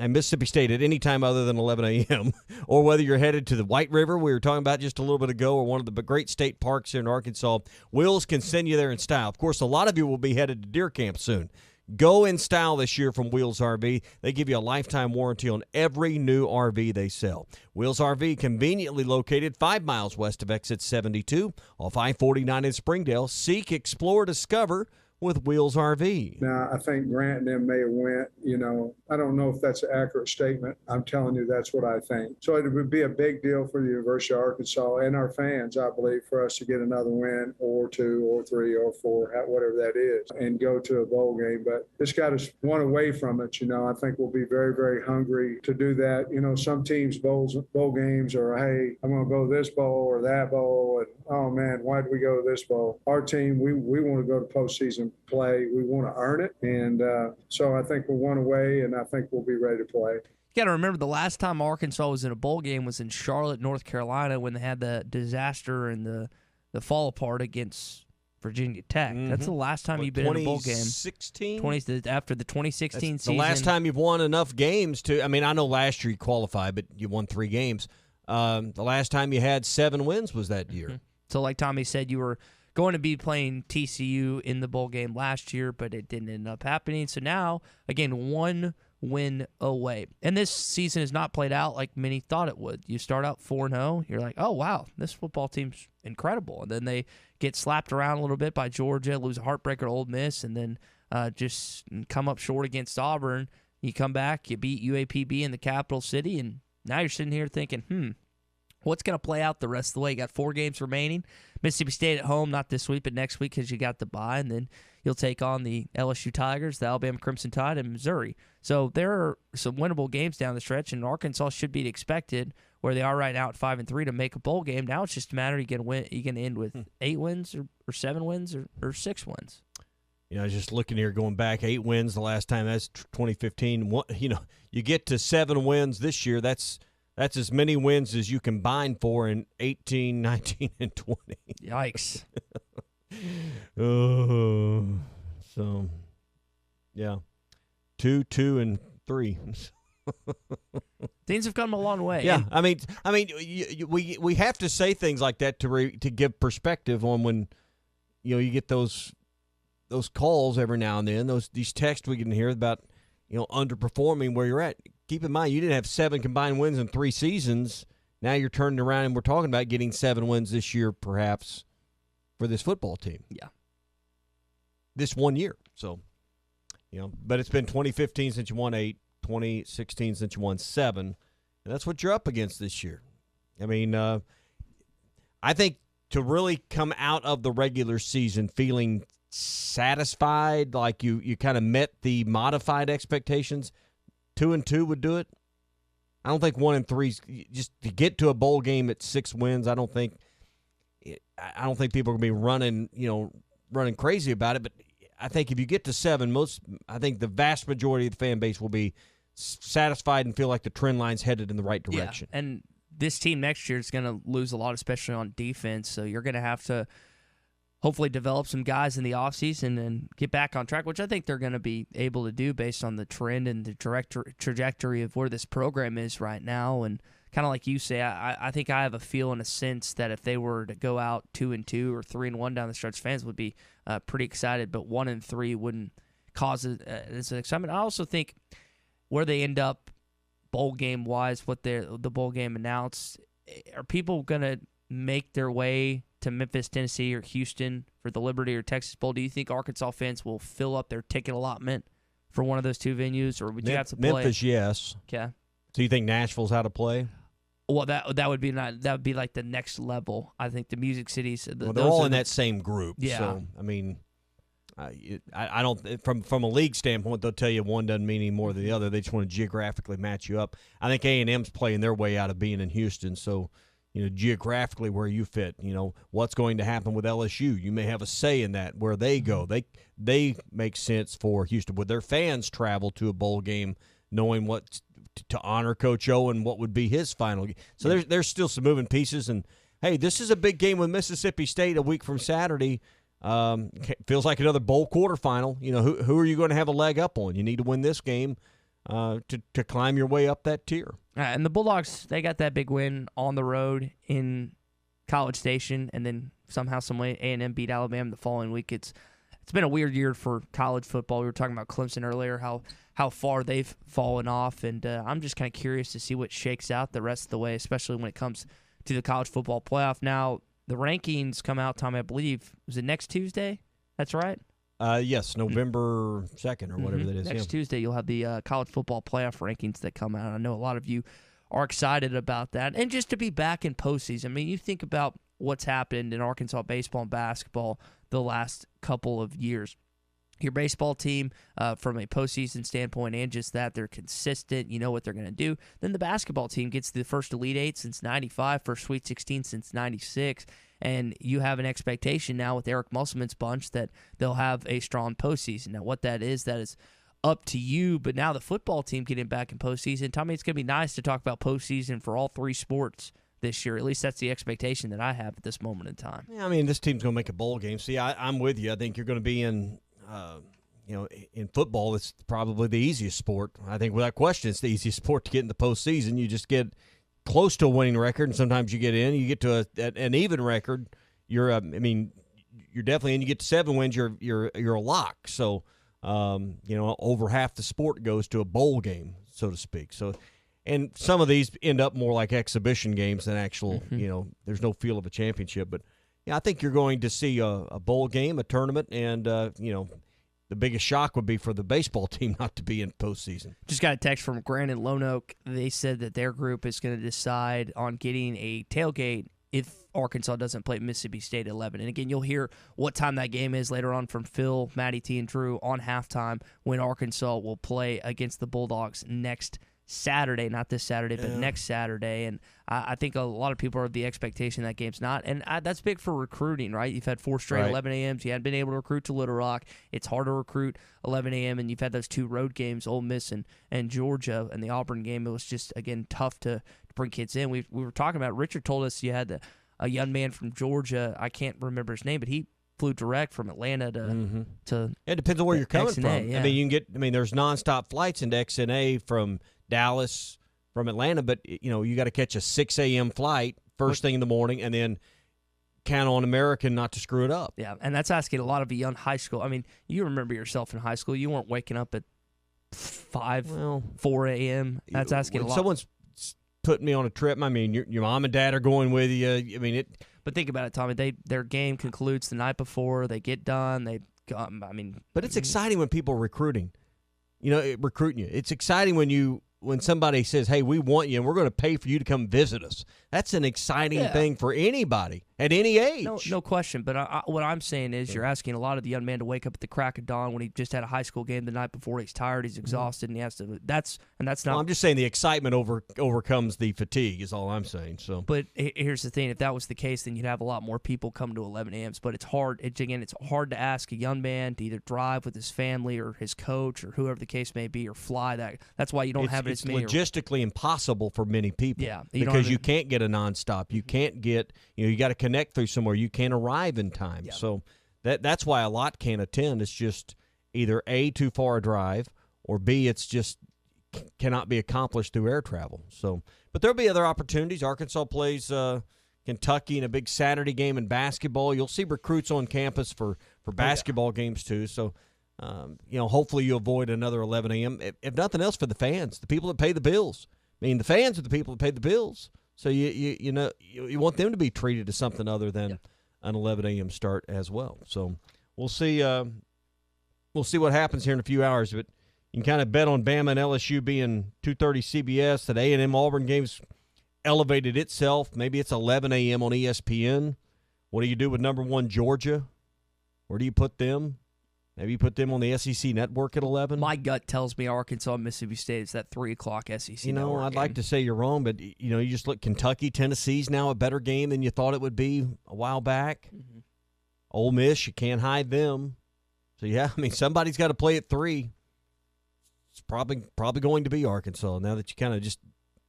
Mississippi State at any time other than 11 a.m., or whether you're headed to the White River, we were talking about just a little bit ago, or one of the great state parks here in Arkansas, Wills can send you there in style. Of course, a lot of you will be headed to deer camp soon. Go in style this year from Wheels RV. They give you a lifetime warranty on every new RV they sell. Wheels RV, conveniently located 5 miles west of exit 72 off I-49 in Springdale. Seek, explore, discover with Wheels RV. Now, I think Grant and them may have went, I don't know if that's an accurate statement. I'm telling you, that's what I think. So it would be a big deal for the University of Arkansas and our fans, I believe, for us to get another win or 2 or 3 or 4, whatever that is, and go to a bowl game. But it's got us one away from it. I think we'll be very, very hungry to do that. Some teams, bowl games are, hey, I'm going to go to this bowl or that bowl. And, oh, man, why did we go to this bowl? Our team, we want to go to postseason play. We want to earn it. And so I think we're one away, and I think we'll be ready to play. You got to remember the last time Arkansas was in a bowl game was in Charlotte, North Carolina, when they had the disaster and the fall apart against Virginia Tech. That's the last time you've been in a bowl game. 2016? After the 2016 season. The last time you've won enough games to – I mean, I know last year you qualified, but you won 3 games. The last time you had 7 wins was that year. So like Tommy said, you were going to be playing TCU in the bowl game last year, but it didn't end up happening. So now, again, 1 win away. And this season has not played out like many thought it would. You start out 4-0. You're like, oh, wow, this football team's incredible. And then they get slapped around a little bit by Georgia, lose a heartbreaker to Ole Miss, and then just come up short against Auburn. You come back, you beat UAPB in the capital city, and now you're sitting here thinking, what's going to play out the rest of the way? You got 4 games remaining. Mississippi State at home, not this week, but next week because you got the bye, and then you'll take on the LSU Tigers, the Alabama Crimson Tide, and Missouri. So there are some winnable games down the stretch, and Arkansas should be expected where they are right now at 5-3 to make a bowl game. Now it's just a matter you can end with 8 wins or 7 wins or 6 wins. I was just looking here, going back 8 wins the last time. That's 2015. You get to 7 wins this year. That's as many wins as you combine for in 18, 19, and 20. Yikes. So, yeah. 2, 2, and 3. Things have come a long way. Yeah, I mean, we have to say things like that to give perspective on when you get those calls every now and then. These texts we can hear about underperforming where you're at. Keep in mind, you didn't have 7 combined wins in 3 seasons. Now you're turning around and we're talking about getting 7 wins this year, perhaps, for this football team. Yeah. This 1 year. So, but it's been 2015 since you won 8, 2016 since you won 7, and that's what you're up against this year. I mean, I think to really come out of the regular season feeling satisfied, like you kind of met the modified expectations, 2-2 would do it. I don't think 1-3 just to get to a bowl game at 6 wins. I don't think people are going to be running crazy about it. But I think if you get to 7, I think the vast majority of the fan base will be satisfied and feel like the trend line's headed in the right direction. Yeah, and this team next year is going to lose a lot, especially on defense. So you're going to have to hopefully develop some guys in the offseason and get back on track, which I think they're going to be able to do based on the trend and the trajectory of where this program is right now. And kind of like you say, I think I have a feel and a sense that if they were to go out 2-2 or 3-1 down the stretch, fans would be pretty excited, but 1-3 wouldn't cause it as an excitement. I also think where they end up bowl game-wise, what the bowl game announced, are people going to make their way to Memphis, Tennessee, or Houston for the Liberty or Texas Bowl? Do you think Arkansas fans will fill up their ticket allotment for one of those 2 venues, or would you have to play? Memphis, yes. Okay. Do you think Nashville's out of play? Well, that would be like the next level. I think the music cities. They're all in that same group. Yeah. So I mean, I don't from a league standpoint, they'll tell you one doesn't mean any more than the other. They just want to geographically match you up. I think A&M's playing their way out of being in Houston, so geographically where you fit. What's going to happen with LSU? You may have a say in that where they go. They make sense for Houston. Would their fans travel to a bowl game knowing what to honor Coach O and what would be his final game? So there's still some moving pieces. And hey, this is a big game with Mississippi State a week from Saturday. Feels like another bowl quarterfinal. Who are you going to have a leg up on? You need to win this game to climb your way up that tier. And the Bulldogs, they got that big win on the road in College Station, and then somehow, some way, A&M beat Alabama the following week. It's been a weird year for college football. We were talking about Clemson earlier, how far they've fallen off, and I'm just kind of curious to see what shakes out the rest of the way, especially when it comes to the college football playoff. Now, the rankings come out, Tommy, I believe, was it next Tuesday? That's right? Yes, November 2nd or whatever that is. Next Tuesday, you'll have the college football playoff rankings that come out. I know a lot of you are excited about that. And just to be back in postseason, I mean, you think about what's happened in Arkansas baseball and basketball the last couple of years. Your baseball team, from a postseason standpoint and just that, they're consistent. You know what they're going to do. Then the basketball team gets the first Elite Eight since 95, first Sweet 16 since 96. And you have an expectation now with Eric Musselman's bunch that they'll have a strong postseason. Now, what that is up to you. But now the football team getting back in postseason. Tommy, it's going to be nice to talk about postseason for all 3 sports this year. At least that's the expectation that I have at this moment in time. Yeah, I mean, this team's going to make a bowl game. See, I'm with you. I think you're going to be in football, it's probably the easiest sport. I think without question, it's the easiest sport to get in the postseason. You just get close to a winning record, and sometimes you get in. You get to an even record. You're definitely in. You get to 7 wins, you're a lock. So, over half the sport goes to a bowl game, so to speak. So. And some of these end up more like exhibition games than actual, there's no feel of a championship. But, yeah, I think you're going to see a bowl game, a tournament, and, the biggest shock would be for the baseball team not to be in postseason. Just got a text from Grant and Lone Oak. They said that their group is going to decide on getting a tailgate if Arkansas doesn't play Mississippi State at 11. And, again, you'll hear what time that game is later on from Phil, Matty T, and Drew on halftime when Arkansas will play against the Bulldogs next Saturday, not this Saturday, but next Saturday. And I think a lot of people are of the expectation that game's not. And that's big for recruiting, right? You've had 4 straight 11 a.m.s. You hadn't been able to recruit to Little Rock. It's hard to recruit 11 a.m., and you've had those 2 road games, Ole Miss and Georgia, and the Auburn game. It was just, again, tough to bring kids in. We were talking about, Richard told us you had a young man from Georgia. I can't remember his name, but he flew direct from Atlanta to It depends on where you're coming XNA, from. yeah. I mean, there's nonstop flights into XNA from Dallas, from Atlanta, but you got to catch a 6 a.m. flight first thing in the morning, and then count on American not to screw it up. Yeah, and that's asking a lot of a young high school. I mean, you remember yourself in high school. You weren't waking up at 4 a.m. That's asking a lot. Someone's putting me on a trip. I mean, your mom and dad are going with you. I mean, it. But think about it, Tommy. Their game concludes the night before. They get done. But it's exciting when people are recruiting. Recruiting you. It's exciting when somebody says, hey, we want you and we're going to pay for you to come visit us. That's an exciting thing for anybody at any age. No question. But what I'm saying is you're asking a lot of the young man to wake up at the crack of dawn when he just had a high school game the night before. He's tired, he's exhausted, and he has to. That's not. Well, I'm just saying the excitement overcomes the fatigue is all I'm saying. So. But here's the thing: if that was the case, then you'd have a lot more people come to 11 a.m.s. But it's hard. It's hard to ask a young man to either drive with his family or his coach or whoever the case may be, or fly that. That's why you don't have it as many. It's logistically impossible for many people. Yeah, because you can't get a nonstop. You can't get. You got to connect through somewhere. You can't arrive in time. Yeah. So that's why a lot can't attend. It's just either A, too far a drive, or B, it's just cannot be accomplished through air travel. So, but there'll be other opportunities. Arkansas plays Kentucky in a big Saturday game in basketball. You'll see recruits on campus for basketball games too. So, hopefully you avoid another 11 a.m. If nothing else, for the fans, the people that pay the bills. I mean, the fans are the people that pay the bills. So you want them to be treated to something other than an 11 a.m. start as well. So we'll see. We'll see what happens here in a few hours. But you can kind of bet on Bama and LSU being 2:30 CBS. That A&M Auburn game's elevated itself. Maybe it's 11 a.m. on ESPN. What do you do with number 1 Georgia? Where do you put them? Maybe you put them on the SEC network at 11? My gut tells me Arkansas and Mississippi State is that 3 o'clock SEC network I'd game. like to say you're wrong, but, you just look, Kentucky, Tennessee's now a better game than you thought it would be a while back. Mm-hmm. Ole Miss, you can't hide them. So, yeah, I mean, somebody's got to play at 3. It's probably going to be Arkansas now that you kind of just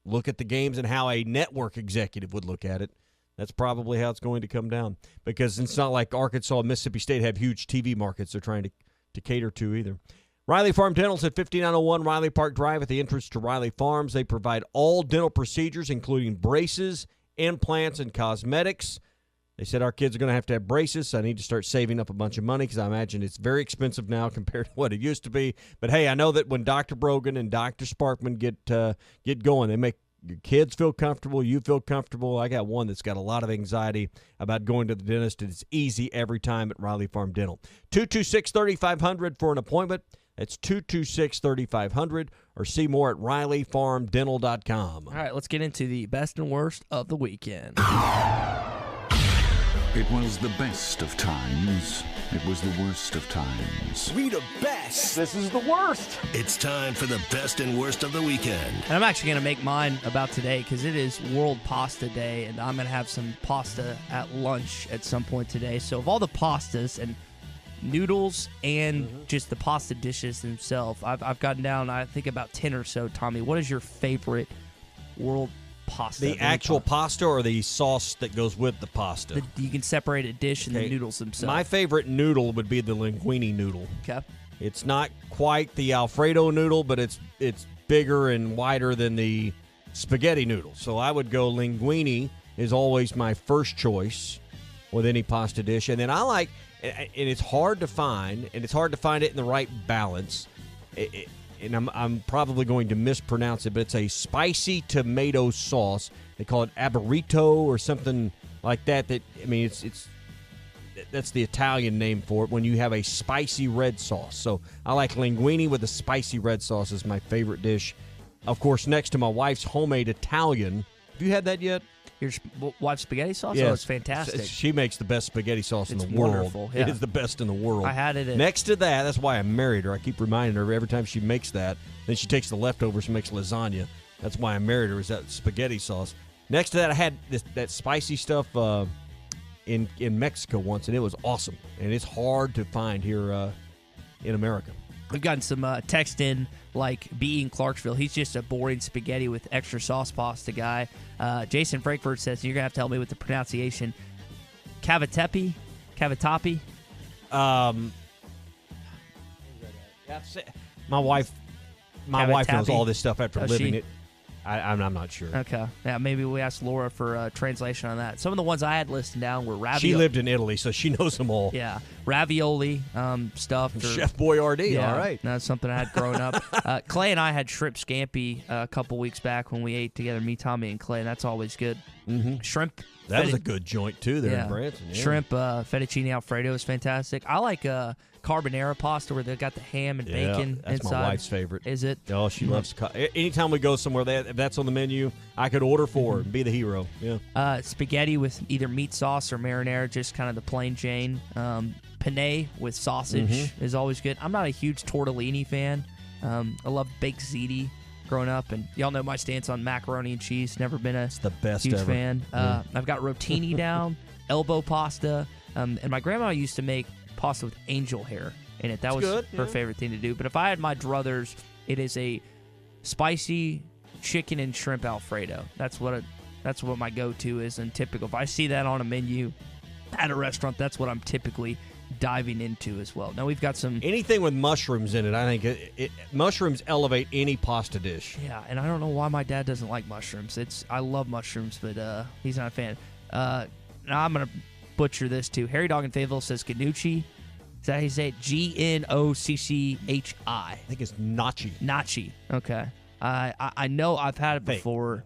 look at the games and how a network executive would look at it. That's probably how it's going to come down, because it's not like Arkansas and Mississippi State have huge TV markets they're trying to cater to either. Riley Farm Dental's at 5901 Riley Park Drive at the entrance to Riley Farms. They provide all dental procedures, including braces, implants, and cosmetics. They said our kids are going to have braces, so I need to start saving up a bunch of money because I imagine it's very expensive now compared to what it used to be. But, hey, I know that when Dr. Brogan and Dr. Sparkman get going, they make your kids feel comfortable, you feel comfortable. I got one that's got a lot of anxiety about going to the dentist, and it's easy every time at Riley Farm Dental. 226-3500 for an appointment. That's 226-3500, or see more at RileyFarmDental.com. All right, let's get into the best and worst of the weekend. It was the best of times. It was the worst of times. We the best. This is the worst. It's time for the best and worst of the weekend. And I'm actually going to make mine about today because it is World Pasta Day, and I'm going to have some pasta at lunch at some point today. So of all the pastas and noodles and just the pasta dishes themselves, I've gotten down, I think, about 10 or so. Tommy, what is your favorite World pasta. The actual pasta or the sauce that goes with the pasta? You can separate a dish and the noodles themselves. My favorite noodle would be the linguine noodle. Okay. It's not quite the Alfredo noodle, but it's bigger and wider than the spaghetti noodle. So I would go linguine is always my first choice with any pasta dish. And then I like, and it's hard to find, and it's hard to find it in the right balance. And I'm probably going to mispronounce it, but it's a spicy tomato sauce. They call it Abarito or something like that. That's the Italian name for it when you have a spicy red sauce. So I like linguine with a spicy red sauce is my favorite dish. Of course, next to my wife's homemade Italian. Have you had that yet? Your wife's spaghetti sauce? Yes. Oh, it's fantastic. She makes the best spaghetti sauce in the wonderful, world. yeah. It is the best in the world. I had it. Next to that, that's why I married her. I keep reminding her every time she makes that. Then she takes the leftovers and makes lasagna. That's why I married her, is that spaghetti sauce. Next to that, I had that spicy stuff in Mexico once, and it was awesome. And it's hard to find here in America. We've gotten some text in, like B in Clarksville. He's just a boring spaghetti with extra sauce pasta guy. Jason Frankfurt says, you're going to have to help me with the pronunciation. Cavatapi? My wife knows all this stuff after living it. I'm not sure. Okay. Yeah, maybe we ask Laura for translation on that. Some of the ones I had listed down were ravioli. She lived in Italy, so she knows them all. Yeah. Ravioli stuff. Chef Boyardee, yeah, all right. That's something I had growing up. Clay and I had shrimp scampi a couple weeks back when we ate together, me, Tommy, and Clay, and that's always good. Mm-hmm. Shrimp. That was a good joint, too, there yeah. in Branson. Yeah. Shrimp fettuccine Alfredo is fantastic. I like carbonara pasta where they've got the ham and bacon that's inside. my wife's favorite. Is it? Oh, she loves anytime we go somewhere, if that's on the menu, I could order for her and be the hero. Yeah. Spaghetti with either meat sauce or marinara, just kind of the plain Jane. Penne with sausage is always good. I'm not a huge tortellini fan. I love baked ziti growing up, and y'all know my stance on macaroni and cheese. Never been the best huge ever. fan. I've got rotini down, elbow pasta, and my grandma used to make pasta with angel hair in it. That was good, her favorite thing to do. But if I had my druthers, it is a spicy chicken and shrimp Alfredo. That's what my go-to is. And typical, if I see that on a menu at a restaurant, that's what I'm typically diving into as well. Now we've got anything with mushrooms in it. I think mushrooms elevate any pasta dish. Yeah, and I don't know why my dad doesn't like mushrooms. I love mushrooms, but he's not a fan. Now I'm gonna butcher this too. Harry Dog in Fayetteville says Gnocchi. Is that how you say it? Gnochchi. I think it's Nachi. Nachi. Okay. I know I've had it before.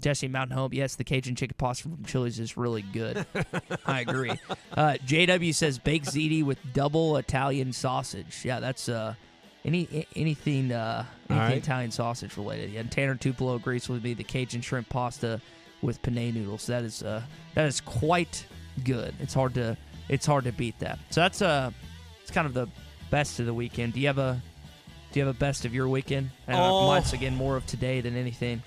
Jesse Mountain Home, yes, the Cajun chicken pasta from Chili's is really good. I agree. JW says baked ziti with double Italian sausage. Yeah, that's anything Italian sausage related. Yeah, and Tanner Tupelo agrees with me. The Cajun shrimp pasta with penne noodles. That is quite good. It's hard to beat that. So that's it's kind of the best of the weekend. Do you have a best of your weekend? Mine's again more of today than anything.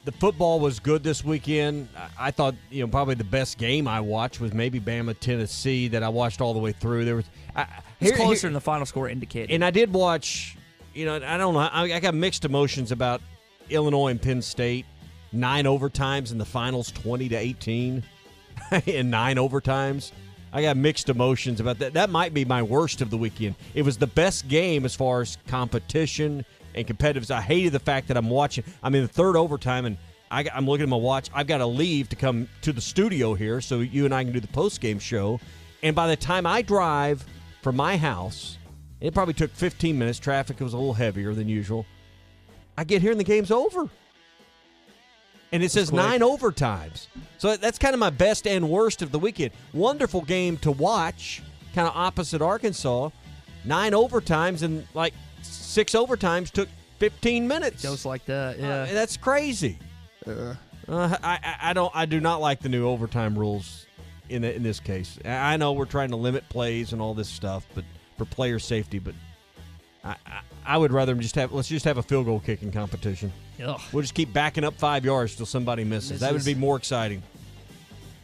The football was good this weekend. I thought, probably the best game I watched was maybe Bama Tennessee that I watched all the way through. There was it's closer than the final score indicated. And I did watch. I don't know. I got mixed emotions about Illinois and Penn State. 9 overtimes in the finals, 20-18, in 9 overtimes. I got mixed emotions about that. That might be my worst of the weekend. It was the best game as far as competition and competitive. I hated the fact that I'm watching. I'm in the third overtime, and I'm looking at my watch. I've got to leave to come to the studio here so you and I can do the post-game show. And by the time I drive from my house, it probably took 15 minutes. Traffic was a little heavier than usual. I get here and the game's over. And it says 9 overtimes. So that's kind of my best and worst of the weekend. Wonderful game to watch, kind of opposite Arkansas. 9 overtimes and like 6 overtimes took 15 minutes. Just like that, yeah. That's crazy. I do not like the new overtime rules in this case. I know we're trying to limit plays and all this stuff, but for player safety, but I would rather let's just have a field goal kicking competition. Ugh. We'll just keep backing up 5 yards till somebody misses. That would be more exciting.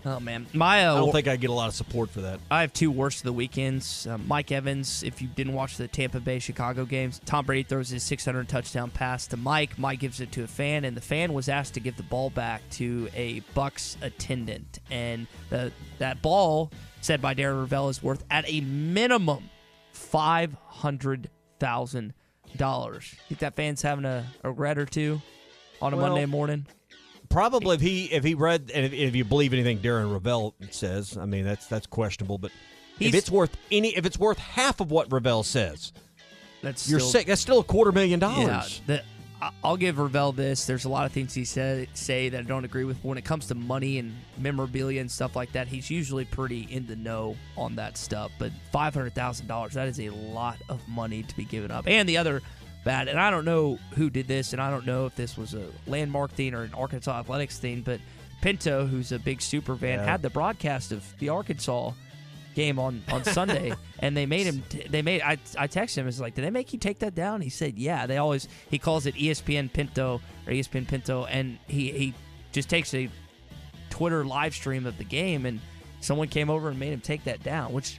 Oh, man. I don't think I get a lot of support for that. I have two worst of the weekends. Mike Evans, if you didn't watch the Tampa Bay-Chicago games, Tom Brady throws his 600 touchdown pass to Mike. Mike gives it to a fan, and the fan was asked to give the ball back to a Bucs attendant. And that ball, said by Darren Rovell, is worth at a minimum $500,000. Think that fan's having a regret or two on a Monday morning? Probably if he read, and if you believe anything Darren Rovell says, I mean that's questionable. But if it's worth half of what Rovell says, that's still $250,000. Yeah, I'll give Rovell this. There's a lot of things he say that I don't agree with. When it comes to money and memorabilia and stuff like that, he's usually pretty in the know on that stuff. But $500,000, that is a lot of money to be given up. And the other bad, and I don't know who did this, and I don't know if this was a Landmark thing or an Arkansas Athletics thing, but Pinto, who's a big super fan, had the broadcast of the Arkansas game on Sunday, and they made him. I texted him. I was like, "Did they make you take that down?" He said, "Yeah." He calls it ESPN Pinto or ESPN Pinto, and he just takes a Twitter live stream of the game, and someone came over and made him take that down. Which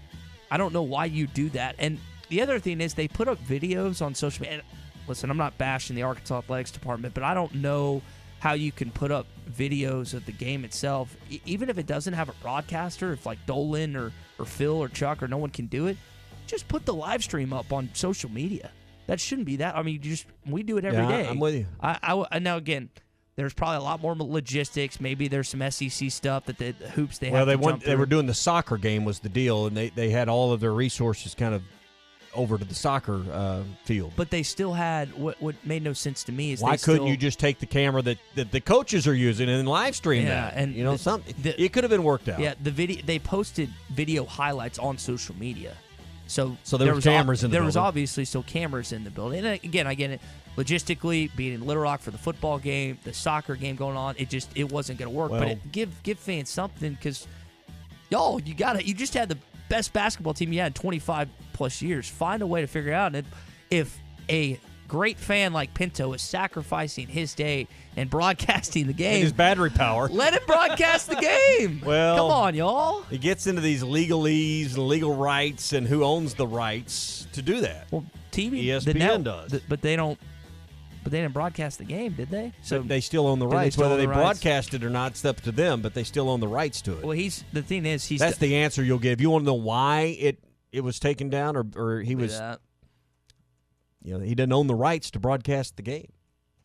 I don't know why you do that. And the other thing is they put up videos on social media. Listen, I'm not bashing the Arkansas Athletics Department, but I don't know how you can put up videos of the game itself, even if it doesn't have a broadcaster, if like Dolan or Phil or Chuck or no one can do it, just put the live stream up on social media. That shouldn't be that. I mean, we do it every day. I'm with you. Now, again, there's probably a lot more logistics. Maybe there's some SEC stuff that the hoops they have to jump through. They were doing the soccer game was the deal, and they had all of their resources kind of over to the soccer field. But they still had what made no sense to me is why couldn't you just take the camera that the coaches are using and live stream that? And it could have been worked out. Yeah, they posted video highlights on social media, so there were cameras in the building. There was obviously still cameras in the building. And again, I get it. Logistically, being in Little Rock for the football game, the soccer game going on, it wasn't going to work. Well, but give fans something because y'all, you just had the best basketball team you had in 25 plus years. Find a way to figure it out. And if a great fan like Pinto is sacrificing his day and broadcasting the game, and his battery power, let him broadcast the game. Well, come on, y'all. It gets into these legalese and legal rights and who owns the rights to do that. Well, TV, ESPN does, but they don't. But they didn't broadcast the game, did they? So they still own the rights. Whether they broadcast it or not, it's up to them. But they still own the rights to it. Well, that's the answer you'll give. You want to know why it was taken down, or he was, he didn't own the rights to broadcast the game.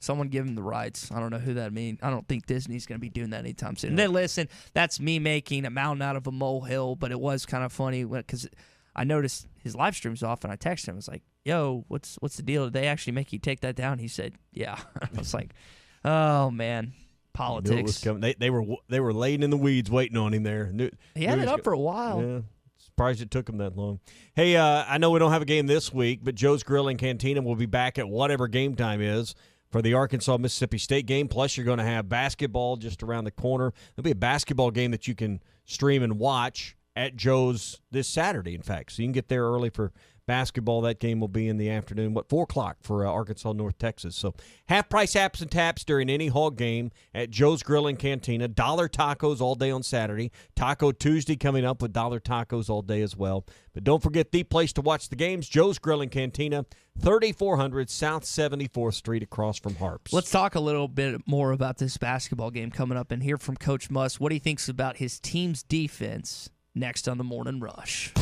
Someone give him the rights. I don't know who that means. I don't think Disney's going to be doing that anytime soon. And then listen, that's me making a mountain out of a molehill, but it was kind of funny because I noticed his live stream's off, and I texted him. I was like, "Yo, what's the deal? Did they actually make you take that down?" He said, "Yeah." I was like, "Oh man, politics." You knew it was coming. They were laying in the weeds waiting on him there. He had it up for a while. Yeah. Surprised it took him that long. Hey, I know we don't have a game this week, but Joe's Grill and Cantina will be back at whatever game time is for the Arkansas-Mississippi State game. Plus, you're going to have basketball just around the corner. There'll be a basketball game that you can stream and watch at Joe's this Saturday, in fact. So you can get there early for basketball. That game will be in the afternoon, 4 o'clock for Arkansas, North Texas. So half-price apps and taps during any Hog game at Joe's Grill and Cantina. $1 tacos all day on Saturday. Taco Tuesday coming up with $1 tacos all day as well. But don't forget the place to watch the games, Joe's Grill and Cantina, 3400 South 74th Street across from Harps. Let's talk a little bit more about this basketball game coming up and hear from Coach Muss what he thinks about his team's defense next on the Morning Rush.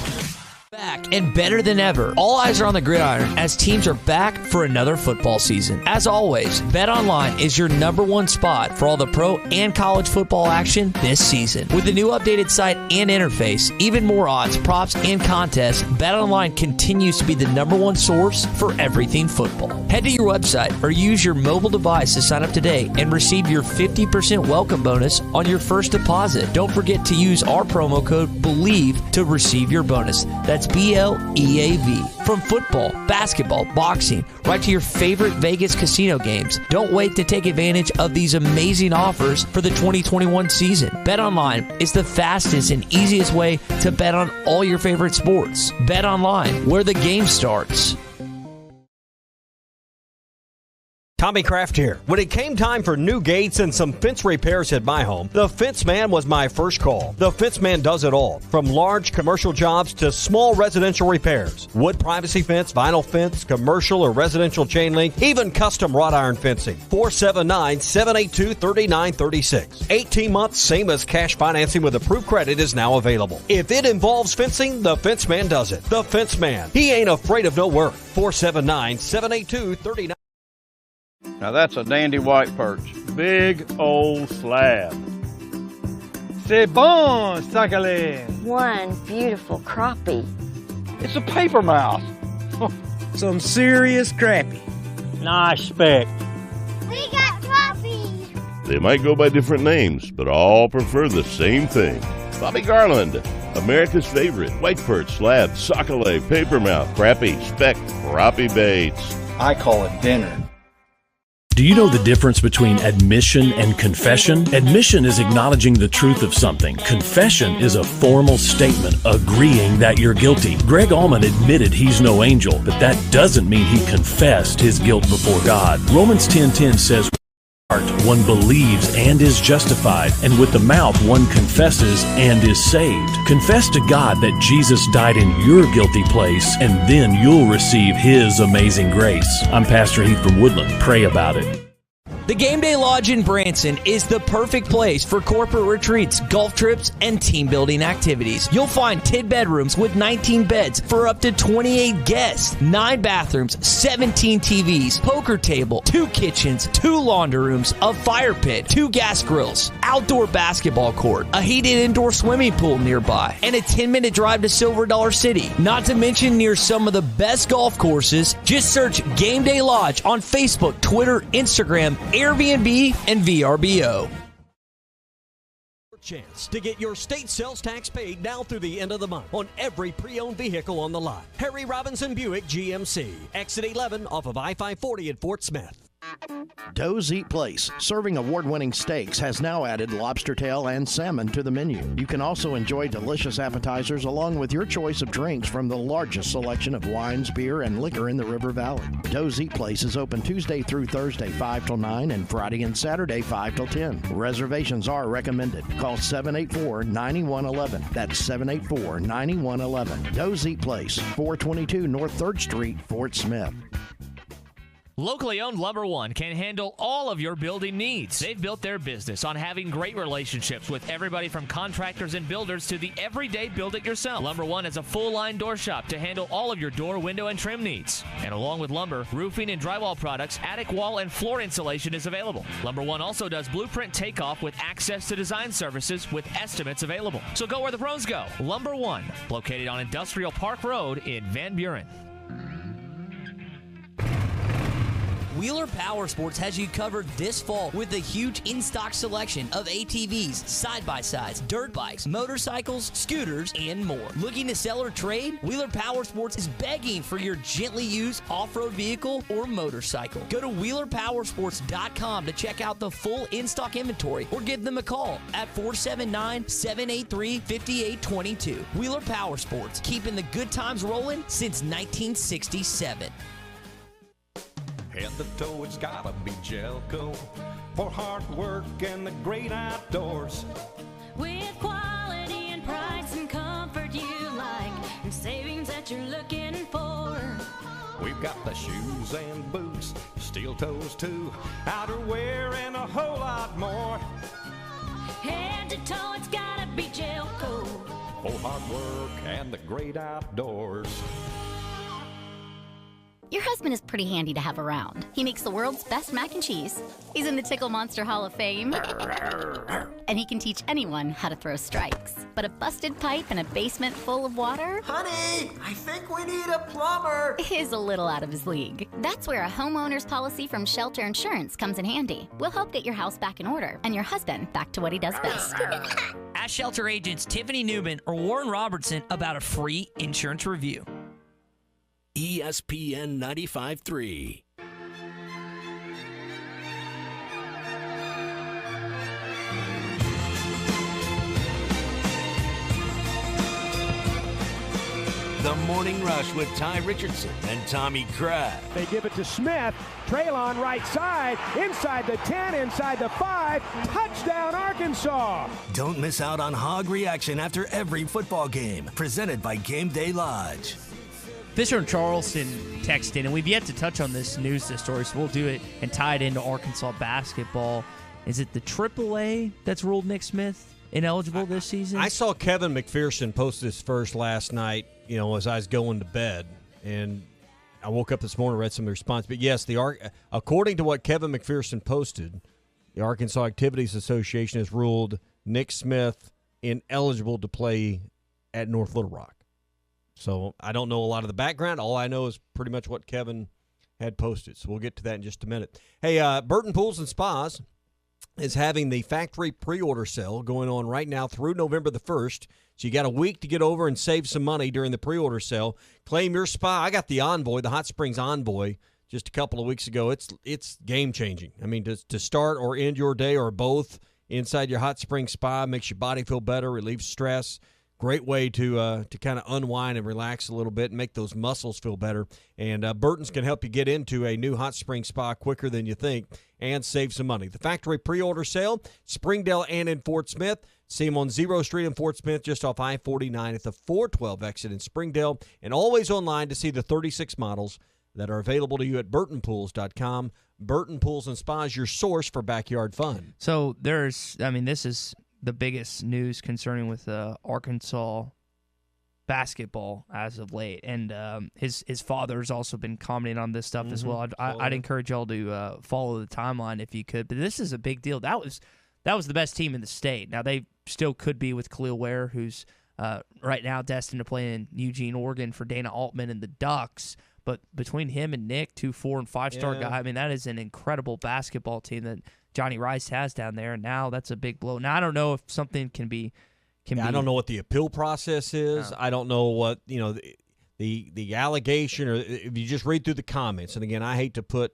Back and better than ever. All eyes are on the gridiron as teams are back for another football season. As always, BetOnline is your #1 spot for all the pro and college football action this season. With the new updated site and interface, even more odds, props, and contests, BetOnline continues to be the #1 source for everything football. Head to your website or use your mobile device to sign up today and receive your 50% welcome bonus on your first deposit. Don't forget to use our promo code BELIEVE to receive your bonus. That's BLEAV. From football, basketball, boxing, right to your favorite Vegas casino games. Don't wait to take advantage of these amazing offers for the 2021 season. BetOnline is the fastest and easiest way to bet on all your favorite sports. BetOnline, where the game starts. Tommy Kraft here. When it came time for new gates and some fence repairs at my home, the Fence Man was my first call. The Fence Man does it all, from large commercial jobs to small residential repairs. Wood privacy fence, vinyl fence, commercial or residential chain link, even custom wrought iron fencing. 479-782-3936. 18 months, same as cash financing with approved credit is now available. If it involves fencing, the Fence Man does it. The Fence Man. He ain't afraid of no work. 479-782-3936. Now that's a dandy white perch. Big old slab. C'est bon, sacalé. One beautiful crappie. It's a paper mouse. Some serious crappie. Nice speck. We got crappies. They might go by different names, but all prefer the same thing. Bobby Garland, America's favorite white perch, slab, sockeye, papermouth, crappie, speck, crappie baits. I call it dinner. Do you know the difference between admission and confession? Admission is acknowledging the truth of something. Confession is a formal statement agreeing that you're guilty. Greg Allman admitted he's no angel, but that doesn't mean he confessed his guilt before God. Romans 10:10 says, one believes and is justified, and with the mouth one confesses and is saved. Confess to God that Jesus died in your guilty place, and then you'll receive His amazing grace. I'm Pastor Heath from Woodland. Pray about it. The Game Day Lodge in Branson is the perfect place for corporate retreats, golf trips, and team building activities. You'll find 10 bedrooms with 19 beds for up to 28 guests, 9 bathrooms, 17 TVs, poker table, 2 kitchens, 2 laundry rooms, a fire pit, 2 gas grills, outdoor basketball court, a heated indoor swimming pool nearby, and a 10-minute drive to Silver Dollar City. Not to mention near some of the best golf courses. Just search Game Day Lodge on Facebook, Twitter, Instagram, Airbnb, and VRBO. Chance to get your state sales tax paid now through the end of the month on every pre-owned vehicle on the lot. Harry Robinson Buick GMC, exit 11 off of I-540 at Fort Smith. Doe's Eat Place, serving award-winning steaks, has now added lobster tail and salmon to the menu. You can also enjoy delicious appetizers along with your choice of drinks from the largest selection of wines, beer, and liquor in the River Valley. Doe's Eat Place is open Tuesday through Thursday 5 till 9 and Friday and Saturday 5 till 10. Reservations are recommended. Call 784-9111. That's 784-9111. Doe's Eat Place, 422 North 3rd Street, Fort Smith. Locally owned Lumber One can handle all of your building needs. They've built their business on having great relationships with everybody from contractors and builders to the everyday build-it-yourself. Lumber One is a full-line door shop to handle all of your door, window, and trim needs. And along with lumber, roofing and drywall products, attic wall and floor insulation is available. Lumber One also does blueprint takeoff with access to design services with estimates available. So go where the pros go. Lumber One, located on Industrial Park Road in Van Buren. Wheeler Power Sports has you covered this fall with a huge in-stock selection of ATVs, side-by-sides, dirt bikes, motorcycles, scooters, and more. Looking to sell or trade? Wheeler Power Sports is begging for your gently used off-road vehicle or motorcycle. Go to WheelerPowersports.com to check out the full in-stock inventory or give them a call at 479-783-5822. Wheeler Power Sports, keeping the good times rolling since 1967. Head to toe, it's gotta be Gelco for hard work and the great outdoors. With quality and price and comfort you like, and savings that you're looking for. We've got the shoes and boots, steel toes too, outerwear and a whole lot more. Head to toe, it's gotta be Gelco for hard work and the great outdoors. Your husband is pretty handy to have around. He makes the world's best mac and cheese. He's in the Tickle Monster Hall of Fame. And he can teach anyone how to throw strikes. But a busted pipe and a basement full of water? Honey, I think we need a plumber. Is a little out of his league. That's where a homeowner's policy from Shelter Insurance comes in handy. We'll help get your house back in order and your husband back to what he does best. Ask Shelter agents Tiffany Newman or Warren Robertson about a free insurance review. ESPN 95.3. The Morning Rush with Ty Richardson and Tommy Kraft. They give it to Smith. Traylon right side. Inside the 10, inside the 5. Touchdown, Arkansas. Don't miss out on Hog Reaction after every football game. Presented by Game Day Lodge. Fisher and Charleston texted, and we've yet to touch on this news story, so we'll do it and tie it into Arkansas basketball. Is it the AAA that's ruled Nick Smith ineligible this season? I saw Kevin McPherson post this first last night, as I was going to bed, and I woke up this morning and read some of the response. But yes, according to what Kevin McPherson posted, the Arkansas Activities Association has ruled Nick Smith ineligible to play at North Little Rock. So I don't know a lot of the background. All I know is pretty much what Kevin had posted. So we'll get to that in just a minute. Hey, Burton Pools and Spas is having the factory pre-order sale going on right now through November the 1st. So you got a week to get over and save some money during the pre-order sale. Claim your spa. I got the Envoy, the Hot Springs Envoy, just a couple of weeks ago. It's game-changing. I mean, to start or end your day or both inside your hot spring spa, makes your body feel better, relieves stress. Great way to kind of unwind and relax a little bit and make those muscles feel better. And Burton's can help you get into a new hot spring spa quicker than you think and save some money. The factory pre-order sale, Springdale and in Fort Smith. See them on Zero Street in Fort Smith, just off I-49 at the 412 exit in Springdale. And always online to see the 36 models that are available to you at burtonpools.com. Burton Pools and Spas, your source for backyard fun. So this is the biggest news concerning with Arkansas basketball as of late, and his father's also been commenting on this stuff as well. I'd encourage y'all to follow the timeline if you could. But this is a big deal. That was the best team in the state. Now they still could be with Khalil Ware, who's right now destined to play in Eugene, Oregon for Dana Altman and the Ducks. But between him and Nick, 2 4 and 5-star guy, I mean, that is an incredible basketball team that Johnny Rice has down there, and now that's a big blow. Now I don't know if something can be. I don't know what the appeal process is. No. I don't know what the allegation, or if you just read through the comments. And again, I hate to put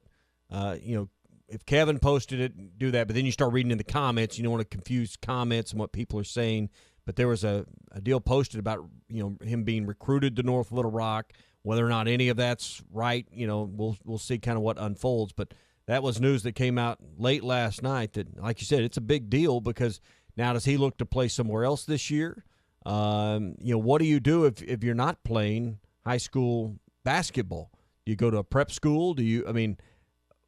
if Kevin posted it, do that, but then you start reading in the comments, you don't want to confuse comments and what people are saying. But there was a deal posted about him being recruited to North Little Rock. Whether or not any of that's right, we'll see kind of what unfolds. But that was news that came out late last night that, like you said, it's a big deal because now does he look to play somewhere else this year? What do you do if you're not playing high school basketball? Do you go to a prep school?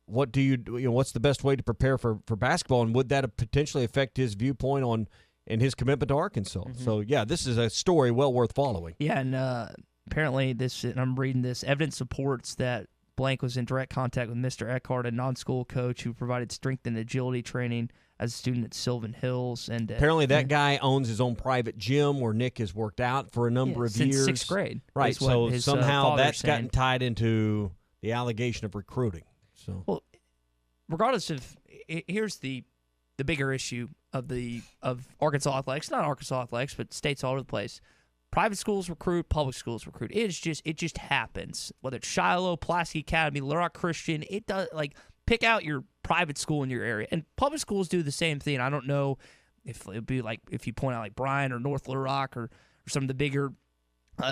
What do you do? What's the best way to prepare for basketball? And would that potentially affect his viewpoint on and his commitment to Arkansas? Mm-hmm. So, yeah, this is a story well worth following. Yeah, and apparently and I'm reading this, evidence supports that Blank was in direct contact with Mr. Eckhart, a non-school coach who provided strength and agility training as a student at Sylvan Hills. And apparently that guy owns his own private gym where Nick has worked out for a number of years. Since 6th grade. Right, so somehow that's gotten tied into the allegation of recruiting. So, well, regardless of, here's the bigger issue of Arkansas athletics, not Arkansas athletics, but states all over the place. Private schools recruit, public schools recruit. It just happens. Whether it's Shiloh, Pulaski Academy, Little Rock Christian, it does. Like, pick out your private school in your area, and public schools do the same thing. I don't know if it'd be like if you point out like Bryan or North Little Rock or some of the bigger,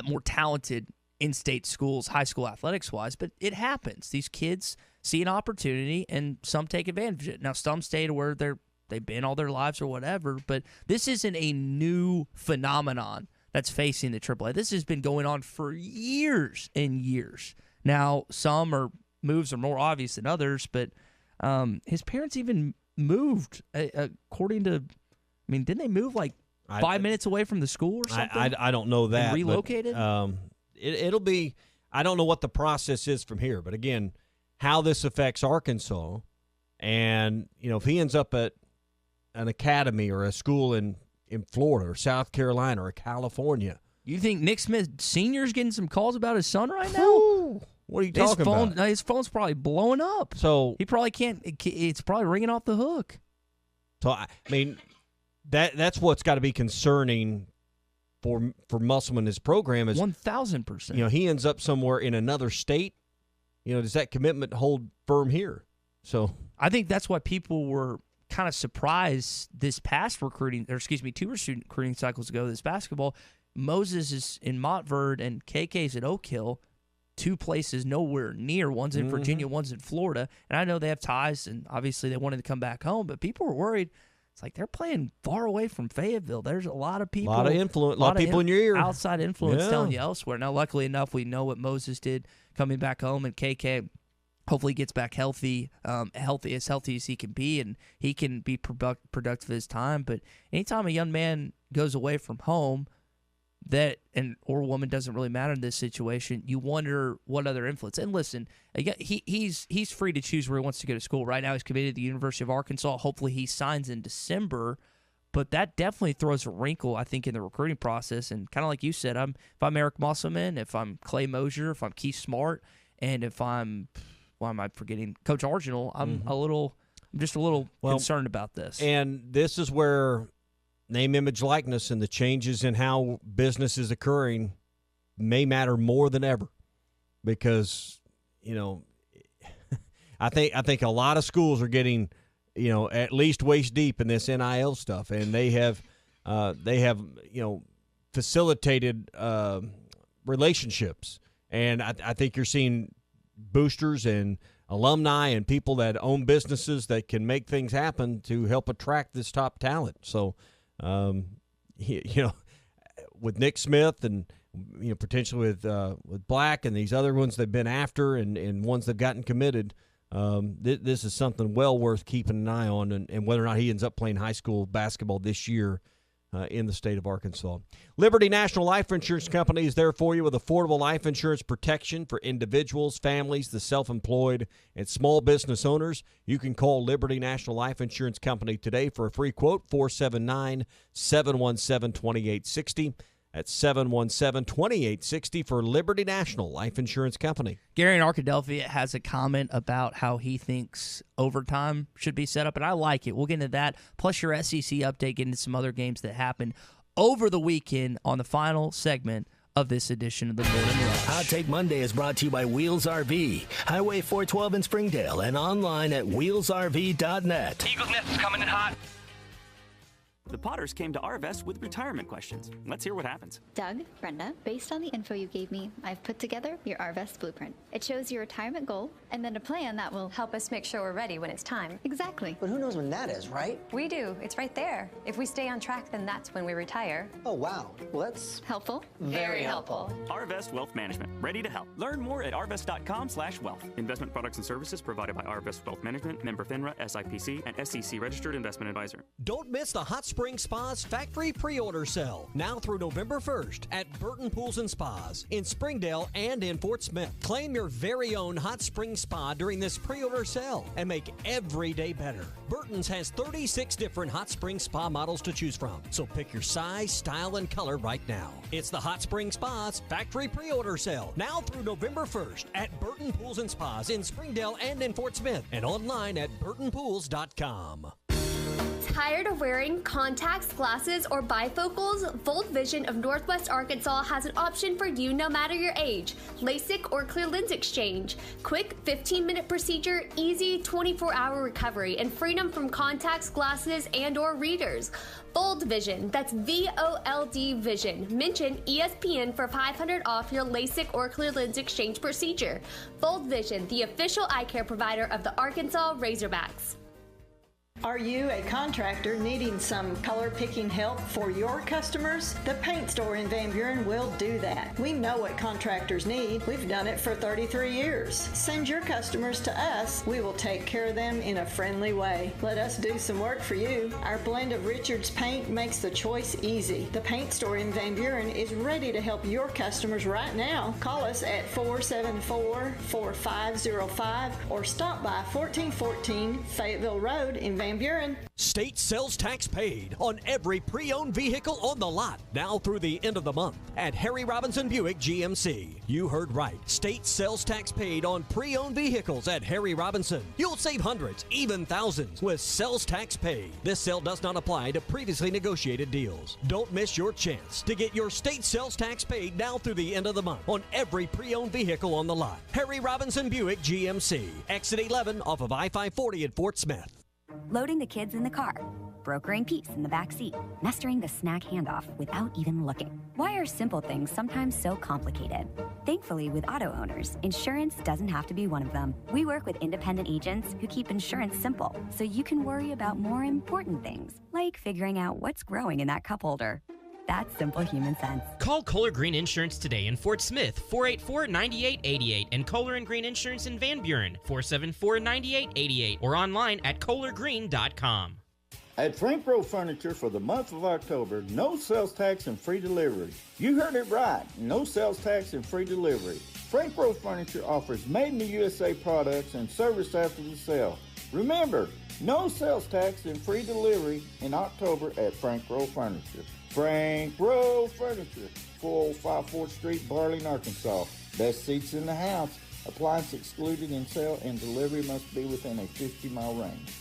more talented in-state schools, high school athletics wise, but it happens. These kids see an opportunity, and some take advantage of it. Now, some stay to where they've been all their lives or whatever, but this isn't a new phenomenon that's facing the AAA. This has been going on for years and years. Now, some moves are more obvious than others, but his parents even moved, according to, didn't they move like 5 minutes away from the school or something? I don't know that. And relocated? But, it'll be, I don't know what the process is from here, but again, how this affects Arkansas, and, if he ends up at an academy or a school in Florida or South Carolina or California. You think Nick Smith Sr. is getting some calls about his son right now? Ooh, what are you talking about? His phone's probably blowing up. So he probably can't. It's probably ringing off the hook. So that's what's got to be concerning for Musselman. His program is 1,000%. He ends up somewhere in another state. Does that commitment hold firm here? So I think that's why people were kind of surprised this past 2 recruiting cycles ago, this basketball, Moses is in Montverde and KK's at Oak Hill, 2 places nowhere near. One's in Virginia, one's in Florida. And I know they have ties, and obviously they wanted to come back home, but people were worried. It's like they're playing far away from Fayetteville. There's a lot of people. A lot of influence. A lot of people in your ear. Outside influence telling you elsewhere. Now, luckily enough, we know what Moses did coming back home, and KK hopefully gets back healthy as he can be, and he can be productive his time. But anytime a young man goes away from home, or woman, doesn't really matter in this situation, you wonder what other influence. And listen, again, he's free to choose where he wants to go to school. Right now he's committed to the University of Arkansas. Hopefully he signs in December, but that definitely throws a wrinkle, I think, in the recruiting process. And kind of like you said, if I'm Eric Musselman, if I'm Clay Mosier, if I'm Keith Smart, and if I'm, why am I forgetting, Coach Arginal, I'm just a little concerned about this. And this is where name, image, likeness, and the changes in how business is occurring may matter more than ever, because I think a lot of schools are getting at least waist deep in this NIL stuff, and they have facilitated relationships, and I think you're seeing boosters and alumni and people that own businesses that can make things happen to help attract this top talent. So. With Nick Smith and potentially with Black and these other ones they've been after and ones they've gotten committed, this is something well worth keeping an eye on, and whether or not he ends up playing high school basketball this year in the state of Arkansas. Liberty National Life Insurance Company is there for you with affordable life insurance protection for individuals, families, the self-employed, and small business owners. You can call Liberty National Life Insurance Company today for a free quote, 479-717-2860. That's 717-2860 for Liberty National Life Insurance Company. Gary in Arkadelphia has a comment about how he thinks overtime should be set up, and I like it. We'll get into that, plus your SEC update, get into some other games that happened over the weekend on the final segment of this edition of the Morning Rush. Hot Take Monday is brought to you by Wheels RV, Highway 412 in Springdale, and online at wheelsrv.net. Eagles Nest is coming in hot. The Potters came to Arvest with retirement questions. Let's hear what happens. Doug, Brenda, based on the info you gave me, I've put together your Arvest blueprint. It shows your retirement goal and then a plan that will help us make sure we're ready when it's time. Exactly. But who knows when that is, right? We do. It's right there. If we stay on track, then that's when we retire. Oh, wow. Well, that's helpful. Very helpful. Arvest Wealth Management, ready to help. Learn more at arvest.com/wealth. Investment products and services provided by Arvest Wealth Management, member FINRA, SIPC, and SEC registered investment advisor. Don't miss the Hot Spring Spa's factory pre-order sale, now through November 1st at Burton Pools and Spas in Springdale and in Fort Smith. Claim your very own Hot Spring Spa during this pre-order sale and make every day better. Burton's has 36 different Hot Spring Spa models to choose from, so pick your size, style, and color right now. It's the Hot Spring Spas factory pre-order sale, now through November 1st at Burton Pools and Spas in Springdale and in Fort Smith, and online at burtonpools.com. Tired of wearing contacts, glasses, or bifocals? Volt Vision of Northwest Arkansas has an option for you no matter your age. LASIK or clear lens exchange. Quick 15-minute procedure, easy 24-hour recovery, and freedom from contacts, glasses, and or readers. Volt Vision, that's VOLD Vision. Mention ESPN for $500 off your LASIK or clear lens exchange procedure. Volt Vision, the official eye care provider of the Arkansas Razorbacks. Are you a contractor needing some color picking help for your customers? The Paint Store in Van Buren will do that. We know what contractors need. We've done it for 33 years. Send your customers to us. We will take care of them in a friendly way. Let us do some work for you. Our blend of Richards paint makes the choice easy. The Paint Store in Van Buren is ready to help your customers right now. Call us at 474-4505 or stop by 1414 Fayetteville Road in Van Buren. State sales tax paid on every pre-owned vehicle on the lot, now through the end of the month at Harry Robinson Buick GMC. You heard right. State sales tax paid on pre-owned vehicles at Harry Robinson. You'll save hundreds, even thousands, with sales tax paid. This sale does not apply to previously negotiated deals. Don't miss your chance to get your state sales tax paid now through the end of the month on every pre-owned vehicle on the lot. Harry Robinson Buick GMC. Exit 11 off of I-540 at Fort Smith. Loading the kids in the car, brokering peace in the back seat, mastering the snack handoff without even looking. Why are simple things sometimes so complicated? Thankfully, with auto owners, insurance doesn't have to be one of them. We work with independent agents who keep insurance simple, so you can worry about more important things, like figuring out what's growing in that cup holder. That's simple human sense. Call Kohler Green Insurance today in Fort Smith, 484-9888, and Kohler & Green Insurance in Van Buren, 474-9888, or online at kohlergreen.com. At Frank Rowe Furniture for the month of October, no sales tax and free delivery. You heard it right, no sales tax and free delivery. Frank Rowe Furniture offers made-in-the-USA products and service after the sale. Remember, no sales tax and free delivery in October at Frank Rowe Furniture. Frank Rowe Furniture, 405 4th Street, Barling, Arkansas. Best seats in the house. Appliance excluded in sale and delivery must be within a 50-mile range.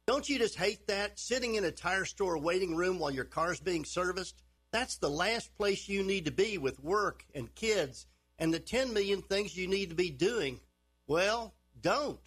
Don't you just hate that? Sitting in a tire store waiting room while your car's being serviced? That's the last place you need to be with work and kids and the 10 million things you need to be doing. Well, don't.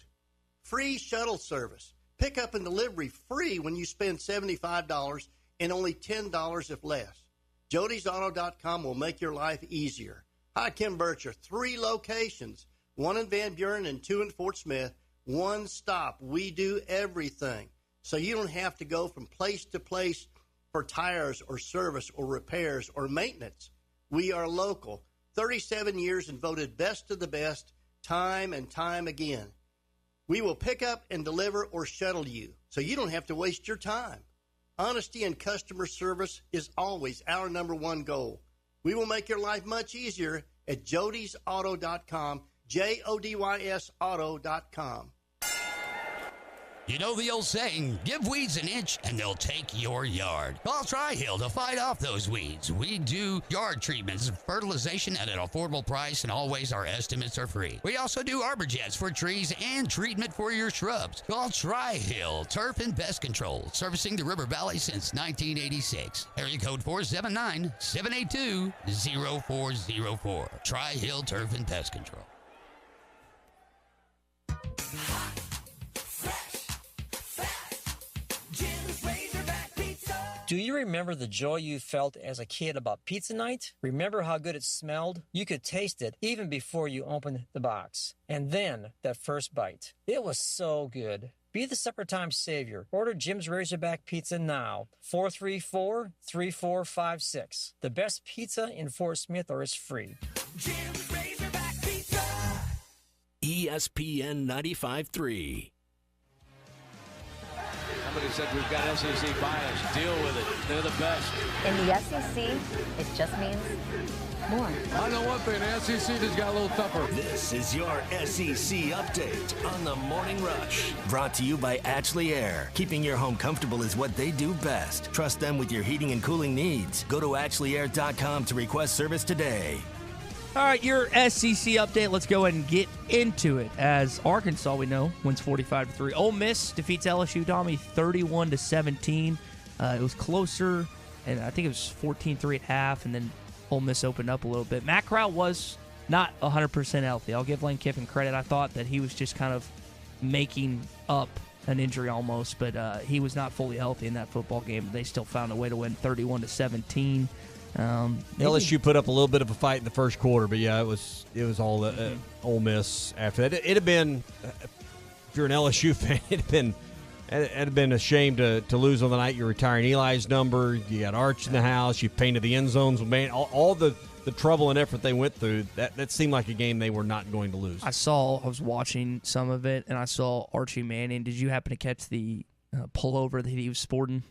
Free shuttle service. Pickup and delivery free when you spend $75 and only $10 if less. Jody'sAuto.com will make your life easier. Hi, Kim Bircher. 3 locations, 1 in Van Buren and 2 in Fort Smith. One stop. We do everything. So you don't have to go from place to place for tires or service or repairs or maintenance. We are local. 37 years and voted best of the best time and time again. We will pick up and deliver or shuttle you so you don't have to waste your time. Honesty and customer service is always our #1 goal. We will make your life much easier at Jody'sAuto.com, JODYS Auto.com. You know the old saying, give weeds an inch and they'll take your yard. Call Tri-Hill to fight off those weeds. We do yard treatments, fertilization at an affordable price, and always our estimates are free. We also do arbor jets for trees and treatment for your shrubs. Call Tri-Hill Turf and Pest Control, servicing the River Valley since 1986. Area code 479-782-0404. Tri-Hill Turf and Pest Control. Do you remember the joy you felt as a kid about pizza night? Remember how good it smelled? You could taste it even before you opened the box. And then that first bite. It was so good. Be the supper time savior. Order Jim's Razorback Pizza now. 434-3456. The best pizza in Fort Smith, or it's free. Jim's Razorback Pizza. ESPN 95.3. Somebody said we've got SEC bias. Deal with it. They're the best. In the SEC, it just means more. I know one thing. The SEC just got a little tougher. This is your SEC update on the Morning Rush. Brought to you by Ashley Air. Keeping your home comfortable is what they do best. Trust them with your heating and cooling needs. Go to AshleyAir.com to request service today. All right, your SEC update. Let's go ahead and get into it. As Arkansas, we know, wins 45-3. Ole Miss defeats LSU, Tommy, 31-17. It was closer, and I think it was 14-3 at half, and then Ole Miss opened up a little bit. Matt Corral was not 100% healthy. I'll give Lane Kiffin credit. I thought that he was just kind of making up an injury almost, but he was not fully healthy in that football game. They still found a way to win 31-17. LSU put up a little bit of a fight in the first quarter, but yeah, it was all Ole Miss after that. It'd have been, if you're an LSU fan, it'd have been a shame to lose on the night you're retiring Eli's number. You got Arch in the house. You painted the end zones. Man, all the trouble and effort they went through, that seemed like a game they were not going to lose. I was watching some of it, and I saw Archie Manning. Did you happen to catch the pullover that he was sporting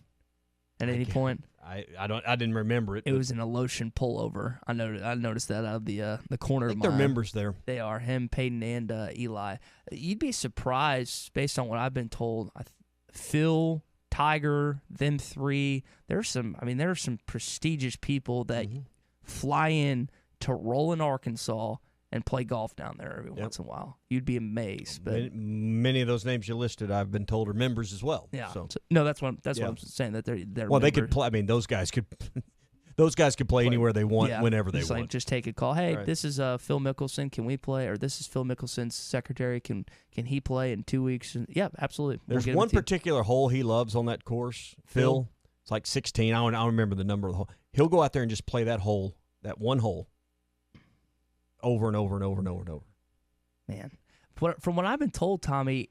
at any point? I didn't remember it. It was an lotion pullover. I noticed that out of the corner of my eye. They're members there. They are, him, Peyton, and Eli. You'd be surprised, based on what I've been told. Phil, Tiger, them three. There are some prestigious people that fly in to Roland, Arkansas, and play golf down there every once in a while. You'd be amazed. But many of those names you listed, I've been told, are members as well. Yeah. So that's what I'm saying, that they're well, members. they could play. I mean, those guys could play anywhere they want, whenever they want. Just take a call. Hey, this is Phil Mickelson. Can we play? Or this is Phil Mickelson's secretary. Can he play in 2 weeks? Yeah, absolutely. There's one particular hole he loves on that course, Phil. It's like 16. I don't remember the number of the hole. he'll go out there and just play that one hole, over and over and over and over and over. Man, from what I've been told, Tommy,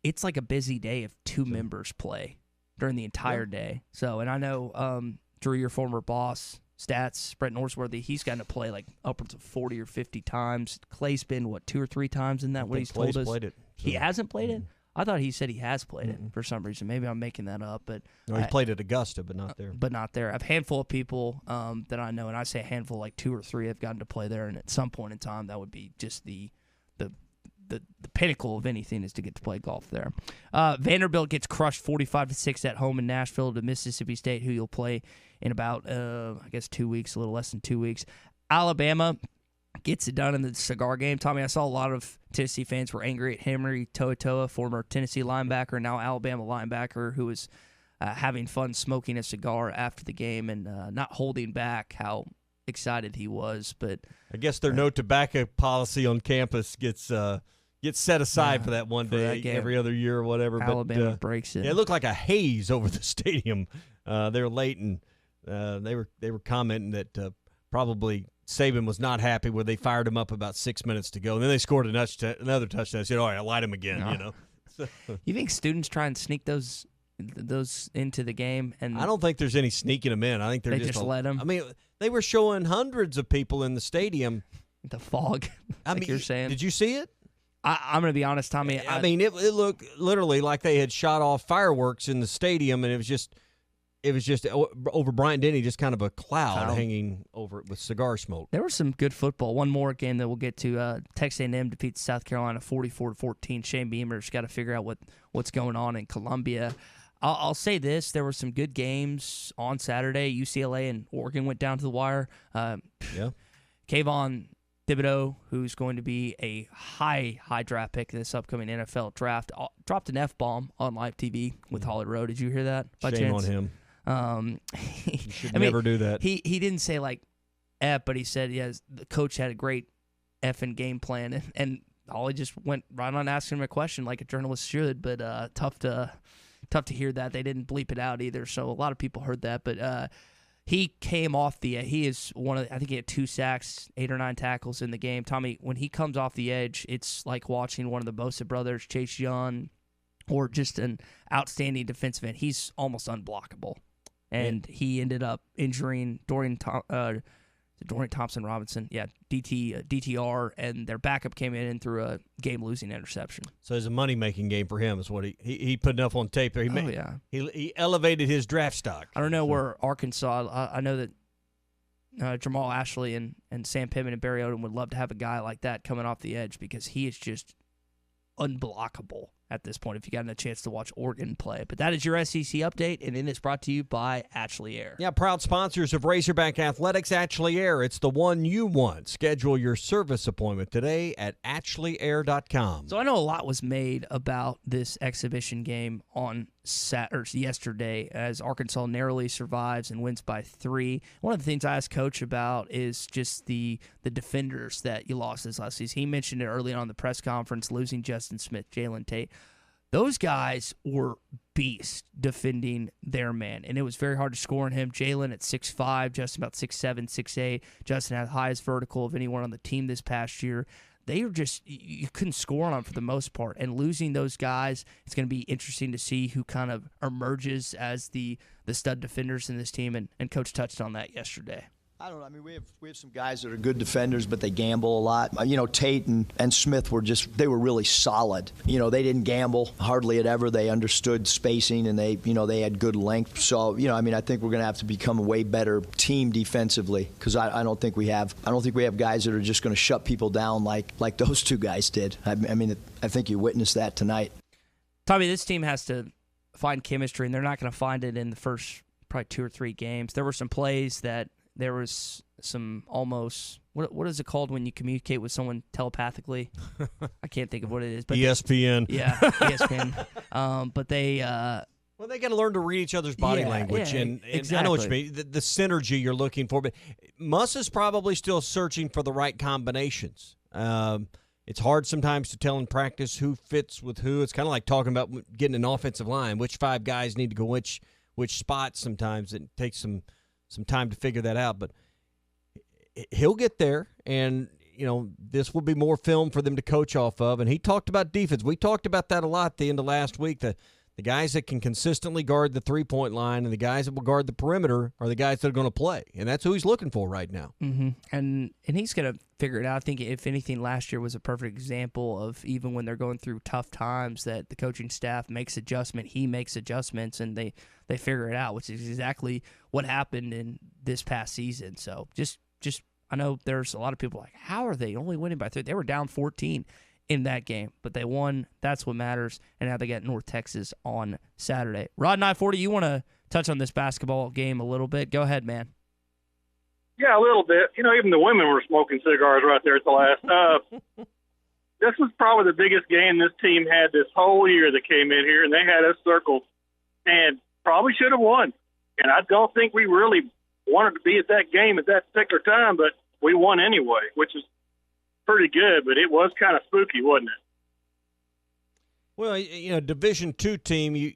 it's like a busy day if two members play during the entire day. So, and I know Drew, your former boss, Stats, Brett Norsworthy, he's gotten to play like upwards of 40 or 50 times. Clay's been, 2 or 3 times in that, what he's told us? Played it. He hasn't played it? I thought he said he has played it for some reason. Maybe I'm making that up. But no, he's played at Augusta, but not there. But not there. I have a handful of people that I know, and I say a handful, like 2 or 3 have gotten to play there, and at some point in time, that would be just the pinnacle of anything is to get to play golf there. Vanderbilt gets crushed 45-6 at home in Nashville to Mississippi State, who you'll play in about, 2 weeks, a little less than 2 weeks. Alabama gets it done in the cigar game. Tommy, I saw a lot of Tennessee fans were angry at Henry To'oTo'o, former Tennessee linebacker, now Alabama linebacker, who was having fun smoking a cigar after the game and not holding back how excited he was. But I guess their no tobacco policy on campus gets set aside for that one day every other year or whatever. Alabama breaks it. Yeah, it looked like a haze over the stadium. They were late, and they were commenting that probably Saban was not happy when they fired him up about 6 minutes to go. And then they scored another touchdown. I said, all right, I'll light him again, you know. So. You think students try and sneak those into the game? And I don't think there's any sneaking them in. I think they just let them. I mean, they were showing hundreds of people in the stadium. The fog, you're saying. Did you see it? I'm going to be honest, Tommy. I mean, it looked literally like they had shot off fireworks in the stadium, and it was just over Bryant-Denny, just kind of a cloud hanging over it with cigar smoke. There was some good football. One more game that we'll get to. Texas A&M defeats South Carolina 44-14. Shane Beamer's got to figure out what's going on in Columbia. I'll say this. There were some good games on Saturday. UCLA and Oregon went down to the wire. Kayvon Thibodeau, who's going to be a high draft pick in this upcoming NFL draft, dropped an F-bomb on live TV with Holly Rowe. Did you hear that? By Shame chance? on him. You should never do that. He didn't say like F, but he said the coach had a great effing game plan, and Holly just went right on asking him a question like a journalist should. But tough to hear that. They didn't bleep it out either, so a lot of people heard that. But he came off the. He is one of. I think he had 2 sacks, 8 or 9 tackles in the game. Tommy, when he comes off the edge, it's like watching one of the Bosa brothers, Chase Young, or just an outstanding defensive end. He's almost unblockable. And he ended up injuring Dorian Thompson-Robinson, DTR, and their backup came in and threw a game-losing interception. So it's a money-making game for him is what he put enough on tape there. He elevated his draft stock. I don't know where Arkansas – I know that Jamal Ashley and Sam Pittman and Barry Odom would love to have a guy like that coming off the edge because he is just unblockable at this point if you got a chance to watch Oregon play. But that is your SEC update, and then it's brought to you by Ashley Air. Yeah, proud sponsors of Razorback Athletics, Ashley Air. It's the one you want. Schedule your service appointment today at ashley.air.com. So I know a lot was made about this exhibition game on yesterday as Arkansas narrowly survives and wins by 3. One of the things I asked Coach about is just the defenders that you lost this last season. He mentioned it early on in the press conference, losing Justin Smith, Jalen Tate. Those guys were beasts defending their man, and it was very hard to score on him. Jalen at 6'5", Justin about 6'7", 6'8". Justin had the highest vertical of anyone on the team this past year. They were just, you couldn't score on them for the most part. And losing those guys, it's going to be interesting to see who kind of emerges as the stud defenders in this team. And Coach touched on that yesterday. I don't know. I mean, we have some guys that are good defenders, but they gamble a lot. Tate and Smith they were really solid. They didn't gamble hardly at ever. They understood spacing and they had good length. So, I think we're going to have to become a way better team defensively because I don't think we have guys that are just going to shut people down like those 2 guys did. I think you witnessed that tonight. Tommy, this team has to find chemistry, and they're not going to find it in the first probably 2 or 3 games. There were some plays that there was some almost what is it called when you communicate with someone telepathically? I can't think of what it is. But ESPN. ESPN. But they they got to learn to read each other's body language, and exactly. I know what you mean. The synergy you're looking for, but Muss is probably still searching for the right combinations. It's hard sometimes to tell in practice who fits with who. It's kind of like talking about getting an offensive line, which 5 guys need to go which spot. Sometimes it takes some some time to figure that out. But he'll get there, and this will be more film for them to coach off of. And he talked about defense. We talked about that a lot at the end of last week. The guys that can consistently guard the three-point line and the guys that will guard the perimeter are the guys that are going to play. And that's who he's looking for right now. Mm-hmm. And he's going to figure it out. I think, if anything, last year was a perfect example of even when they're going through tough times that the coaching staff makes adjustment, he makes adjustments, and they figure it out, which is exactly what happened in this past season. So just I know there's a lot of people like, how are they only winning by 3? They were down 14 in that game, but they won. That's what matters. And now they got North Texas on Saturday. Rod 940, you want to touch on this basketball game a little bit? Go ahead, man. Yeah, a little bit. Even the women were smoking cigars right there at the last. This was probably the biggest game this team had this whole year that came in here, and they had us circled and probably should have won. And I don't think we really wanted to be at that game at that particular time, but we won anyway, which is pretty good, but it was kind of spooky, wasn't it? Well, Division II team,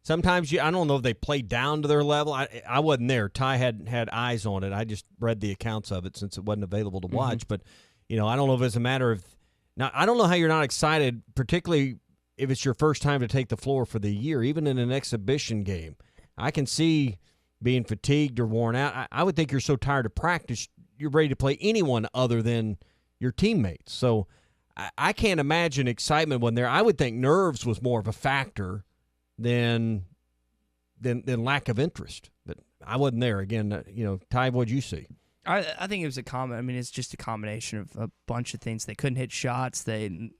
sometimes I don't know if they play down to their level. I wasn't there. Ty had eyes on it. I just read the accounts of it since it wasn't available to watch. But, I don't know if it's a matter of – now, I don't know how you're not excited, particularly if it's your first time to take the floor for the year, even in an exhibition game. I can see being fatigued or worn out. I would think you're so tired of practice, you're ready to play anyone other than – your teammates. So I can't imagine excitement when there. I would think nerves was more of a factor than lack of interest. But I wasn't there. Again, Ty, what'd you see? I think it was it's just a combination of a bunch of things. They couldn't hit shots. They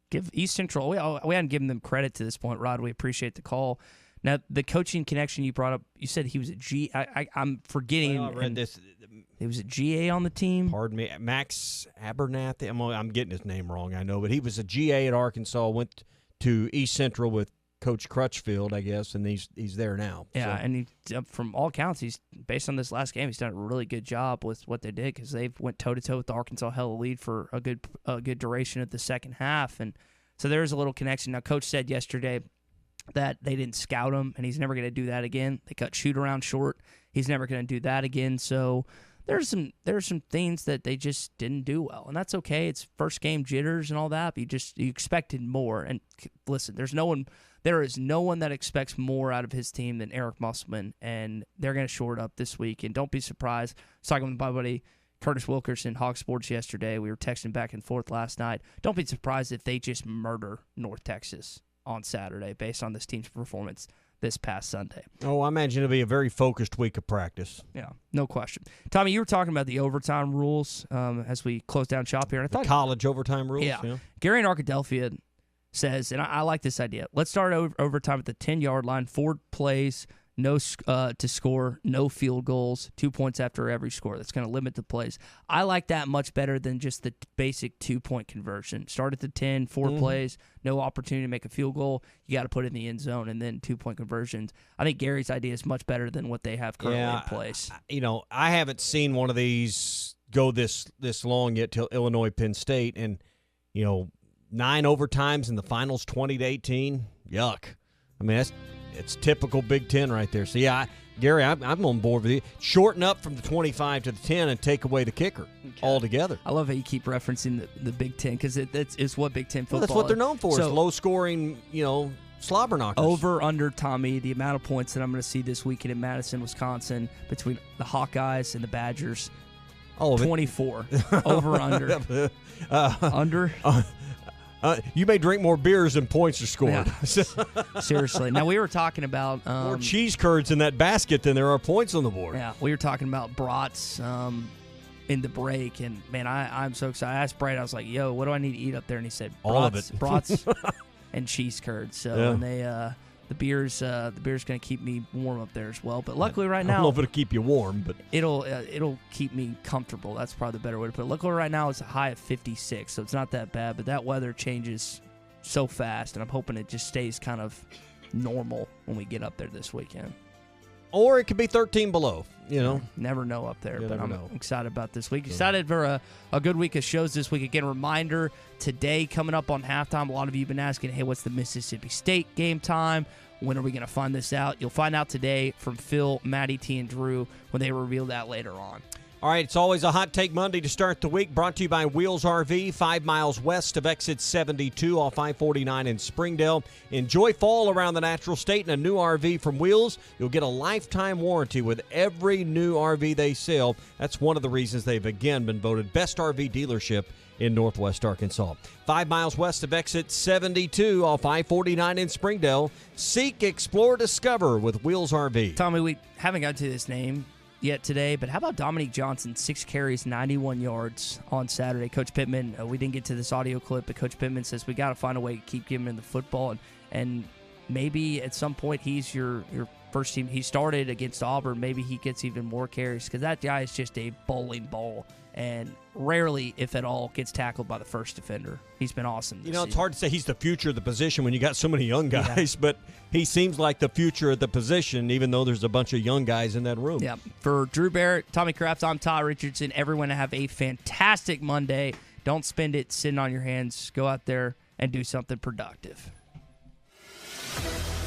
give East Central. We hadn't given them credit to this point, Rod. We appreciate the call. Now, the coaching connection you brought up, you said he was a G. I'm forgetting. Well, I read this. He was a GA on the team. Pardon me. Max Abernathy. I'm getting his name wrong, I know. But he was a GA at Arkansas, went to East Central with Coach Crutchfield, I guess, and he's there now. Yeah, so. And from all accounts, he's based on this last game, he's done a really good job with what they did because they've went toe-to-toe with the Arkansas Hella lead for a good duration of the second half. And so there is a little connection. Now, Coach said yesterday that they didn't scout him, and he's never going to do that again. They cut shoot-around short. He's never going to do that again. So there's some things that they just didn't do well, and that's okay. It's first game jitters and all that, but you expected more. And listen, there is no one that expects more out of his team than Eric Musselman, and they're going to shore it up this week. And don't be surprised. I was talking with my buddy Curtis Wilkerson, Hog Sports, yesterday. We were texting back and forth last night. Don't be surprised if they just murder North Texas on Saturday based on this team's performance this past Sunday. Oh, I imagine it'll be a very focused week of practice. Yeah, no question. Tommy, you were talking about the overtime rules as we close down shop here. I thought college overtime rules? Yeah. Gary in Arkadelphia says, and I like this idea, let's start overtime at the 10-yard line, 4 plays, no to score, no field goals, 2 points after every score. That's going to limit the plays. I like that much better than just the basic 2-point conversion. Start at the 10, 4 plays, no opportunity to make a field goal. You got to put it in the end zone, and then 2-point conversions. I think Gary's idea is much better than what they have currently in place. I haven't seen one of these go this long yet till Illinois Penn State, and 9 overtimes in the finals, 20-18. Yuck. I mean, it's typical Big Ten right there. So, yeah, Gary, I'm on board with you. Shorten up from the 25 to the 10 and take away the kicker altogether. I love how you keep referencing the Big Ten because it's what Big Ten football that's what they're known for, is low-scoring, slobber knockers. Over, under, Tommy, the amount of points that I'm going to see this weekend in Madison, Wisconsin, between the Hawkeyes and the Badgers. 24. Over, under. Under. You may drink more beers than points are scored. Yeah. Seriously. Now, we were talking about more cheese curds in that basket than there are points on the board. Yeah, we were talking about brats in the break, and, man, I'm so excited. I asked Brad, I was like, yo, what do I need to eat up there? And he said, all of it. Brats and cheese curds. So, and they the beer's going to keep me warm up there as well. But luckily right now, I don't know if it'll keep you warm, but it'll keep me comfortable. That's probably the better way to put it. Luckily right now it's a high of 56, so it's not that bad. But that weather changes so fast, and I'm hoping it just stays kind of normal when we get up there this weekend. Or it could be 13 below. Never know up there, but I'm know. excited about this week. Excited for a good week of shows this week. Again, reminder, today coming up on halftime, a lot of you have been asking, hey, what's the Mississippi State game time? When are we going to find this out? You'll find out today from Phil, Maddie T, and Drew when they reveal that later on. All right, it's always a Hot Take Monday to start the week, brought to you by Wheels RV, 5 miles west of exit 72 off I-49 in Springdale. Enjoy fall around the natural state in a new RV from Wheels. You'll get a lifetime warranty with every new RV they sell. That's one of the reasons they've again been voted best RV dealership in Northwest Arkansas. 5 miles west of exit 72 off I-49 in Springdale. Seek, explore, discover with Wheels RV. Tommy, we haven't got to this name yet today, but how about Dominique Johnson, 6 carries, 91 yards on Saturday? Coach Pittman, we didn't get to this audio clip, but Coach Pittman says we got to find a way to keep giving him the football, and maybe at some point he's your first team. He started against Auburn. Maybe he gets even more carries because that guy is just a bowling ball and rarely, if at all, gets tackled by the first defender. He's been awesome this it's hard to say he's the future of the position when you got so many young guys, but he seems like the future of the position, even though there's a bunch of young guys in that room. Yeah. For Drew Barrett, Tommy Kraft, I'm Todd Richardson. Everyone have a fantastic Monday. Don't spend it sitting on your hands. Go out there and do something productive.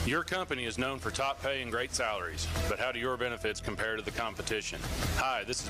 Your company is known for top pay and great salaries, but how do your benefits compare to the competition? Hi, this is